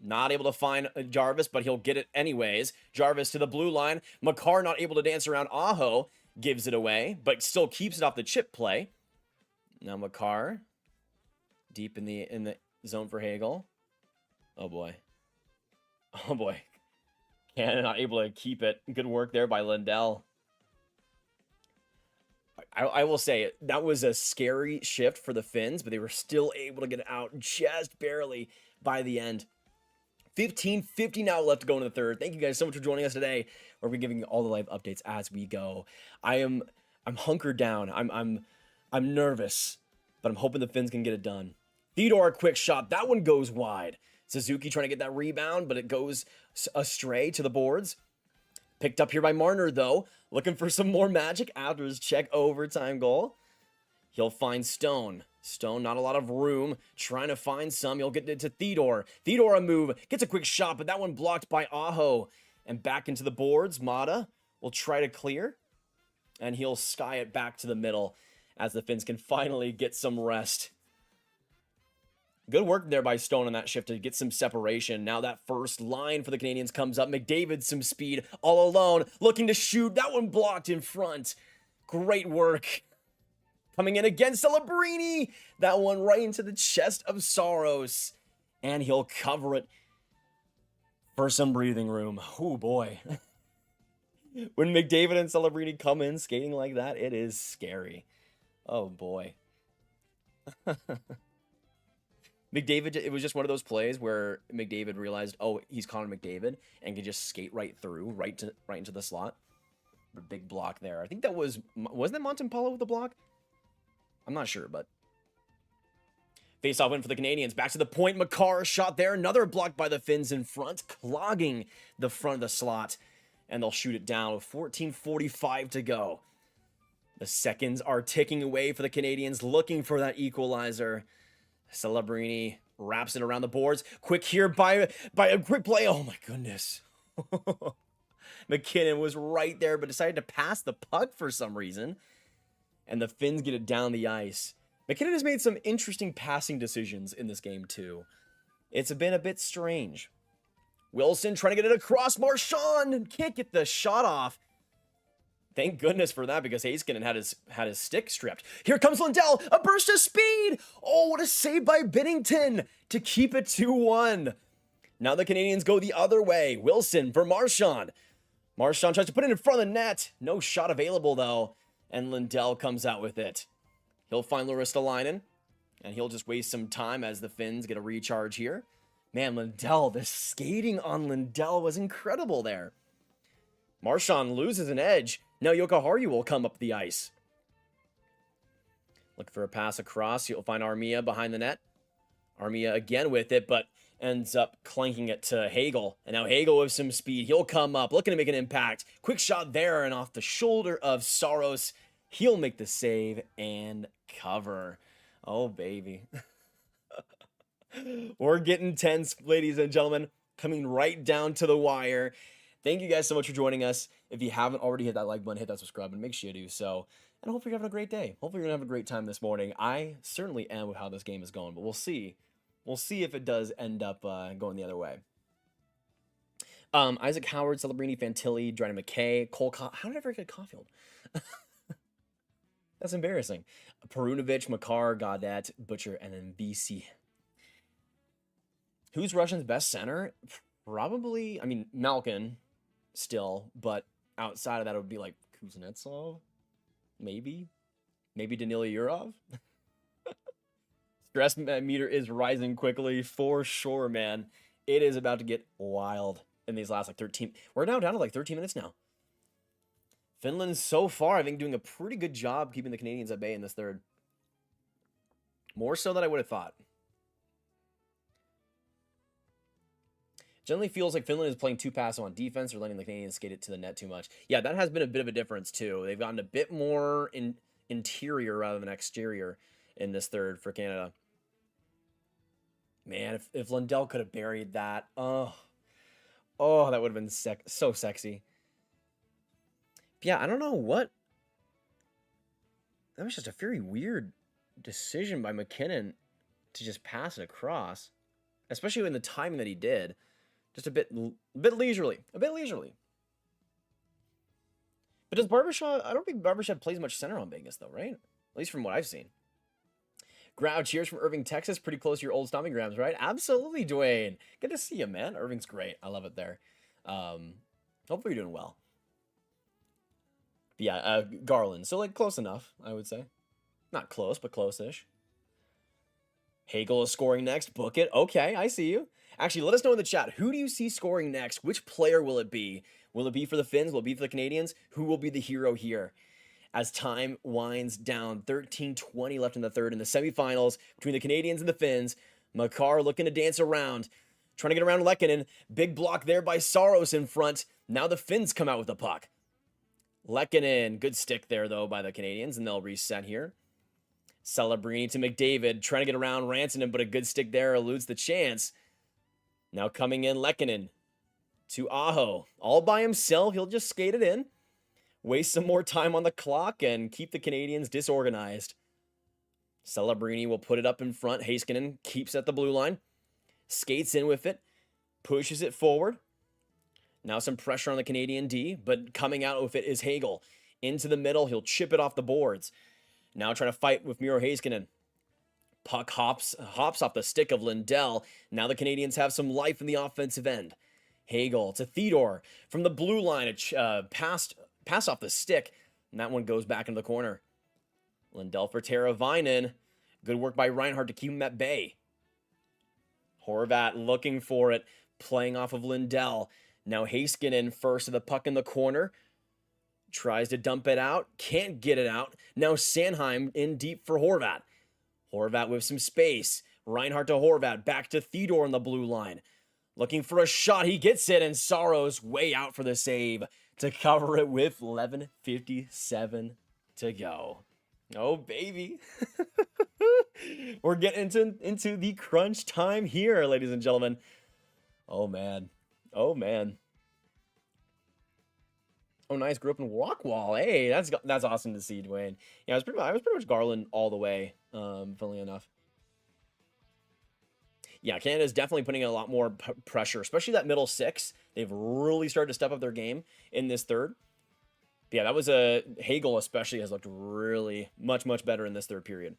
Not able to find Jarvis, but he'll get it anyways. Jarvis to the blue line. Makar not able to dance around Aho. Gives it away, but still keeps it off the chip play. Now Makar. Deep in the zone for Hagel. Oh boy. Oh boy. Cannon not able to keep it. Good work there by Lindell. I will say, that was a scary shift for the Finns, but they were still able to get it out just barely by the end. 15:50 now left to go into the third. Thank you guys so much for joining us today. We're gonna be giving you all the live updates as we go. I'm hunkered down. I'm nervous, but I'm hoping the Finns can get it done. Theodore, quick shot. That one goes wide. Suzuki trying to get that rebound, but it goes astray to the boards. Picked up here by Marner, though. Looking for some more magic after his check overtime goal. He'll find Stone. Stone, not a lot of room. Trying to find some. He'll get it to Theodore. Theodore a move. Gets a quick shot, but that one blocked by Aho. And back into the boards. Mata will try to clear. And he'll sky it back to the middle as the Finns can finally get some rest. Good work there by Stone on that shift to get some separation. Now that first line for the Canadians comes up. McDavid some speed all alone. Looking to shoot. That one blocked in front. Great work. Coming in again, Celebrini. That one right into the chest of Saros. And he'll cover it for some breathing room. Oh boy. When McDavid and Celebrini come in skating like that, it is scary. Oh boy. McDavid, it was just one of those plays where McDavid realized, oh, he's Connor McDavid, and can just skate right through, right into the slot. The big block there. I think that wasn't that Montempolo with the block? I'm not sure, but face-off win for the Canadians. Back to the point. Makar shot there. Another block by the Finns in front, clogging the front of the slot, and they'll shoot it down with 14:45 to go. The seconds are ticking away for the Canadians, looking for that equalizer. Celebrini wraps it around the boards. Quick here by a quick play. Oh my goodness. McKinnon was right there, but decided to pass the puck for some reason. And the Finns get it down the ice. McKinnon has made some interesting passing decisions in this game too. It's been a bit strange. Wilson trying to get it across. Marchand can't get the shot off. Thank goodness for that, because Heiskanen had his stick stripped. Here comes Lindell, a burst of speed. Oh, what a save by Binnington to keep it 2-1. Now the Canadians go the other way. Wilson for Marchand. Marchand tries to put it in front of the net. No shot available, though, and Lindell comes out with it. He'll find Laristalainen, and he'll just waste some time as the Finns get a recharge here. Man, Lindell, the skating on Lindell was incredible there. Marchand loses an edge. Now Jokiharju will come up the ice. Look for a pass across. You'll find Armia behind the net. Armia again with it, but ends up clanking it to Hagel. And now Hagel with some speed. He'll come up, looking to make an impact. Quick shot there, and off the shoulder of Saros. He'll make the save and cover. Oh, baby. We're getting tense, ladies and gentlemen. Coming right down to the wire. Thank you guys so much for joining us. If you haven't already hit that like button, hit that subscribe button, make sure you do so. And hopefully you're having a great day. Hopefully you're going to have a great time this morning. I certainly am with how this game is going, but we'll see. We'll see if it does end up going the other way. Isaac Howard, Celebrini, Fantilli, Dryden McKay, Cole. How did I forget Caulfield? That's embarrassing. Perunovic, Makar, Gaudet, Butcher, and then BC. Who's Russian's best center? Probably, I mean, Malkin still, but outside of that, it would be like Kuznetsov, maybe Danila Yurov. Stress meter is rising quickly for sure, man. It is about to get wild in these last like 13. We're now down to like 13 minutes now. Finland so far, I think, doing a pretty good job keeping the Canadians at bay in this third. More so than I would have thought. Generally feels like Finland is playing too passive on defense or letting the Canadians skate it to the net too much. Yeah, that has been a bit of a difference too. They've gotten a bit more interior rather than exterior in this third for Canada. Man, if Lindell could have buried that, oh, that would have been so sexy. Yeah, I don't know what. That was just a very weird decision by McKinnon to just pass it across, especially in the timing that he did. Just a bit leisurely. But does Barbashev... I don't think Barbashev plays much center on Vegas, though, right? At least from what I've seen. Grav, cheers from Irving, Texas. Pretty close to your old stomping grounds, right? Absolutely, Dwayne. Good to see you, man. Irving's great. I love it there. Hopefully you're doing well. But yeah, Garland. So, like, close enough, I would say. Not close, but close-ish. Hagel is scoring next. Book it. Okay, I see you. Actually, let us know in the chat. Who do you see scoring next? Which player will it be? Will it be for the Finns? Will it be for the Canadians? Who will be the hero here? As time winds down, 13:20 left in the third in the semifinals between the Canadians and the Finns. Makar looking to dance around, trying to get around Lehkonen. Big block there by Saros in front. Now the Finns come out with the puck. Lehkonen, good stick there though by the Canadians, and they'll reset here. Celebrini to McDavid, trying to get around Rantanen, but a good stick there eludes the chance. Now coming in Lehkonen to Aho. All by himself, he'll just skate it in. Waste some more time on the clock and keep the Canadians disorganized. Celebrini will put it up in front. Heiskanen keeps at the blue line. Skates in with it. Pushes it forward. Now some pressure on the Canadian D, but coming out with it is Hagel. Into the middle, he'll chip it off the boards. Now trying to fight with Miro Heiskanen. Puck hops off the stick of Lindell. Now the Canadians have some life in the offensive end. Hagel to Theodore from the blue line. Pass off the stick, and that one goes back into the corner. Lindell for Teravainen. Good work by Reinhardt to keep him at bay. Horvat looking for it, playing off of Lindell. Now Heiskanen first to the puck in the corner. Tries to dump it out, can't get it out. Now Sanheim in deep for Horvat. Horvat with some space. Reinhardt to Horvat, back to Theodore on the blue line. Looking for a shot, he gets it, and Saros way out for the save to cover it with 11:57 to go. Oh, baby. We're getting into the crunch time here, ladies and gentlemen. Oh, man. Oh, man. Oh, nice. Grew up in Rockwall. Hey, that's awesome to see, Dwayne. Yeah, I was pretty much Garland all the way, funnily enough. Yeah, Canada's definitely putting a lot more pressure, especially that middle six. They've really started to step up their game in this third. But yeah, that was Hagel especially has looked really much better in this third period.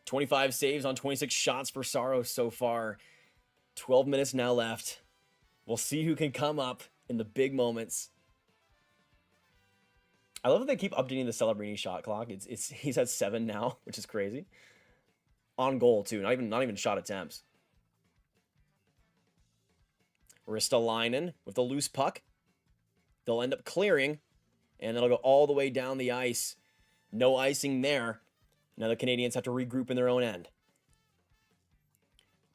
25 saves on 26 shots for Saros so far. 12 minutes now left. We'll see who can come up in the big moments. I love that they keep updating the Celebrini shot clock. He's at 7 now, which is crazy. On goal too, not even shot attempts. Ristolainen with the loose puck. They'll end up clearing, and it'll go all the way down the ice. No icing there. Now the Canadians have to regroup in their own end.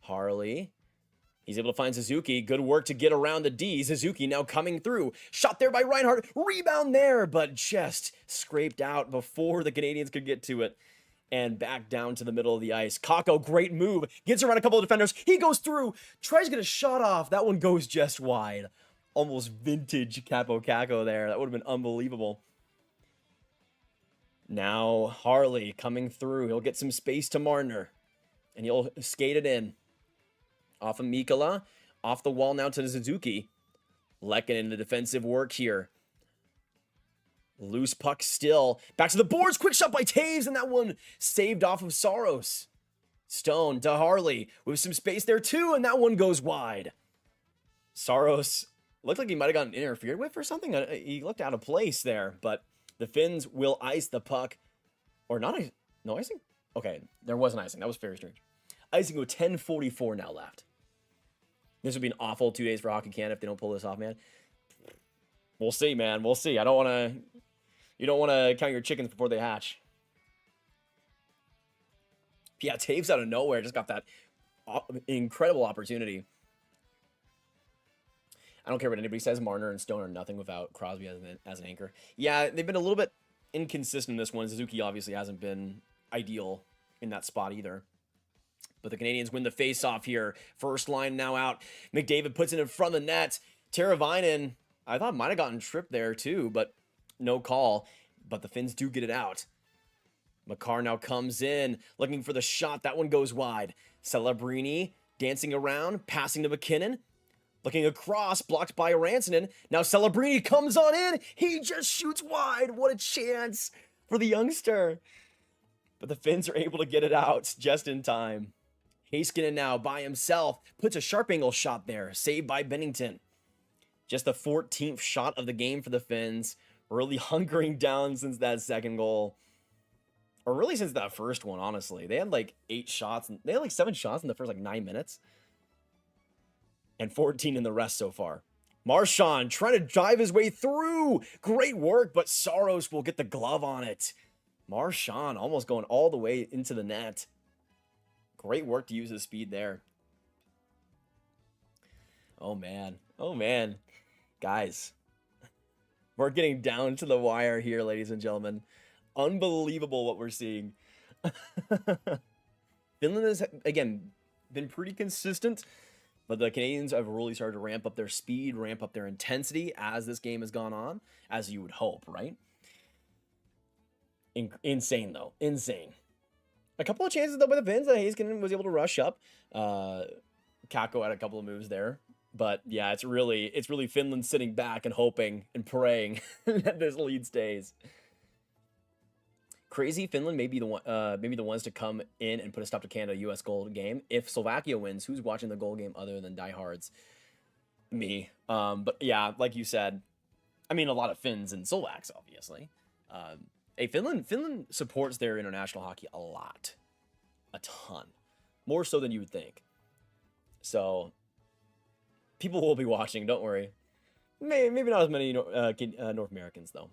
Harley. He's able to find Suzuki. Good work to get around the D. Suzuki now coming through. Shot there by Reinhardt. Rebound there, but just scraped out before the Canadians could get to it. And back down to the middle of the ice. Kakko, great move. Gets around a couple of defenders. He goes through. Tries to get a shot off. That one goes just wide. Almost vintage Capo Kakko there. That would have been unbelievable. Now Harley coming through. He'll get some space to Marner. And he'll skate it in. Off of Mikkola. Off the wall now to Suzuki. Lehkonen in the defensive work here. Loose puck still. Back to the boards. Quick shot by Taves. And that one saved off of Saros. Stone to Harley. With some space there too. And that one goes wide. Saros looked like he might have gotten interfered with or something. He looked out of place there. But the Finns will ice the puck. Or not. No icing? Okay. There was an icing. That was very strange. Icing with 10:44 now left. This would be an awful 2 days for Hockey Canada if they don't pull this off, man. We'll see, man. We'll see. You don't want to count your chickens before they hatch. Yeah, Taves out of nowhere just got that incredible opportunity. I don't care what anybody says. Marner and Stone are nothing without Crosby as an anchor. Yeah, they've been a little bit inconsistent in this one. Suzuki obviously hasn't been ideal in that spot either. But the Canadians win the face-off here. First line now out. McDavid puts it in front of the net. Teravainen, I thought might have gotten tripped there too, but no call. But the Finns do get it out. Makar now comes in, looking for the shot. That one goes wide. Celebrini dancing around, passing to McKinnon. Looking across, blocked by Rantanen. Now Celebrini comes on in. He just shoots wide. What a chance for the youngster. But the Finns are able to get it out just in time. Heiskanen now by himself puts a sharp angle shot there, saved by Bennington. Just the 14th shot of the game for the Finns, really hunkering down since that second goal. Or really since that first one, honestly. They had like 8 shots, they had like 7 shots in the first like 9 minutes. And 14 in the rest so far. Marchand trying to drive his way through. Great work, but Saros will get the glove on it. Marchand almost going all the way into the net. Great work to use his speed there. Oh, man. Oh, man. Guys, we're getting down to the wire here, ladies and gentlemen. Unbelievable what we're seeing. Finland has, again, been pretty consistent, but the Canadians have really started to ramp up their speed, ramp up their intensity as this game has gone on, as you would hope, right? Insane, though. Insane. A couple of chances, though, by the Finns that Heiskanen was able to rush up. Kakko had a couple of moves there. But, yeah, it's really Finland sitting back and hoping and praying that this lead stays. Crazy Finland may be the ones to come in and put a stop to Canada-US goal game. If Slovakia wins, who's watching the goal game other than diehards? Me. But, yeah, like you said, I mean, a lot of Finns and Slovaks, obviously. Finland supports their international hockey a lot. A ton. More so than you would think. So, people will be watching, don't worry. Maybe not as many North Americans, though.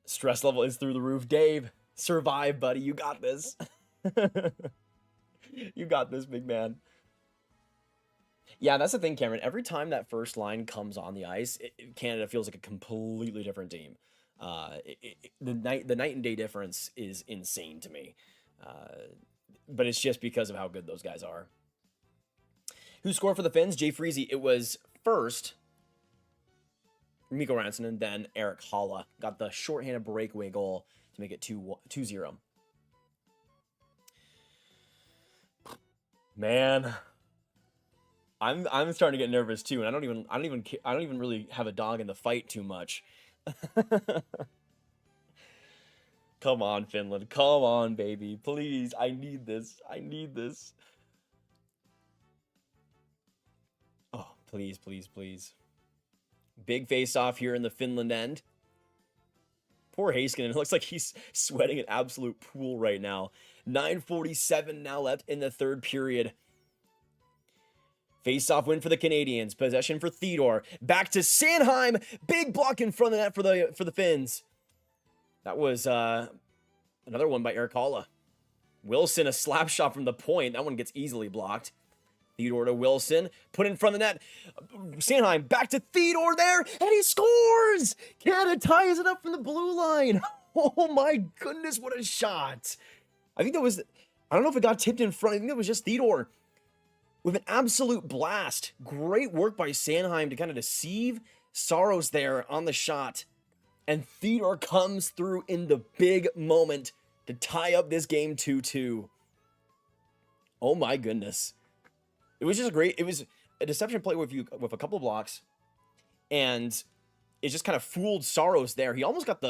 Stress level is through the roof. Dave, survive, buddy. You got this. You got this, big man. Yeah, that's the thing, Cameron. Every time that first line comes on the ice, Canada feels like a completely different team. The night and day difference is insane to me. But it's just because of how good those guys are. Who scored for the Finns? Jay Freese. It was first Mikko Rantanen, then Erik Haula got the shorthanded breakaway goal to make it 2-0. Man, I'm starting to get nervous too, and I don't even really have a dog in the fight too much. Come on, Finland. Come on, baby. Please, I need this. I need this. Oh, please, please, please. Big face-off here in the Finland end. Poor Heiskanen. It looks like he's sweating an absolute pool right now. 9:47 now left in the third period. Face-off win for the Canadians. Possession for Theodore. Back to Sanheim. Big block in front of the net for the Finns. That was another one by Erik Haula. Wilson, a slap shot from the point. That one gets easily blocked. Theodore to Wilson, put in front of the net. Sanheim back to Theodore there, and he scores! Canada ties it up from the blue line. Oh my goodness, what a shot. I think that was, I don't know if it got tipped in front. I think it was just Theodore with an absolute blast. Great work by Sanheim to kind of deceive Saros there on the shot. And Theodore comes through in the big moment to tie up this game 2-2. Oh my goodness. It was just great. It was a deception play with a couple of blocks, and it just kind of fooled Saros there. He almost got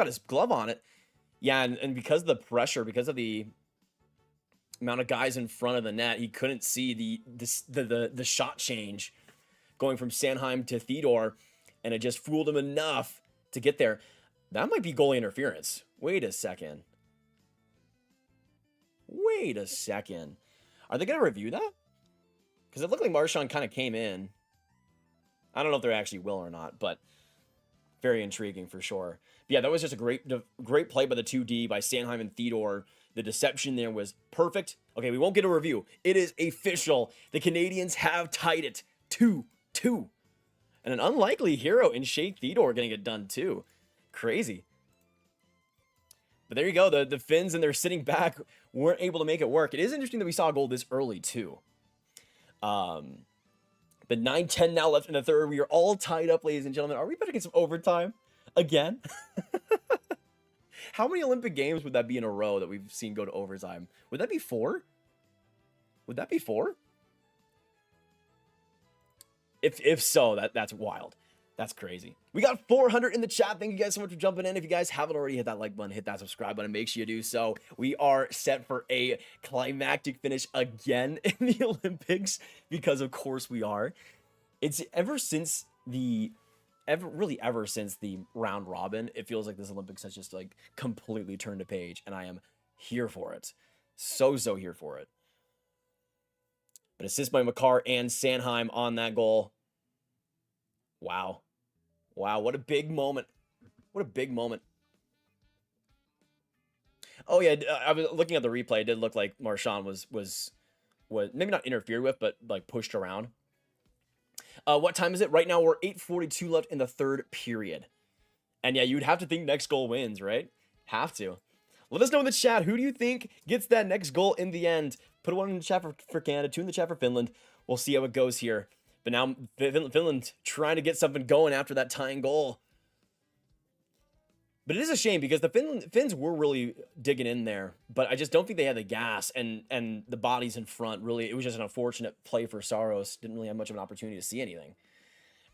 his glove on it. Yeah, and because of the pressure, because of the amount of guys in front of the net, he couldn't see the shot change going from Sanheim to Theodore, and it just fooled him enough to get there. That might be goalie interference. Wait a second. Wait a second. Are they going to review that? Because it looked like Marchand kind of came in. I don't know if they actually will or not, but very intriguing for sure. But yeah, that was just a great play by the 2D, by Sanheim and Theodore. The deception there was perfect. Okay, we won't get a review. It is official. The Canadians have tied it 2-2. And an unlikely hero in Shea Theodore getting it done too. Crazy. But there you go. The Finns, and they're sitting back, weren't able to make it work. It is interesting that we saw a goal this early too. But 9:10 now left in the third. We are all tied up, ladies and gentlemen. Are we about to get some overtime again? How many Olympic Games would that be in a row that we've seen go to overtime? Would that be 4? Would that be 4? If so, that's wild. That's crazy. We got 400 in the chat. Thank you guys so much for jumping in. If you guys haven't already, hit that like button, hit that subscribe button. Make sure you do so. We are set for a climactic finish again in the Olympics because, of course, we are. It's ever since the round robin, it feels like this Olympics has just like completely turned a page, and I am here for it. So here for it. But assist by Makar and Sanheim on that goal. Wow. Wow, what a big moment. What a big moment. Oh, yeah, I was looking at the replay. It did look like Marchand was maybe not interfered with, but, like, pushed around. What time is it? Right now, we're 8:42 left in the third period. And, yeah, you'd have to think next goal wins, right? Have to. Let us know in the chat. Who do you think gets that next goal in the end? Put one in the chat for Canada, two in the chat for Finland. We'll see how it goes here. But now Finland trying to get something going after that tying goal. But it is a shame because the Finns were really digging in there. But I just don't think they had the gas and the bodies in front. Really, it was just an unfortunate play for Saros. Didn't really have much of an opportunity to see anything.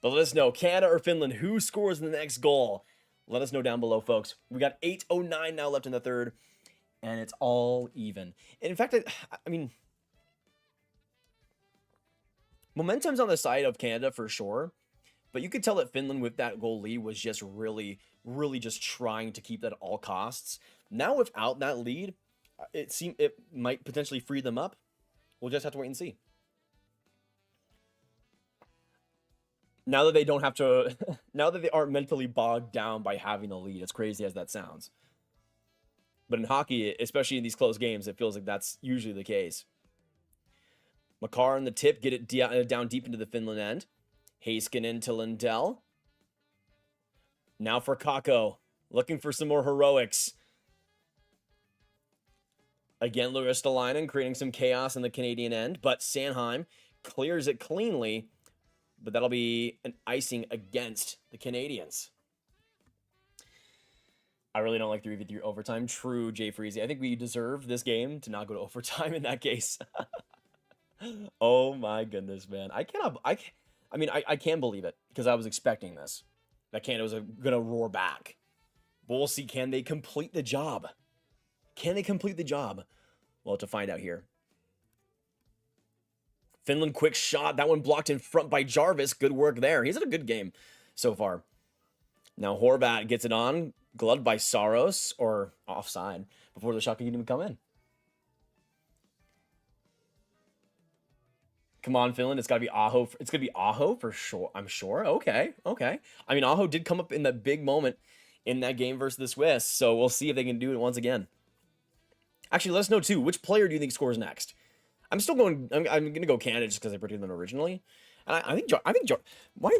But let us know, Canada or Finland, who scores the next goal? Let us know down below, folks. We got 8:09 now left in the third. And it's all even. And in fact, I mean... momentum's on the side of Canada for sure, but you could tell that Finland with that goal lead was just really just trying to keep that at all costs. Now without that lead, it might potentially free them up. We'll just have to wait and see. Now that they don't have to, now that they aren't mentally bogged down by having the lead, as crazy as that sounds. But in hockey, especially in these close games, it feels like that's usually the case. Makar on the tip, get it down deep into the Finland end. Heiskanen to Lindell. Now for Kakko, looking for some more heroics. Again, Ristolainen creating some chaos in the Canadian end, but Sanheim clears it cleanly, but that'll be an icing against the Canadians. I really don't like 3v3 overtime. True, Jay Freezy. I think we deserve this game to not go to overtime in that case. Oh my goodness, man. I can't believe it because I was expecting this. That Canada was gonna roar back. But we'll see, can they complete the job? Can they complete the job? Well, to find out here. Finland quick shot. That one blocked in front by Jarvis. Good work there. He's had a good game so far. Now Horvat gets it on. Gloved by Saros, or offside, before the shot can even come in. Come on, Finland. It's got to be Aho. It's going to be Aho for sure. I'm sure. Okay. I mean, Aho did come up in that big moment in that game versus the Swiss, so we'll see if they can do it once again. Actually, let us know, too. Which player do you think scores next? I'm still going... I'm going to go Canada just because I predicted them originally. And I think why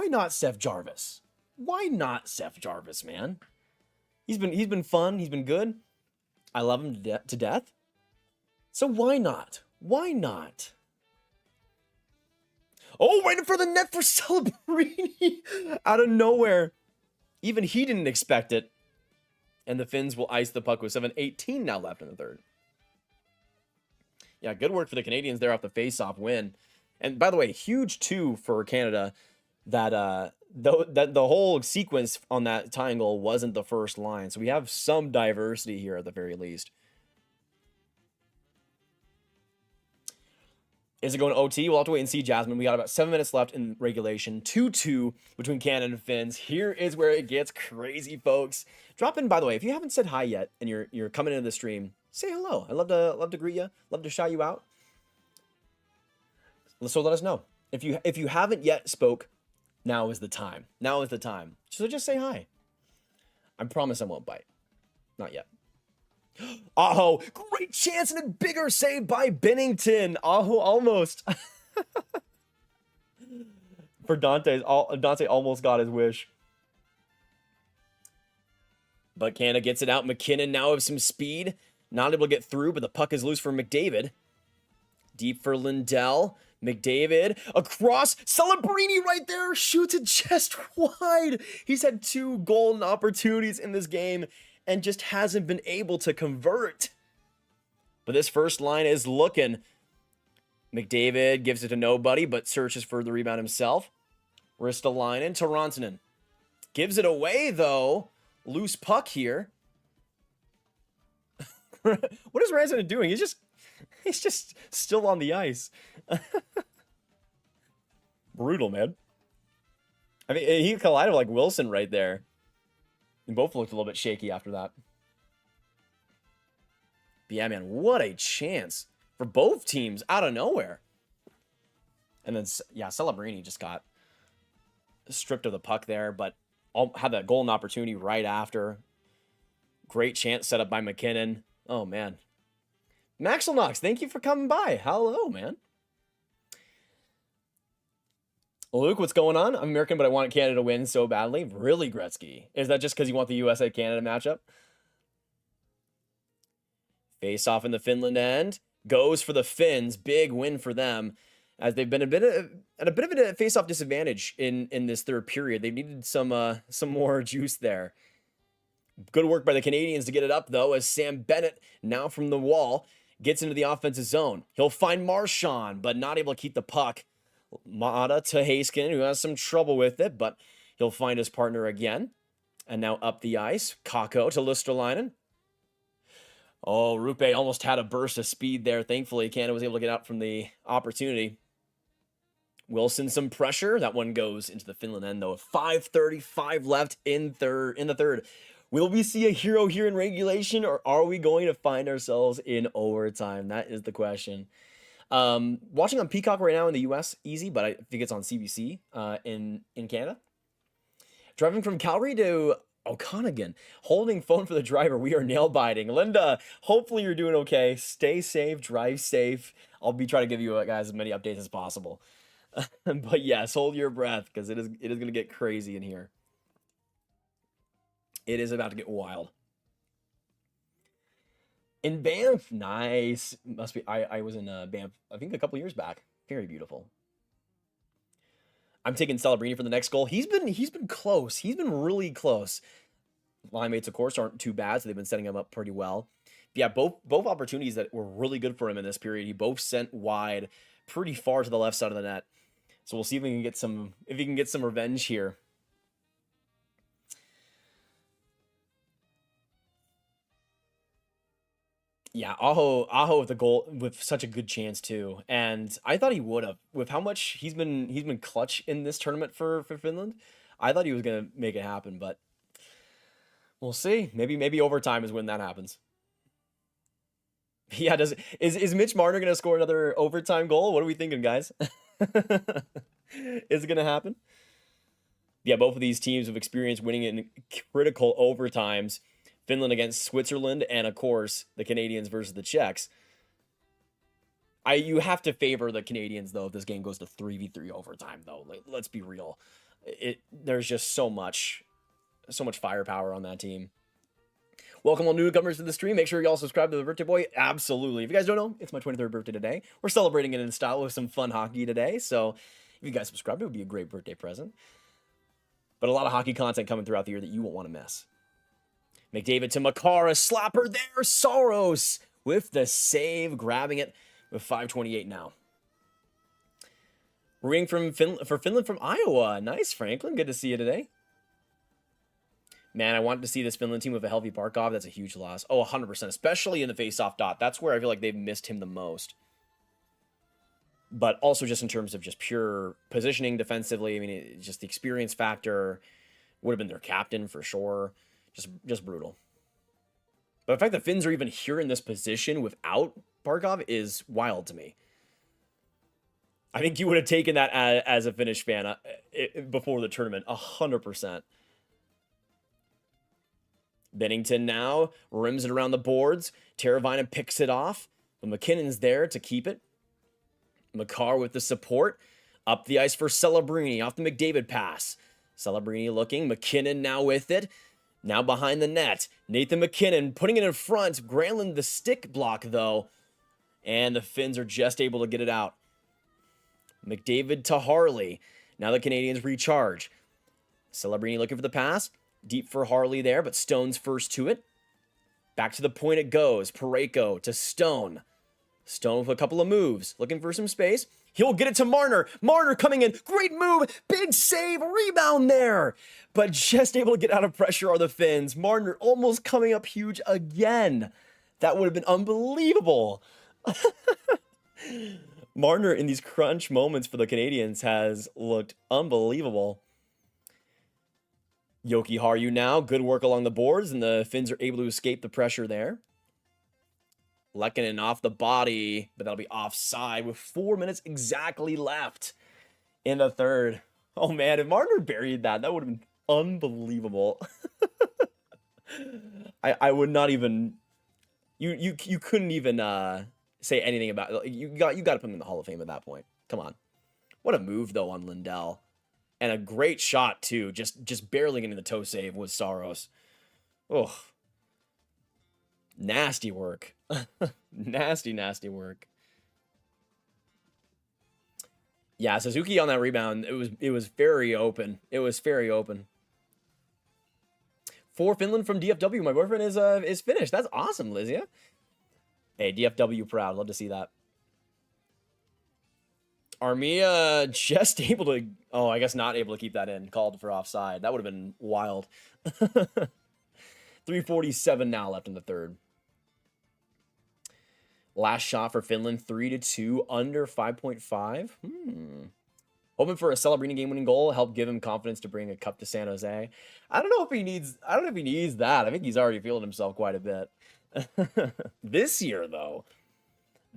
not Seth Jarvis? Why not Seth Jarvis, man? He's been fun. He's been good. I love him to death. So why not? Why not? Oh, right in front of the net for Celebrini out of nowhere. Even he didn't expect it. And the Finns will ice the puck with 7:18 now left in the third. Yeah, good work for the Canadians there off the face-off win. And by the way, huge too for Canada that the whole sequence on that tying goal wasn't the first line. So we have some diversity here at the very least. Is it going to OT? We'll have to wait and see, Jasmine. We got about 7 minutes left in regulation. 2-2 between Canada and Finns. Here is where it gets crazy, folks. Drop in, by the way, if you haven't said hi yet and you're coming into the stream, say hello. I'd love to greet you. Love to shout you out. So let us know. If you haven't yet spoke, now is the time. Now is the time. So just say hi. I promise I won't bite. Not yet. Aho, great chance and a bigger save by Bennington. Aho almost. For Dante almost got his wish. But Canada gets it out. McKinnon now with some speed. Not able to get through, but the puck is loose for McDavid. Deep for Lindell. McDavid across. Celebrini right there. Shoots it just wide. He's had 2 golden opportunities in this game and just hasn't been able to convert. But this first line is looking. McDavid gives it to nobody, but searches for the rebound himself. Ristolainen to Rantanen. Gives it away, though. Loose puck here. What is Rantanen doing? He's just still on the ice. Brutal, man. I mean, he collided with, like, Wilson right there. And both looked a little bit shaky after that. But yeah, man, what a chance for both teams out of nowhere. And then, yeah, Celebrini just got stripped of the puck there, but had that golden opportunity right after. Great chance set up by McKinnon. Oh, man. Maxwell Knox, thank you for coming by. Hello, man. Luke, what's going on? I'm American, but I want Canada to win so badly. Really, Gretzky? Is that just because you want the USA-Canada matchup? Face off in the Finland end. Goes for the Finns. Big win for them, as they've been at a bit of a face-off disadvantage in this third period. They needed some more juice there. Good work by the Canadians to get it up, though, as Sam Bennett, now from the wall, gets into the offensive zone. He'll find Marchand, but not able to keep the puck. Mata to Haskin, who has some trouble with it, but he'll find his partner again. And now up the ice. Kakko to Listolainen. Oh, Rupe almost had a burst of speed there. Thankfully, Canada was able to get out from the opportunity. Wilson, some pressure. That one goes into the Finland end, though. 5:35 left in the third. Will we see a hero here in regulation, or are we going to find ourselves in overtime? That is the question. Watching on Peacock right now in the US, easy, but I think it's on CBC in Canada. Driving from Calgary to Okanagan, holding phone for the driver. We are nail biting. Linda, hopefully you're doing okay. Stay safe, drive safe. I'll be trying to give you guys as many updates as possible. But yes, hold your breath, because it is going to get crazy in here. It is about to get wild. In Banff, nice. Must be. I was in Banff, I think, a couple years back. Very beautiful. I'm taking Celebrini for the next goal. He's been close. He's been really close. Line mates, of course, aren't too bad, so they've been setting him up pretty well. But yeah, both opportunities that were really good for him in this period. He both sent wide, pretty far to the left side of the net. So we'll see if he can get some revenge here. Yeah, Aho with the goal, with such a good chance too, and I thought he would have, with how much he's been clutch in this tournament for Finland. I thought he was gonna make it happen, but we'll see. Maybe overtime is when that happens. Yeah, is Mitch Marner gonna score another overtime goal? What are we thinking, guys? Is it gonna happen? Yeah, both of these teams have experienced winning in critical overtimes. Finland against Switzerland, and of course, the Canadians versus the Czechs. You have to favor the Canadians, though, if this game goes to 3v3 overtime, though. Let's be real. There's just so much firepower on that team. Welcome all newcomers to the stream. Make sure you all subscribe to the Birthday Boy. Absolutely. If you guys don't know, it's my 23rd birthday today. We're celebrating it in style with some fun hockey today. So if you guys subscribe, it would be a great birthday present. But a lot of hockey content coming throughout the year that you won't want to miss. McDavid to Makar, a slapper there. Soros with the save, grabbing it with 5:28 now. Rooting for Finland from Iowa. Nice, Franklin. Good to see you today. Man, I wanted to see this Finland team with a healthy Barkov. That's a huge loss. Oh, 100%, especially in the face-off dot. That's where I feel like they've missed him the most. But also just in terms of just pure positioning defensively. I mean, just the experience factor. Would have been their captain for sure. Just brutal. But the fact that Finns are even here in this position without Barkov is wild to me. I think you would have taken that as a Finnish fan before the tournament, 100%. Bennington now rims it around the boards. Teravainen picks it off, but McKinnon's there to keep it. Makar with the support. Up the ice for Celebrini off the McDavid pass. Celebrini looking. McKinnon now with it. Now behind the net. Nathan McKinnon putting it in front. Granlund the stick block, though. And the Finns are just able to get it out. McDavid to Harley. Now the Canadians recharge. Celebrini looking for the pass. Deep for Harley there, but Stone's first to it. Back to the point it goes. Parayko to Stone. Stone with a couple of moves, looking for some space. He'll get it to Marner. Marner coming in. Great move. Big save. Rebound there. But just able to get out of pressure are the Finns. Marner almost coming up huge again. That would have been unbelievable. Marner in these crunch moments for the Canadians has looked unbelievable. Yoki Harju now. Good work along the boards, and the Finns are able to escape the pressure there. Lehkonen off the body, but that'll be offside with 4 minutes exactly left in the third. Oh man, if Marner buried that, that would have been unbelievable. I would not even. You couldn't even say anything about it. You got to put him in the Hall of Fame at that point. Come on, what a move though on Lindell, and a great shot too. Just barely getting the toe save was Saros. Oh. Nasty work. nasty work. Yeah, Suzuki on that rebound, it was very open. It was very open. For Finland from DFW. My boyfriend is Finnish. That's awesome, Lizia. Hey, DFW proud. Love to see that. Armia just able to, oh, I guess not able to keep that in. Called for offside. That would have been wild. 3:47 now left in the third. Last shot for Finland, 3-2, under 5.5. Hoping for a celebrating game-winning goal, help give him confidence to bring a cup to San Jose. I don't know if he needs that. I think he's already feeling himself quite a bit. This year, though,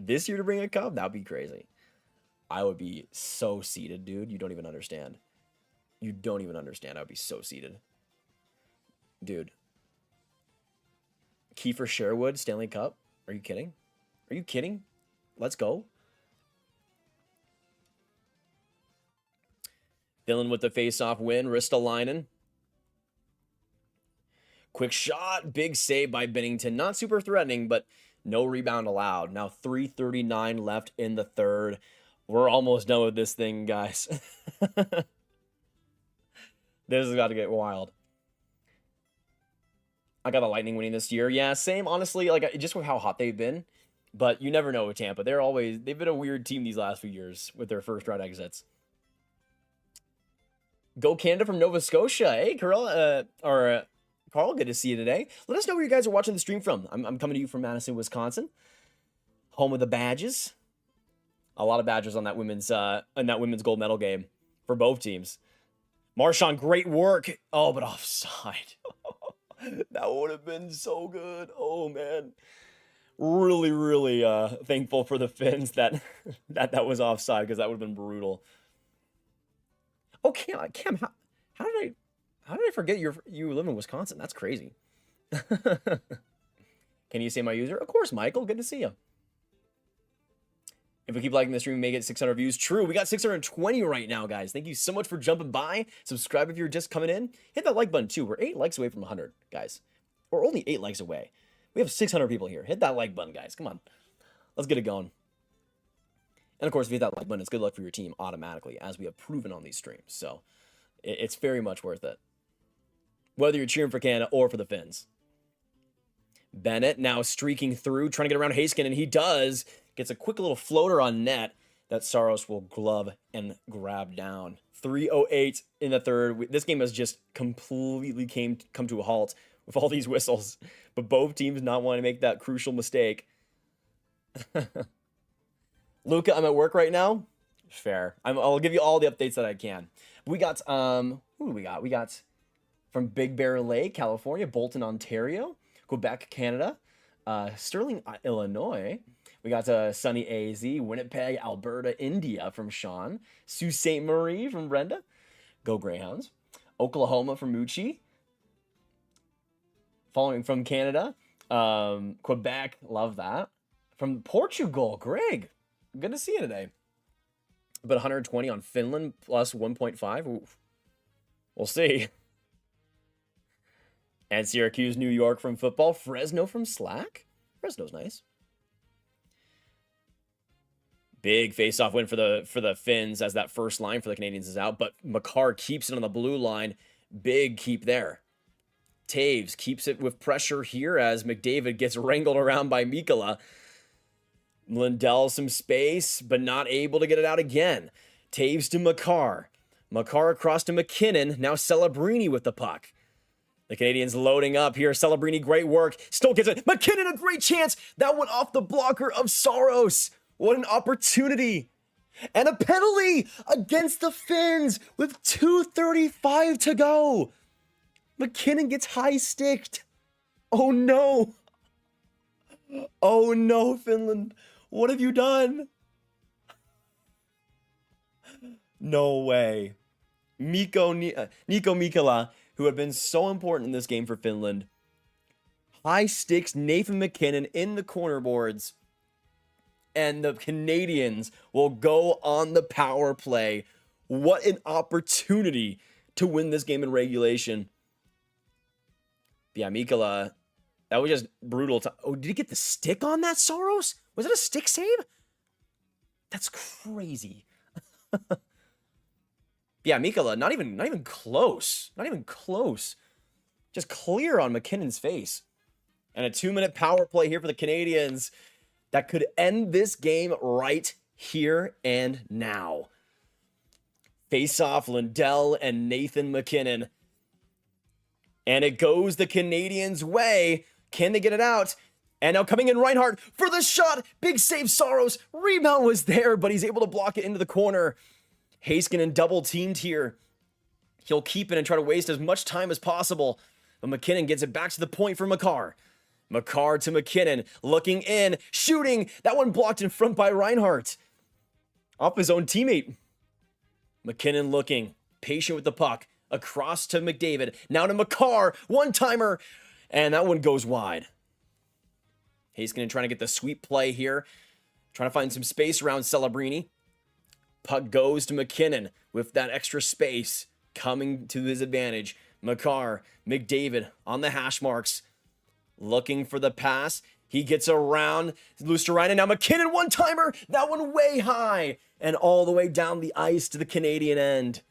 to bring a cup, that'd be crazy. I would be so seated, dude. You don't even understand. I would be so seated. Dude. Kiefer Sherwood, Stanley Cup. Are you kidding? Let's go. Finland with the face-off win. Ristolainen. Quick shot. Big save by Binnington. Not super threatening, but no rebound allowed. Now 3:39 left in the third. We're almost done with this thing, guys. This has got to get wild. I got the Lightning winning this year. Yeah, same. Honestly, like just with how hot they've been. But you never know with Tampa. They've been a weird team these last few years with their first round exits. Go Canada from Nova Scotia. Hey, Carl, Carl, good to see you today. Let us know where you guys are watching the stream from. I'm coming to you from Madison, Wisconsin. Home of the Badges. A lot of Badgers on that women's gold medal game for both teams. Marchand, great work. Oh, but offside. That would have been so good. Oh man. Really thankful for the Finns that was offside, because that would have been brutal. Oh, Cam, how did I forget you live in Wisconsin? That's crazy. Can you say my user? Of course, Michael. Good to see you. If we keep liking the stream, we may get 600 views. True, we got 620 right now, guys. Thank you so much for jumping by. Subscribe if you're just coming in. Hit that like button, too. We're 8 likes away from 100, guys. We're only 8 likes away. We have 600 people here. Hit that like button, guys. Come on. Let's get it going. And, of course, if you hit that like button, it's good luck for your team automatically, as we have proven on these streams. So, it's very much worth it. Whether you're cheering for Canada or for the Finns. Bennett now streaking through, trying to get around Haskin, and he does. Gets a quick little floater on net that Saros will glove and grab down. 3:08 in the third. This game has just completely come to a halt with all these whistles, but both teams not wanting to make that crucial mistake. Luca, I'm at work right now. Fair. I'll give you all the updates that I can. We got who do we got? We got from Big Bear Lake, California, Bolton, Ontario, Quebec, Canada, Sterling, Illinois. We got Sunny AZ, Winnipeg, Alberta, India from Sean, Sault Ste. Marie from Brenda. Go Greyhounds. Oklahoma from Mucci. Following from Canada, Quebec, love that. From Portugal, Greg, good to see you today. But 120 on Finland plus 1.5. Oof. We'll see. And Syracuse, New York from football. Fresno from Slack. Fresno's nice. Big face-off win for the Finns, as that first line for the Canadians is out. But Makar keeps it on the blue line. Big keep there. Taves keeps it with pressure here as McDavid gets wrangled around by Mikkola. Lindell some space, but not able to get it out again. Taves to Makar. Makar across to McKinnon. Now Celebrini with the puck. The Canadians loading up here. Celebrini, great work. Still gets it. McKinnon, a great chance. That went off the blocker of Saros. What an opportunity. And a penalty against the Finns with 2:35 to go. McKinnon gets high-sticked. Oh no. Oh no, Finland. What have you done? No way. Nico Mikkola, who had been so important in this game for Finland. High sticks Nathan McKinnon in the corner boards. And the Canadians will go on the power play. What an opportunity to win this game in regulation. Yeah, Mikkola, that was just brutal. Oh, did he get the stick on that, Saros? Was it a stick save? That's crazy. Yeah, Mikkola, not even close. Not even close. Just clear on McKinnon's face. And a 2-minute power play here for the Canadians that could end this game right here and now. Face-off, Lindell and Nathan McKinnon. And it goes the Canadians' way. Can they get it out? And now coming in Reinhardt for the shot. Big save, Saros. Rebound was there, but he's able to block it into the corner. Heiskanen double teamed here. He'll keep it and try to waste as much time as possible. But McKinnon gets it back to the point for Makar. Makar to McKinnon. Looking in. Shooting. That one blocked in front by Reinhardt. Off his own teammate. McKinnon looking. Patient with the puck. Across to McDavid. Now to Makar. One-timer. And that one goes wide. Heiskanen trying to get the sweep play here. Trying to find some space around Celebrini. Puck goes to McKinnon with that extra space coming to his advantage. Makar, McDavid on the hash marks. Looking for the pass. He gets around Lusterinen. Now McKinnon, one-timer. That one way high. And all the way down the ice to the Canadian end.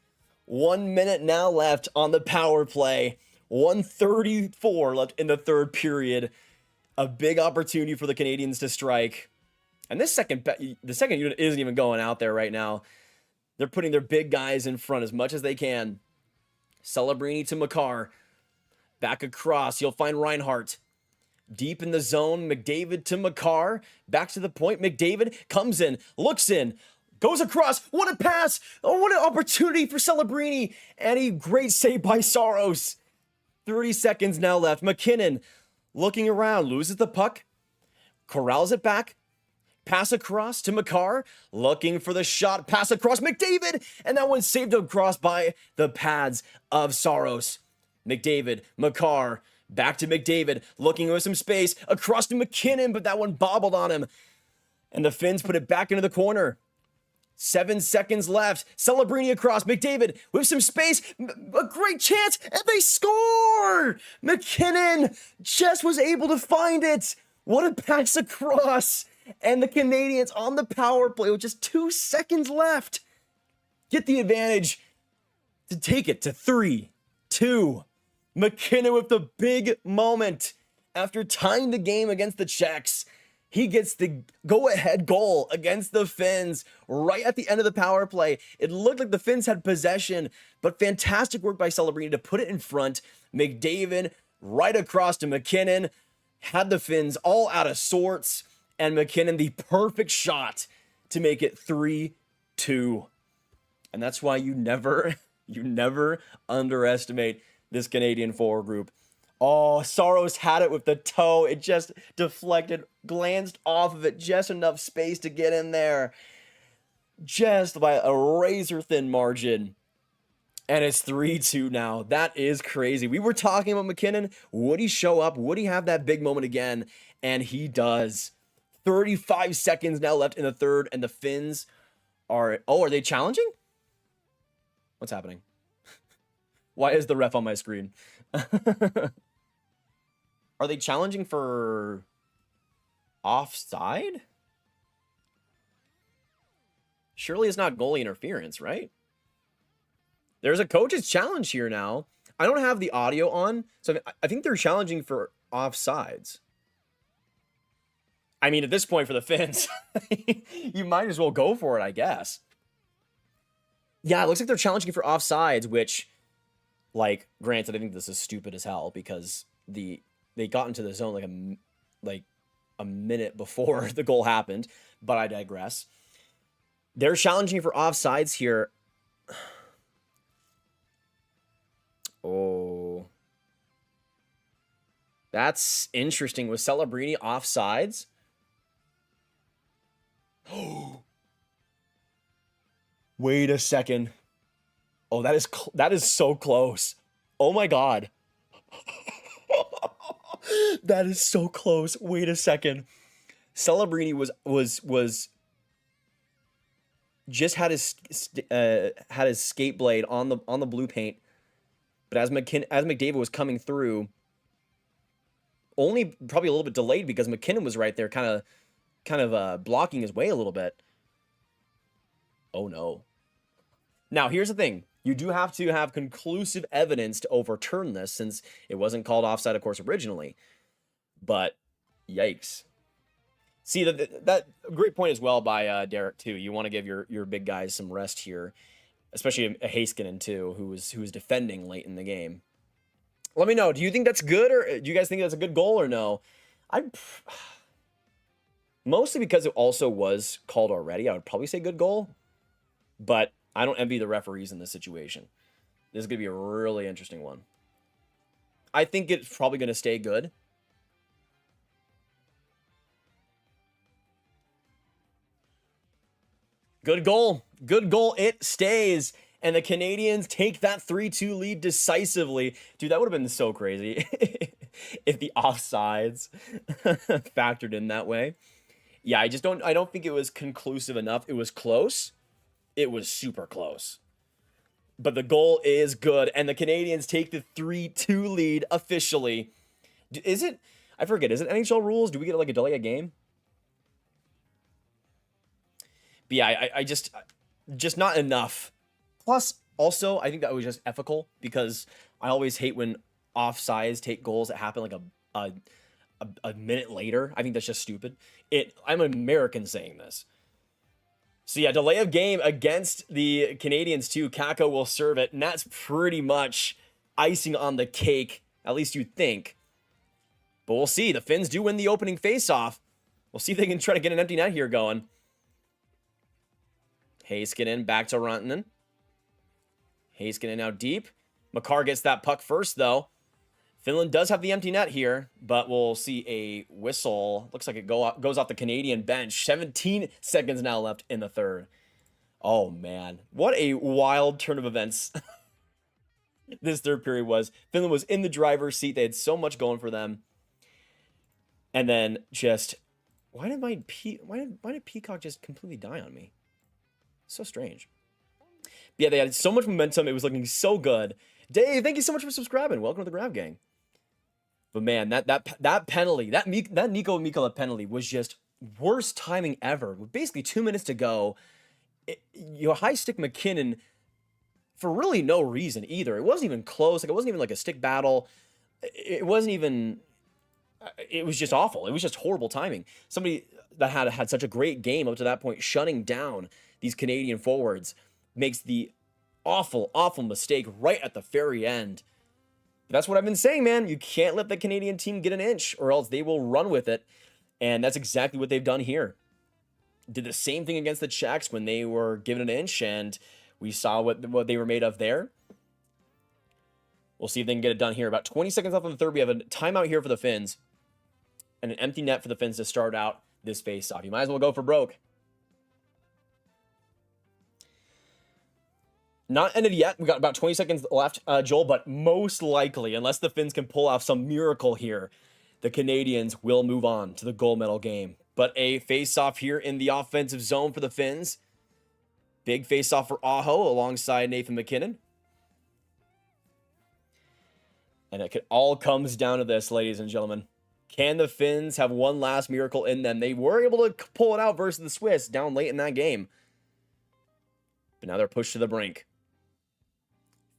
1 minute now left on the power play. 1:34 left in the third period. A big opportunity for the Canadians to strike. And the second unit isn't even going out there right now. They're putting their big guys in front as much as they can. Celebrini to Makar. Back across. You'll find Reinhardt. Deep in the zone. McDavid to Makar. Back to the point. McDavid comes in. Looks in. Goes across. What a pass. Oh, what an opportunity for Celebrini. And a great save by Saros. 30 seconds now left. McKinnon looking around. Loses the puck. Corrals it back. Pass across to Makar. Looking for the shot. Pass across McDavid. And that one's saved across by the pads of Saros. McDavid. Makar. Back to McDavid. Looking with some space. Across to McKinnon. But that one bobbled on him. And the Finns put it back into the corner. 7 seconds left. Celebrini across. McDavid with some space. A great chance. And they score! McKinnon just was able to find it. What a pass across. And the Canadians on the power play with just 2 seconds left get the advantage to take it to 3-2. McKinnon with the big moment. After tying the game against the Czechs, he gets the go-ahead goal against the Finns right at the end of the power play. It looked like the Finns had possession, but fantastic work by Celebrini to put it in front. McDavid right across to McKinnon. Had the Finns all out of sorts. And McKinnon, the perfect shot to make it 3-2. And that's why you never underestimate this Canadian forward group. Oh, Saros had it with the toe. It just deflected, glanced off of it, just enough space to get in there. Just by a razor-thin margin. And it's 3-2 now. That is crazy. We were talking about McKinnon. Would he show up? Would he have that big moment again? And he does. 35 seconds now left in the third, and the Finns are... Oh, are they challenging? What's happening? Why is the ref on my screen? Are they challenging for offside? Surely it's not goalie interference, right? There's a coach's challenge here now. I don't have the audio on, so I think they're challenging for offsides. I mean, at this point for the Finns, you might as well go for it, I guess. Yeah, it looks like they're challenging for offsides, which, like, granted, I think this is stupid as hell because they got into the zone like a minute before the goal happened, but I digress. They're challenging for offsides here. Oh. That's interesting. Was Celebrini offsides? Wait a second. Oh, that is so close. Oh my god. That is so close. Wait a second. Celebrini was just had his skate blade on the blue paint, but as McDavid was coming through, only probably a little bit delayed because McKinnon was right there, kind of blocking his way a little bit. Oh no. Now here's the thing: you do have to have conclusive evidence to overturn this, since it wasn't called offside, of course, originally. But yikes. See, that great point as well by Derek too. You want to give your big guys some rest here, especially a Heiskanen too, who was defending late in the game. Let me know. Do you think that's good, or do you guys think that's a good goal or no? Mostly because it also was called already, I would probably say good goal, but I don't envy the referees in this situation. This is going to be a really interesting one. I think it's probably going to stay good. Good goal. Good goal. It stays. And the Canadians take that 3-2 lead decisively. Dude, that would have been so crazy if the offsides factored in that way. Yeah, I don't think it was conclusive enough. It was close. It was super close. But the goal is good, and the Canadians take the 3-2 lead officially. Is it? I forget. Is it NHL rules? Do we get like a delay a game? But yeah, I just not enough. Plus, also, I think that was just ethical, because I always hate when offsides take goals that happen like a minute later. I think that's just stupid. I'm an American saying this. So yeah, delay of game against the Canadians too. Kakko will serve it, and that's pretty much icing on the cake, at least you think. But we'll see. The Finns do win the opening face-off. We'll see if they can try to get an empty net here going. Heiskanen back to Rantanen. Heiskanen now deep. Makar gets that puck first, though. Finland does have the empty net here, but we'll see a whistle. Looks like it goes off the Canadian bench. 17 seconds now left in the third. Oh, man. What a wild turn of events this third period was. Finland was in the driver's seat. They had so much going for them. And then just... Why did Peacock just completely die on me? So strange. But yeah, they had so much momentum. It was looking so good. Dave, thank you so much for subscribing. Welcome to the Grav Gang. But man, that penalty, that Nico Mikkola penalty was just worst timing ever. With basically 2 minutes to go, high stick McKinnon for really no reason either. It wasn't even close. Like, it wasn't even like a stick battle. It wasn't even. It was just awful. It was just horrible timing. Somebody that had such a great game up to that point, shutting down these Canadian forwards, makes the awful mistake right at the very end. But that's what I've been saying, man. You can't let the Canadian team get an inch, or else they will run with it. And that's exactly what they've done here. Did the same thing against the Czechs when they were given an inch, and we saw what they were made of there. We'll see if they can get it done here. About 20 seconds left in the third. We have a timeout here for the Finns, and an empty net for the Finns to start out this face-off. You might as well go for broke. Not ended yet. We got about 20 seconds left, Joel, but most likely, unless the Finns can pull off some miracle here, the Canadians will move on to the gold medal game. But a face-off here in the offensive zone for the Finns. Big face-off for Aho alongside Nathan McKinnon. And it all comes down to this, ladies and gentlemen. Can the Finns have one last miracle in them? They were able to pull it out versus the Swiss down late in that game. But now they're pushed to the brink.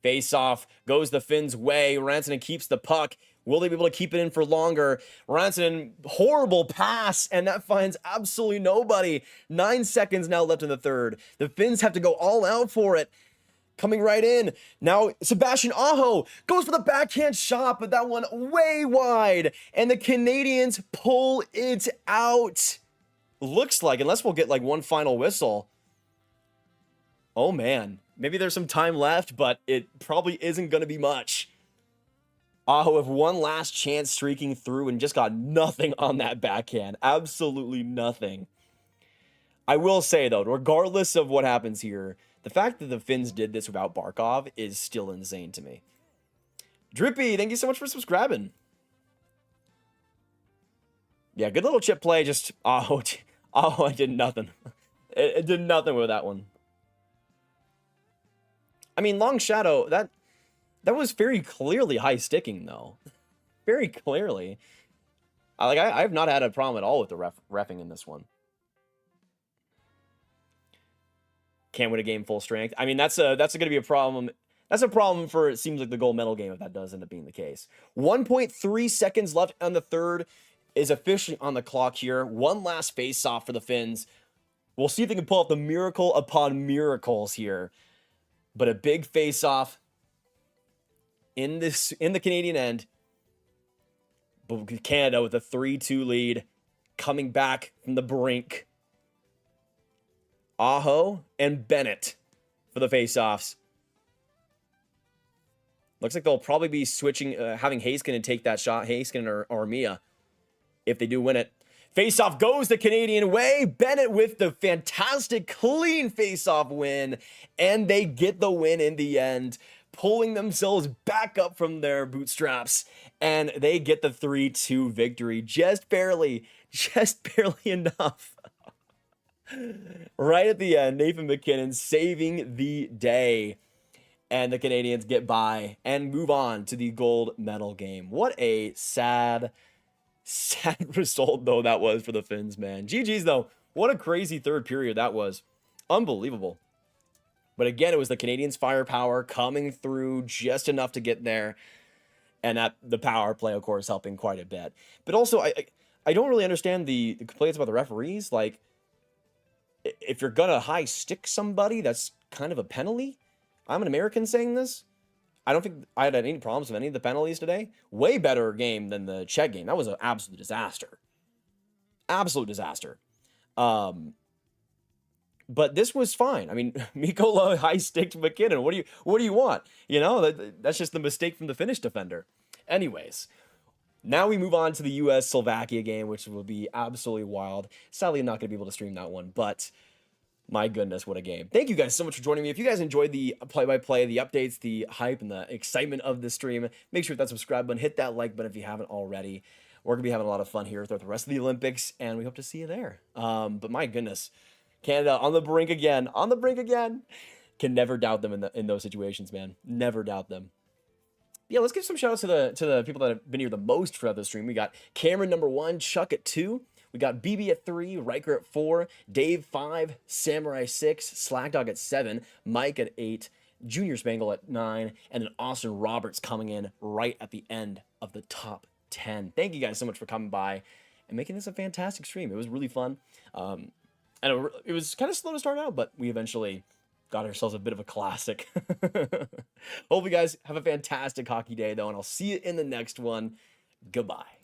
Face off goes the Finns' way. Rantanen keeps the puck. Will they be able to keep it in for longer? Ranson, horrible pass, and that finds absolutely nobody. 9 seconds now left in the third. The Finns have to go all out for it. Coming right in. Now, Sebastian Aho goes for the backhand shot, but that one way wide. And the Canadians pull it out. Looks like, unless we'll get like one final whistle. Oh man, maybe there's some time left, but it probably isn't going to be much. Aho have one last chance streaking through and just got nothing on that backhand. Absolutely nothing. I will say though, regardless of what happens here, the fact that the Finns did this without Barkov is still insane to me. Drippy, thank you so much for subscribing. Yeah, good little chip play. Just, oh, I did nothing. It did nothing with that one. I mean, long shadow, that was very clearly high sticking, though. Very clearly. I've not had a problem at all with the reffing in this one. Can't win a game full strength. I mean, that's going to be a problem. That's a problem for, it seems like, the gold medal game if that does end up being the case. 1.3 seconds left on the third is officially on the clock here. One last face-off for the Finns. We'll see if they can pull off the miracle upon miracles here. But a big face-off in the Canadian end. But Canada with a 3-2 lead coming back from the brink. Aho and Bennett for the face-offs. Looks like they'll probably be switching, having Heiskanen take that shot. Heiskanen or Armia, if they do win it. Face-off goes the Canadian way. Bennett with the fantastic, clean face-off win. And they get the win in the end, pulling themselves back up from their bootstraps. And they get the 3-2 victory. Just barely enough. Right at the end, Nathan McKinnon saving the day. And the Canadians get by and move on to the gold medal game. What a sad result, though, that was for the Finns, man. GG's, though. What a crazy third period that was. Unbelievable. But again, it was the Canadians' firepower coming through just enough to get there. And that the power play, of course, helping quite a bit. But also, I don't really understand the complaints about the referees. Like, if you're going to high stick somebody, that's kind of a penalty. I'm an American saying this. I don't think I had any problems with any of the penalties today. Way better game than the Czech game. That was an absolute disaster. Absolute disaster. But this was fine. I mean, Mikkola high-sticked McKinnon. What do you want? You know, that's just the mistake from the Finnish defender. Anyways, now we move on to the US-Slovakia game, which will be absolutely wild. Sadly, I'm not going to be able to stream that one, but my goodness, what a game. Thank you guys so much for joining me. If you guys enjoyed the play-by-play, the updates, the hype, and the excitement of the stream, make sure to hit that subscribe button, hit that like button if you haven't already. We're going to be having a lot of fun here throughout the rest of the Olympics, and we hope to see you there. But my goodness, Canada on the brink again. Can never doubt them in those situations, man. Never doubt them. Yeah, let's give some shout outs to the people that have been here the most throughout the stream. We got Cameron #1, Chuck at 2. We got BB at 3, Ryker at 4, Dave 5, Samurai 6, Slackdog at 7, Mike at 8, Junior Spangle at 9, and then Austin Roberts coming in right at the end of the top 10. Thank you guys so much for coming by and making this a fantastic stream. It was really fun. And it was kind of slow to start out, but we eventually got ourselves a bit of a classic. Hope you guys have a fantastic hockey day, though, and I'll see you in the next one. Goodbye.